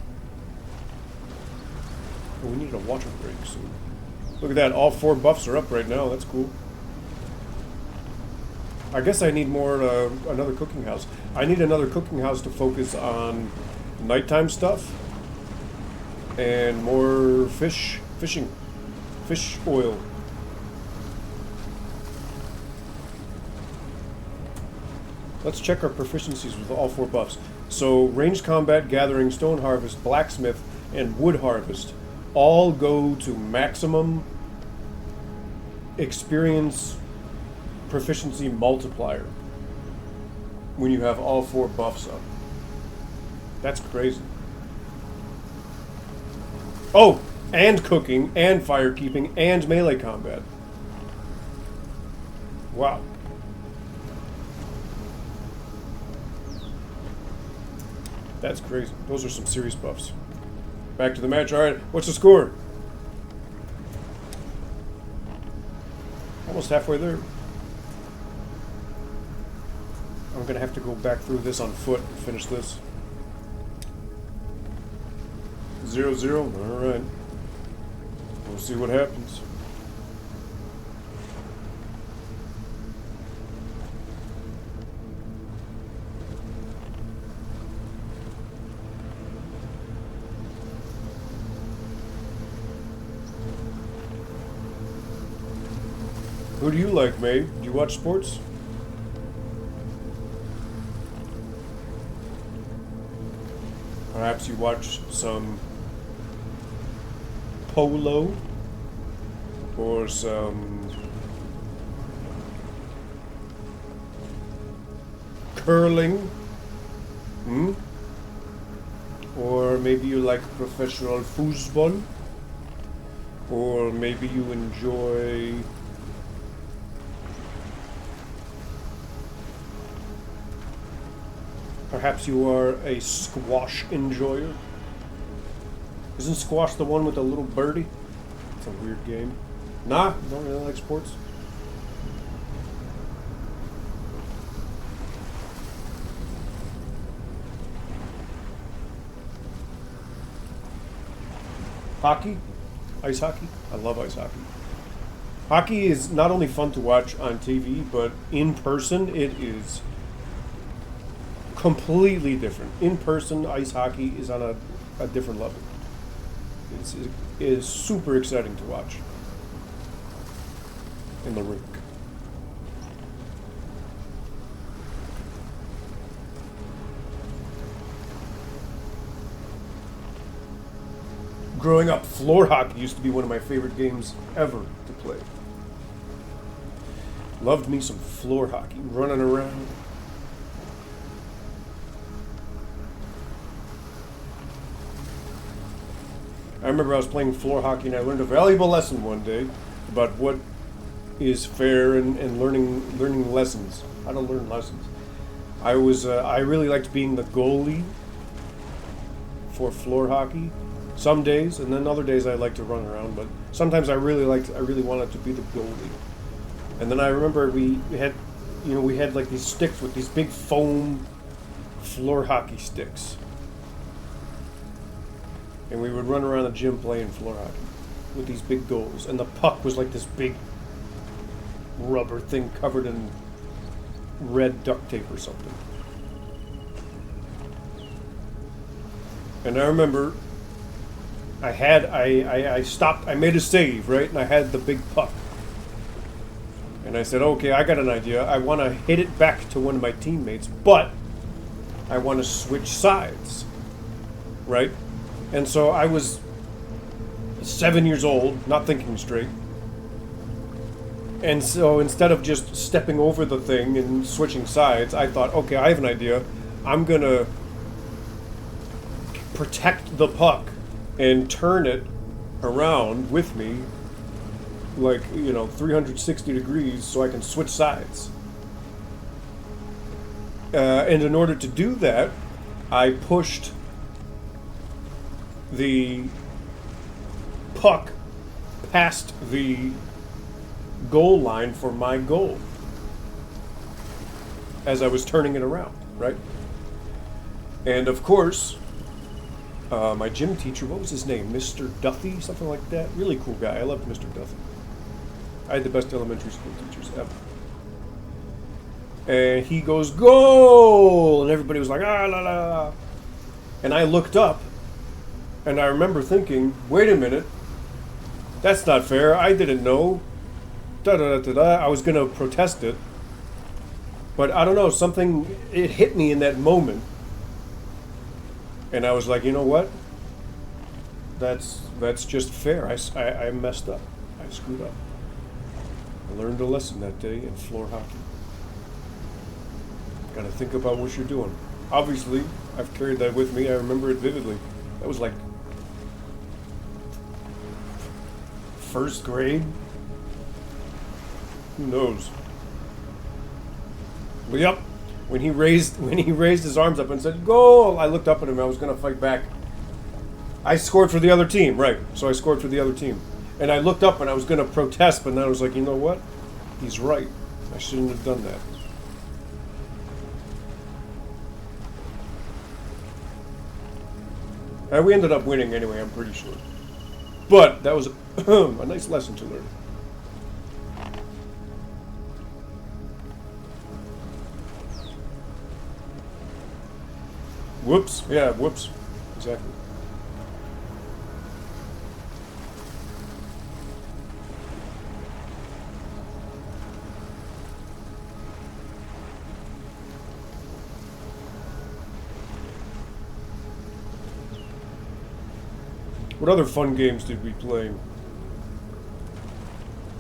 Oh, we need a water break soon. Look at that, all 4 buffs are up right now, that's cool. I guess I need more, another cooking house. I need another cooking house to focus on nighttime stuff. And more fish oil. Let's check our proficiencies with all 4 buffs. So, ranged combat, gathering, stone harvest, blacksmith, and wood harvest all go to maximum experience proficiency multiplier when you have all 4 buffs up. That's crazy. Oh, and cooking, and firekeeping, and melee combat. Wow. That's crazy. Those are some serious buffs. Back to the match. All right, what's the score? Almost halfway there. I'm going to have to go back through this on foot and finish this. 0-0. All right. We'll see what happens. Who do you like, May? Do you watch sports? Perhaps you watch some polo or some curling, or maybe you like professional football, or maybe you enjoy perhaps you are a squash enjoyer. Isn't squash the one with the little birdie? It's a weird game. Nah, don't really like sports. Hockey? Ice hockey? I love ice hockey. Hockey is not only fun to watch on TV, but in person it is completely different. In person, ice hockey is on a different level. It is super exciting to watch in the rink. Growing up, floor hockey used to be one of my favorite games ever to play. Loved me some floor hockey, running around. I remember I was playing floor hockey and I learned a valuable lesson one day about what is fair and learning lessons, how to learn lessons. I really liked being the goalie for floor hockey some days, and then other days I liked to run around, but sometimes I really wanted to be the goalie. And then I remember we had like these sticks with these big foam floor hockey sticks. And we would run around the gym playing floor hockey with these big goals. And the puck was like this big rubber thing covered in red duct tape or something. And I remember I stopped, I made a save, right? And I had the big puck. And I said, okay, I got an idea. I want to hit it back to one of my teammates, but I want to switch sides, right? And so I was 7 years old, not thinking straight. And so instead of just stepping over the thing and switching sides, I thought, okay, I have an idea. I'm going to protect the puck and turn it around with me, like, 360 degrees, so I can switch sides. And in order to do that, I pushed the puck past the goal line for my goal as I was turning it around, right? And of course, my gym teacher, what was his name? Mr. Duffy, something like that. Really cool guy. I loved Mr. Duffy. I had the best elementary school teachers ever. And he goes, goal! And everybody was like, ah, la, la. And I looked up, and I remember thinking, wait a minute, that's not fair. I didn't know. Da, da, da, da, da. I was going to protest it. But I don't know, it hit me in that moment. And I was like, you know what? That's just fair. I messed up. I screwed up. I learned a lesson that day in floor hockey. Got to think about what you're doing. Obviously, I've carried that with me. I remember it vividly. That was like first grade. Who knows? But yep, when he raised his arms up and said goal, I looked up at him. I was going to fight back. I scored for the other team, right? So I scored for the other team, and I looked up and I was going to protest, but then I was like, you know what? He's right. I shouldn't have done that. And we ended up winning anyway, I'm pretty sure. But that was a nice lesson to learn. Whoops. Yeah, whoops. Exactly. What other fun games did we play?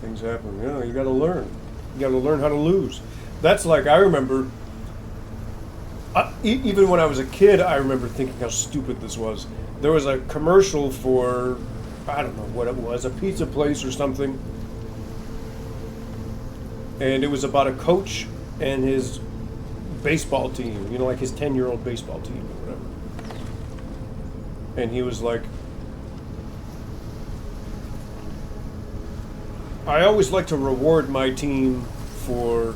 Things happen. Yeah, you gotta learn. You gotta learn how to lose. That's like, I remember, even when I was a kid, I remember thinking how stupid this was. There was a commercial for, I don't know what it was, a pizza place or something. And it was about a coach and his baseball team, like his 10-year-old baseball team or whatever. And he was like, I always like to reward my team for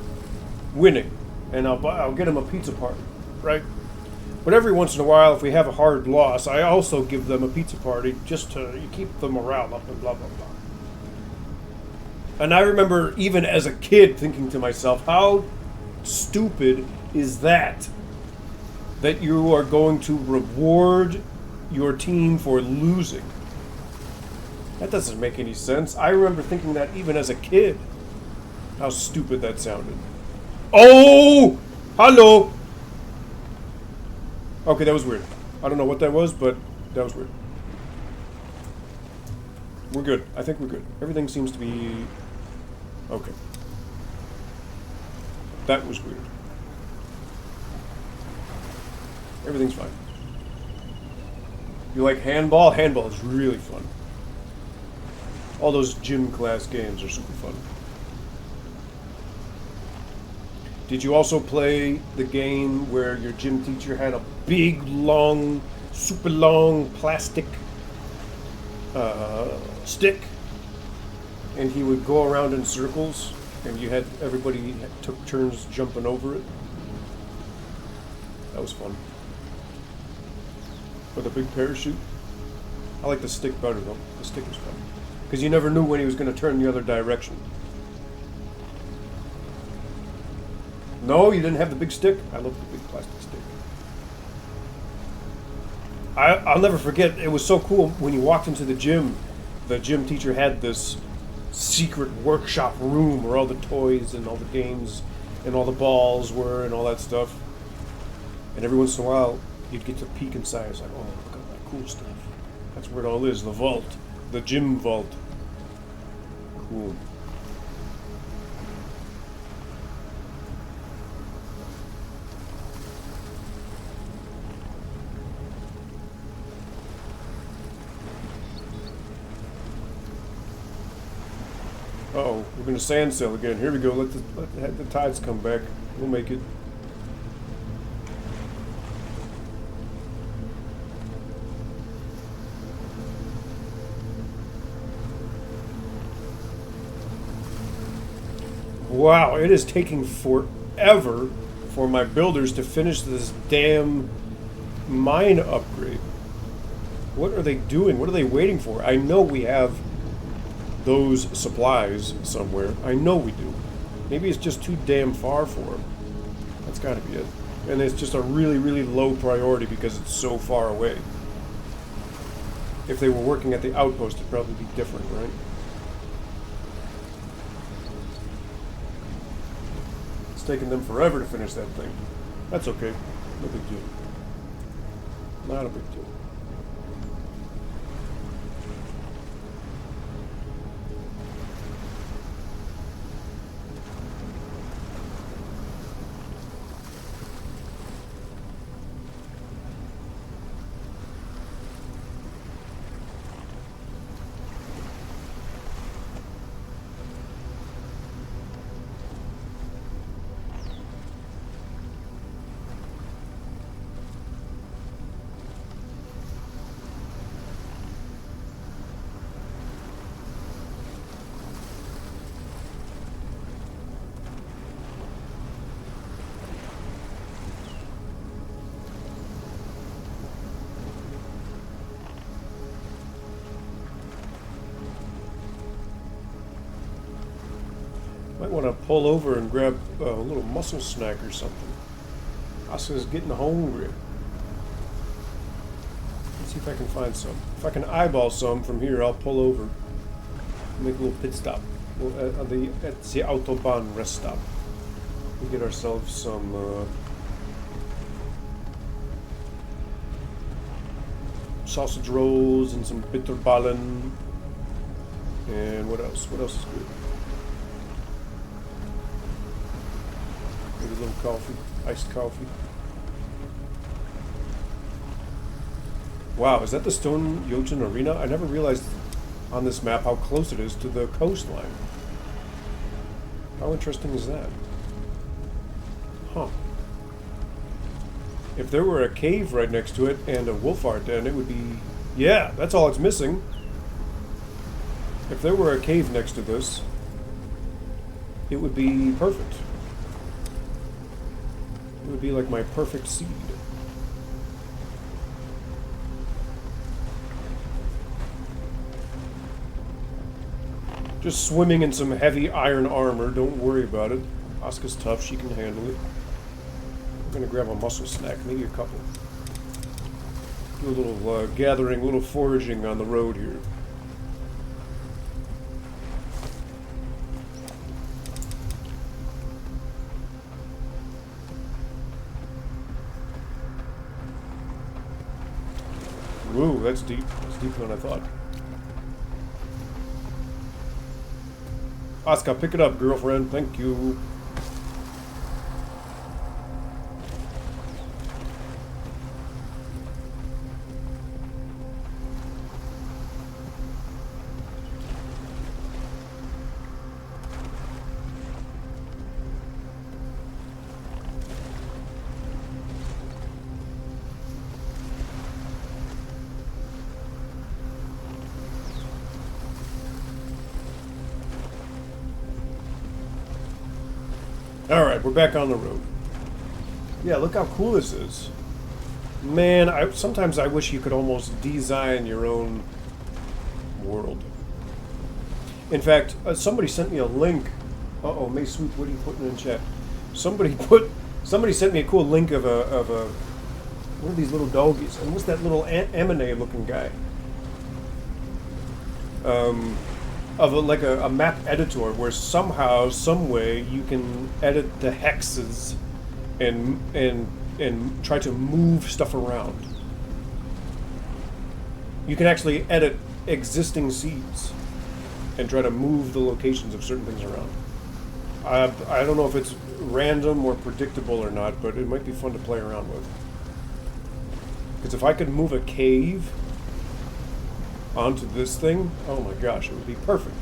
winning, and I'll get them a pizza party, right? But every once in a while, if we have a hard loss, I also give them a pizza party just to keep the morale up and blah, blah, blah. And I remember even as a kid thinking to myself, how stupid is that you are going to reward your team for losing? That doesn't make any sense. I remember thinking that even as a kid. How stupid that sounded. Oh! Hello! Okay, that was weird. I don't know what that was, but that was weird. We're good. I think we're good. Everything seems to be okay. That was weird. Everything's fine. You like handball? Handball is really fun. All those gym class games are super fun. Did you also play the game where your gym teacher had a big, long, super long plastic stick, and he would go around in circles, and you had everybody took turns jumping over it? That was fun. With a big parachute. I like the stick better though. The stick was fun because you never knew when he was going to turn the other direction. No, you didn't have the big stick? I love the big plastic stick. I'll never forget, it was so cool when you walked into the gym teacher had this secret workshop room where all the toys and all the games and all the balls were and all that stuff. And every once in a while, you'd get to peek inside. It's like, oh, look at that cool stuff. That's where it all is, the vault. The gym vault. Cool. Uh-oh, we're going to sand sail again. Here we go. Let the tides come back. We'll make it. Wow, it is taking forever for my builders to finish this damn mine upgrade. What are they doing? What are they waiting for? I know we have those supplies somewhere. I know we do. Maybe it's just too damn far for them. That's got to be it. And it's just a really, really low priority because it's so far away. If they were working at the outpost, it'd probably be different, right? It's taken them forever to finish that thing. That's okay. No big deal. Not a big deal. Might want to pull over and grab a little mussel snack or something. Aska's getting hungry. Let's see if I can find some. If I can eyeball some from here, I'll pull over. Make a little pit stop at the Autobahn rest stop. We get ourselves some sausage rolls and some bitterballen. And what else? What else is good? Maybe a little coffee, iced coffee. Wow, is that the Stone Jotun Arena? I never realized on this map how close it is to the coastline. How interesting is that? Huh. If there were a cave right next to it and a wolf art den, it would be... Yeah, that's all it's missing. If there were a cave next to this, it would be perfect. It would be like my perfect seed. Just swimming in some heavy iron armor, don't worry about it. Aska's tough, she can handle it. I'm gonna grab a mussel snack, maybe a couple. Do a little gathering, a little foraging on the road here. Ooh, that's deep. That's deeper than I thought. Aska, pick it up, girlfriend. Thank you. Alright, we're back on the road. Yeah, look how cool this is. Man, sometimes I wish you could almost design your own world. In fact, somebody sent me a link. Uh-oh, May Sweet, what are you putting in chat? Somebody sent me a cool link of one of these little doggies. And what's that little Amine looking guy? Like a map editor where somehow, some way, you can edit the hexes and try to move stuff around. You can actually edit existing seeds and try to move the locations of certain things around. I don't know if it's random or predictable or not, but it might be fun to play around with. Because if I could move a cave onto this thing, oh my gosh, it would be perfect.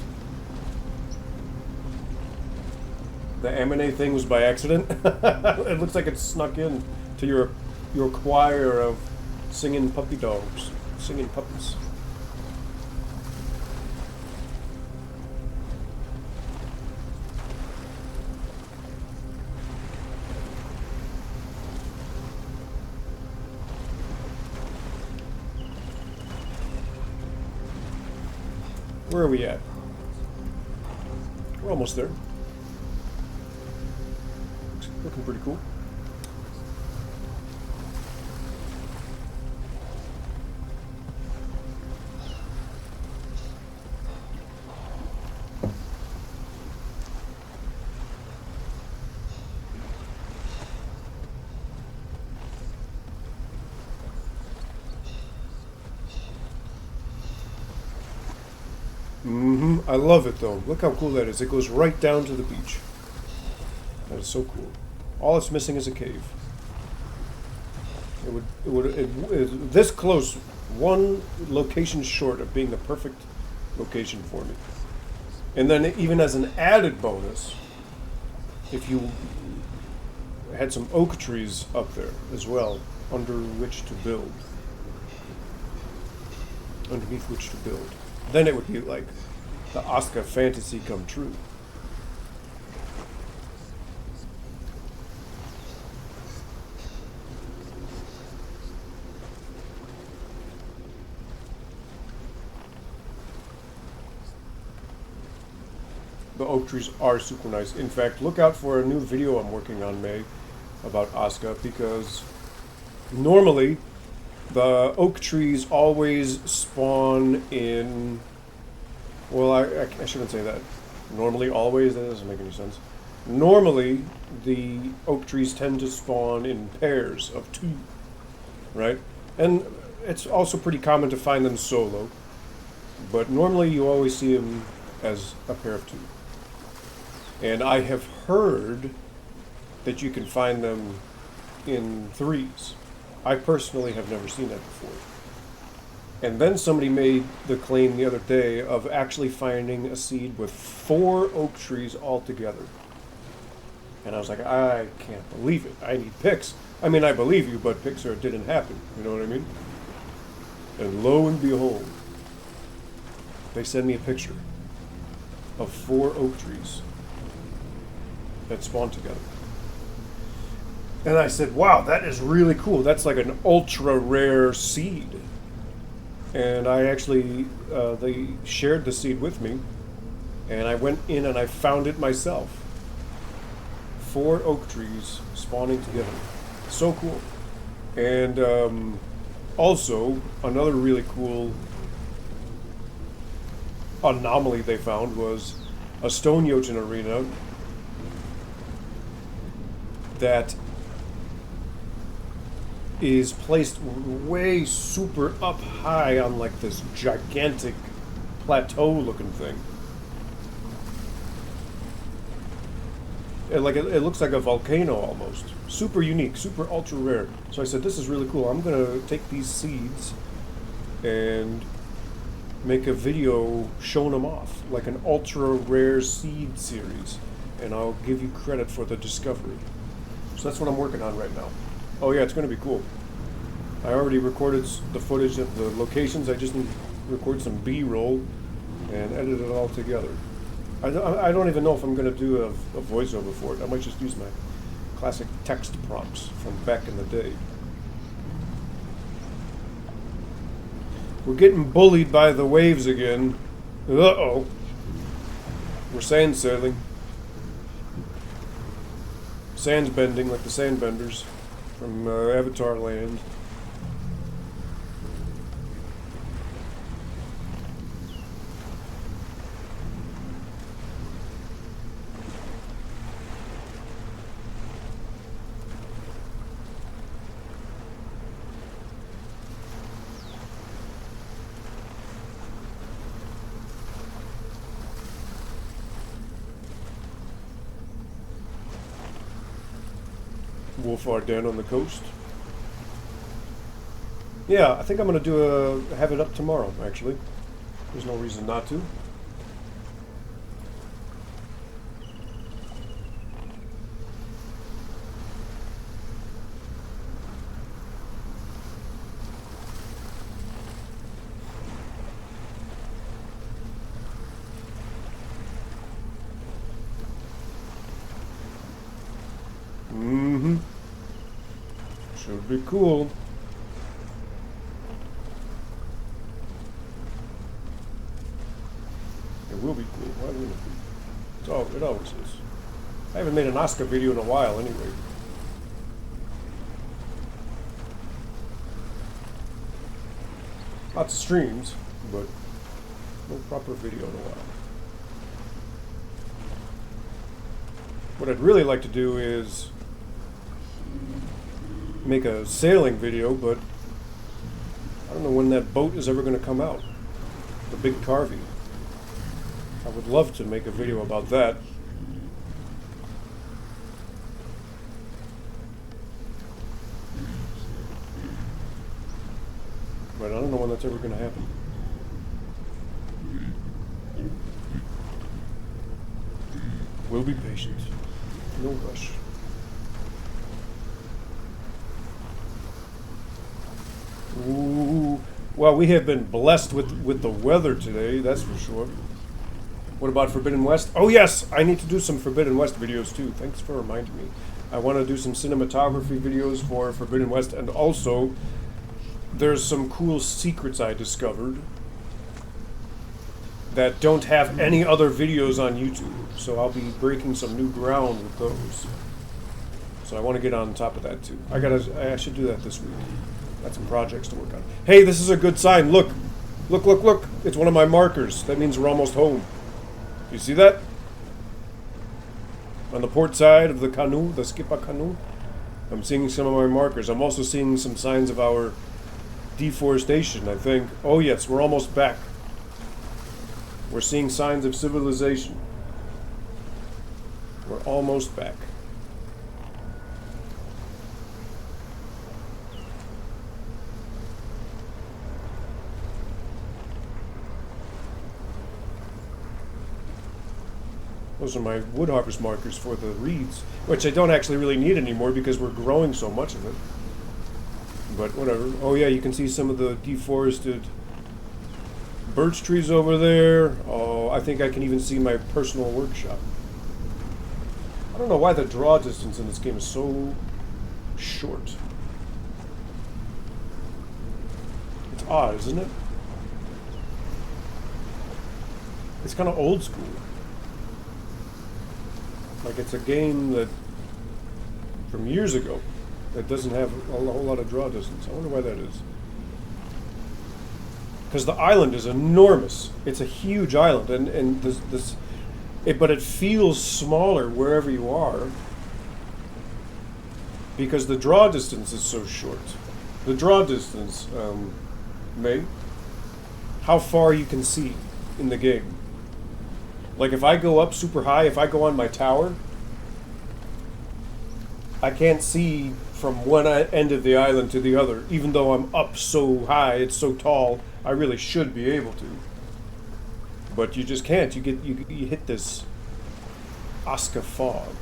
The Amine thing was by accident. It looks like it snuck in to your choir of singing puppy dogs, singing puppies. Where are we at? We're almost there. Looking pretty cool. I love it though. Look how cool that is. It goes right down to the beach. That is so cool. All it's missing is a cave. It this close, one location short of being the perfect location for me. And then even as an added bonus, if you had some oak trees up there as well, under which to build. Underneath which to build. Then it would be like the ASKA fantasy come true. The oak trees are super nice. In fact, look out for a new video I'm working on, May, about ASKA, because normally the oak trees always spawn in... Well, I shouldn't say that. Normally, always? That doesn't make any sense. Normally, the oak trees tend to spawn in pairs of 2, right? And it's also pretty common to find them solo. But normally, you always see them as a pair of 2. And I have heard that you can find them in 3s. I personally have never seen that before. And then somebody made the claim the other day of actually finding a seed with 4 oak trees all together. And I was like, I can't believe it. I need pics. I mean, I believe you, but pics or it didn't happen. You know what I mean? And lo and behold, they send me a picture of 4 oak trees that spawn together. And I said, wow, that is really cool. That's like an ultra rare seed. And I actually, they shared the seed with me, and I went in and I found it myself. 4 oak trees spawning together. So cool. And also, another really cool anomaly they found was a stone Jotun arena that is placed way super up high on like this gigantic plateau looking thing. It looks like a volcano almost. Super unique, super ultra rare. So I said, this is really cool. I'm gonna take these seeds and make a video showing them off, like an ultra rare seed series. And I'll give you credit for the discovery. So that's what I'm working on right now. Oh yeah, it's going to be cool. I already recorded the footage of the locations. I just need to record some B-roll and edit it all together. I don't even know if I'm going to do a voiceover for it. I might just use my classic text prompts from back in the day. We're getting bullied by the waves again. Uh-oh. We're sand sailing. Sand's bending like the sandbenders from Avatar Land. Wolfar down on the coast. Yeah, I think I'm going to have it up tomorrow, actually. There's no reason not to. Should be cool. It will be cool. Why wouldn't it be? It always is. I haven't made an ASKA video in a while anyway. Lots of streams, but no proper video in a while. What I'd really like to do is make a sailing video, but I don't know when that boat is ever going to come out. The big carving. I would love to make a video about that. But I don't know when that's ever going to happen. We'll be patient. No rush. Ooh. Well, we have been blessed with the weather today, that's for sure. What about Forbidden West? Oh yes, I need to do some Forbidden West videos too. Thanks for reminding me. I want to do some cinematography videos for Forbidden West, and also there's some cool secrets I discovered that don't have any other videos on YouTube. So I'll be breaking some new ground with those. So I want to get on top of that too. I should do that this week. Got some projects to work on. Hey, this is a good sign. Look. Look, look, look. It's one of my markers. That means we're almost home. You see that? On the port side of the canoe, the Skipa canoe, I'm seeing some of my markers. I'm also seeing some signs of our deforestation, I think. Oh yes, we're almost back. We're seeing signs of civilization. We're almost back. Those are my wood harvest markers for the reeds, which I don't actually really need anymore because we're growing so much of it. But whatever. Oh yeah, you can see some of the deforested birch trees over there. Oh, I think I can even see my personal workshop. I don't know why the draw distance in this game is so short. It's odd, isn't it? It's kind of old school. Like it's a game that from years ago that doesn't have a whole lot of draw distance. I wonder why that is. Because the island is enormous. It's a huge island, and but it feels smaller wherever you are because the draw distance is so short. The draw distance, May, how far you can see in the game. Like if I go up super high, if I go on my tower, I can't see from one end of the island to the other, even though I'm up so high, it's so tall, I really should be able to. But you just can't. You hit this ASKA fog.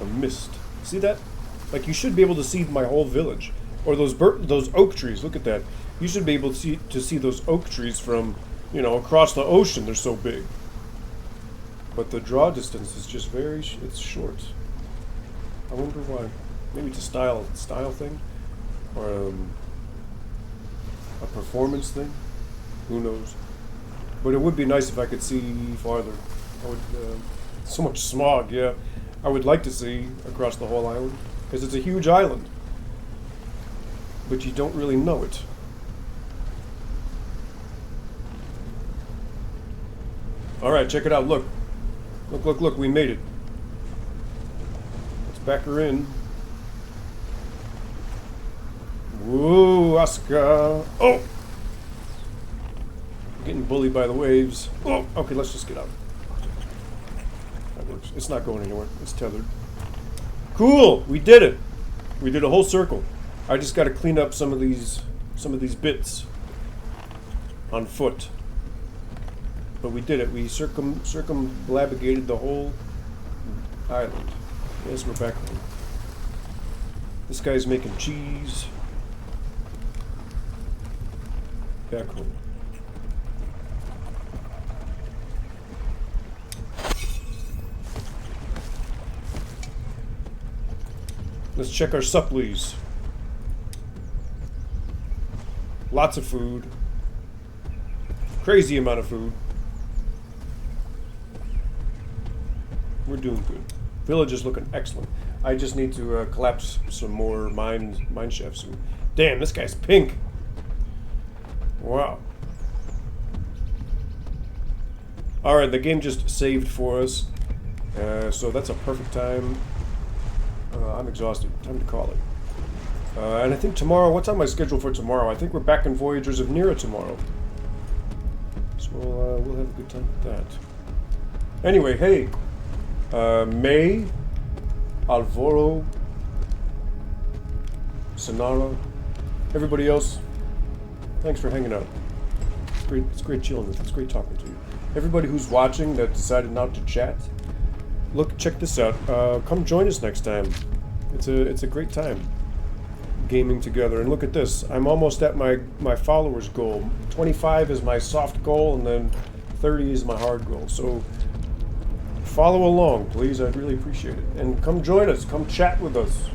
A mist. See that? Like you should be able to see my whole village. Or those oak trees, look at that. You should be able to see those oak trees from You know, across the ocean, they're so big. But the draw distance is just it's short. I wonder why. Maybe it's a style thing, or a performance thing. Who knows? But it would be nice if I could see farther. I would. So much smog. Yeah, I would like to see across the whole island because it's a huge island, but you don't really know it. All right, check it out. Look. Look, we made it. Let's back her in. Whoa, ASKA. Oh! I'm getting bullied by the waves. Oh, okay, let's just get out. That works. It's not going anywhere. It's tethered. Cool! We did it! We did a whole circle. I just got to clean up some of these bits on foot. But we did it. We circumnavigated the whole island. Yes, we're back home. This guy's making cheese. Back home. Let's check our supplies. Lots of food. Crazy amount of food. We're doing good. Village is looking excellent. I just need to collapse some more mine shafts. Damn, this guy's pink. Wow. Alright, the game just saved for us. So that's a perfect time. I'm exhausted. Time to call it. And I think tomorrow, what's on my schedule for tomorrow? I think we're back in Voyagers of Nira tomorrow. So we'll have a good time with that. Anyway, hey. May, Alvaro, Sonara, everybody else, thanks for hanging out. It's great chilling with you. It's great talking to you. Everybody who's watching that decided not to chat, check this out. Come join us next time. It's a great time gaming together. And look at this. I'm almost at my followers goal. 25 is my soft goal, and then 30 is my hard goal. So follow along, please. I'd really appreciate it. And come join us. Come chat with us.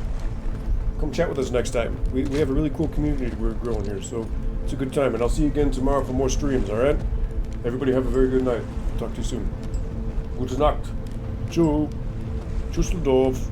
Come chat with us next time. We have a really cool community we're growing here, so it's a good time. And I'll see you again tomorrow for more streams, alright? Everybody have a very good night. Talk to you soon. Gute Nacht. Tschüss. Tschüsseldorf.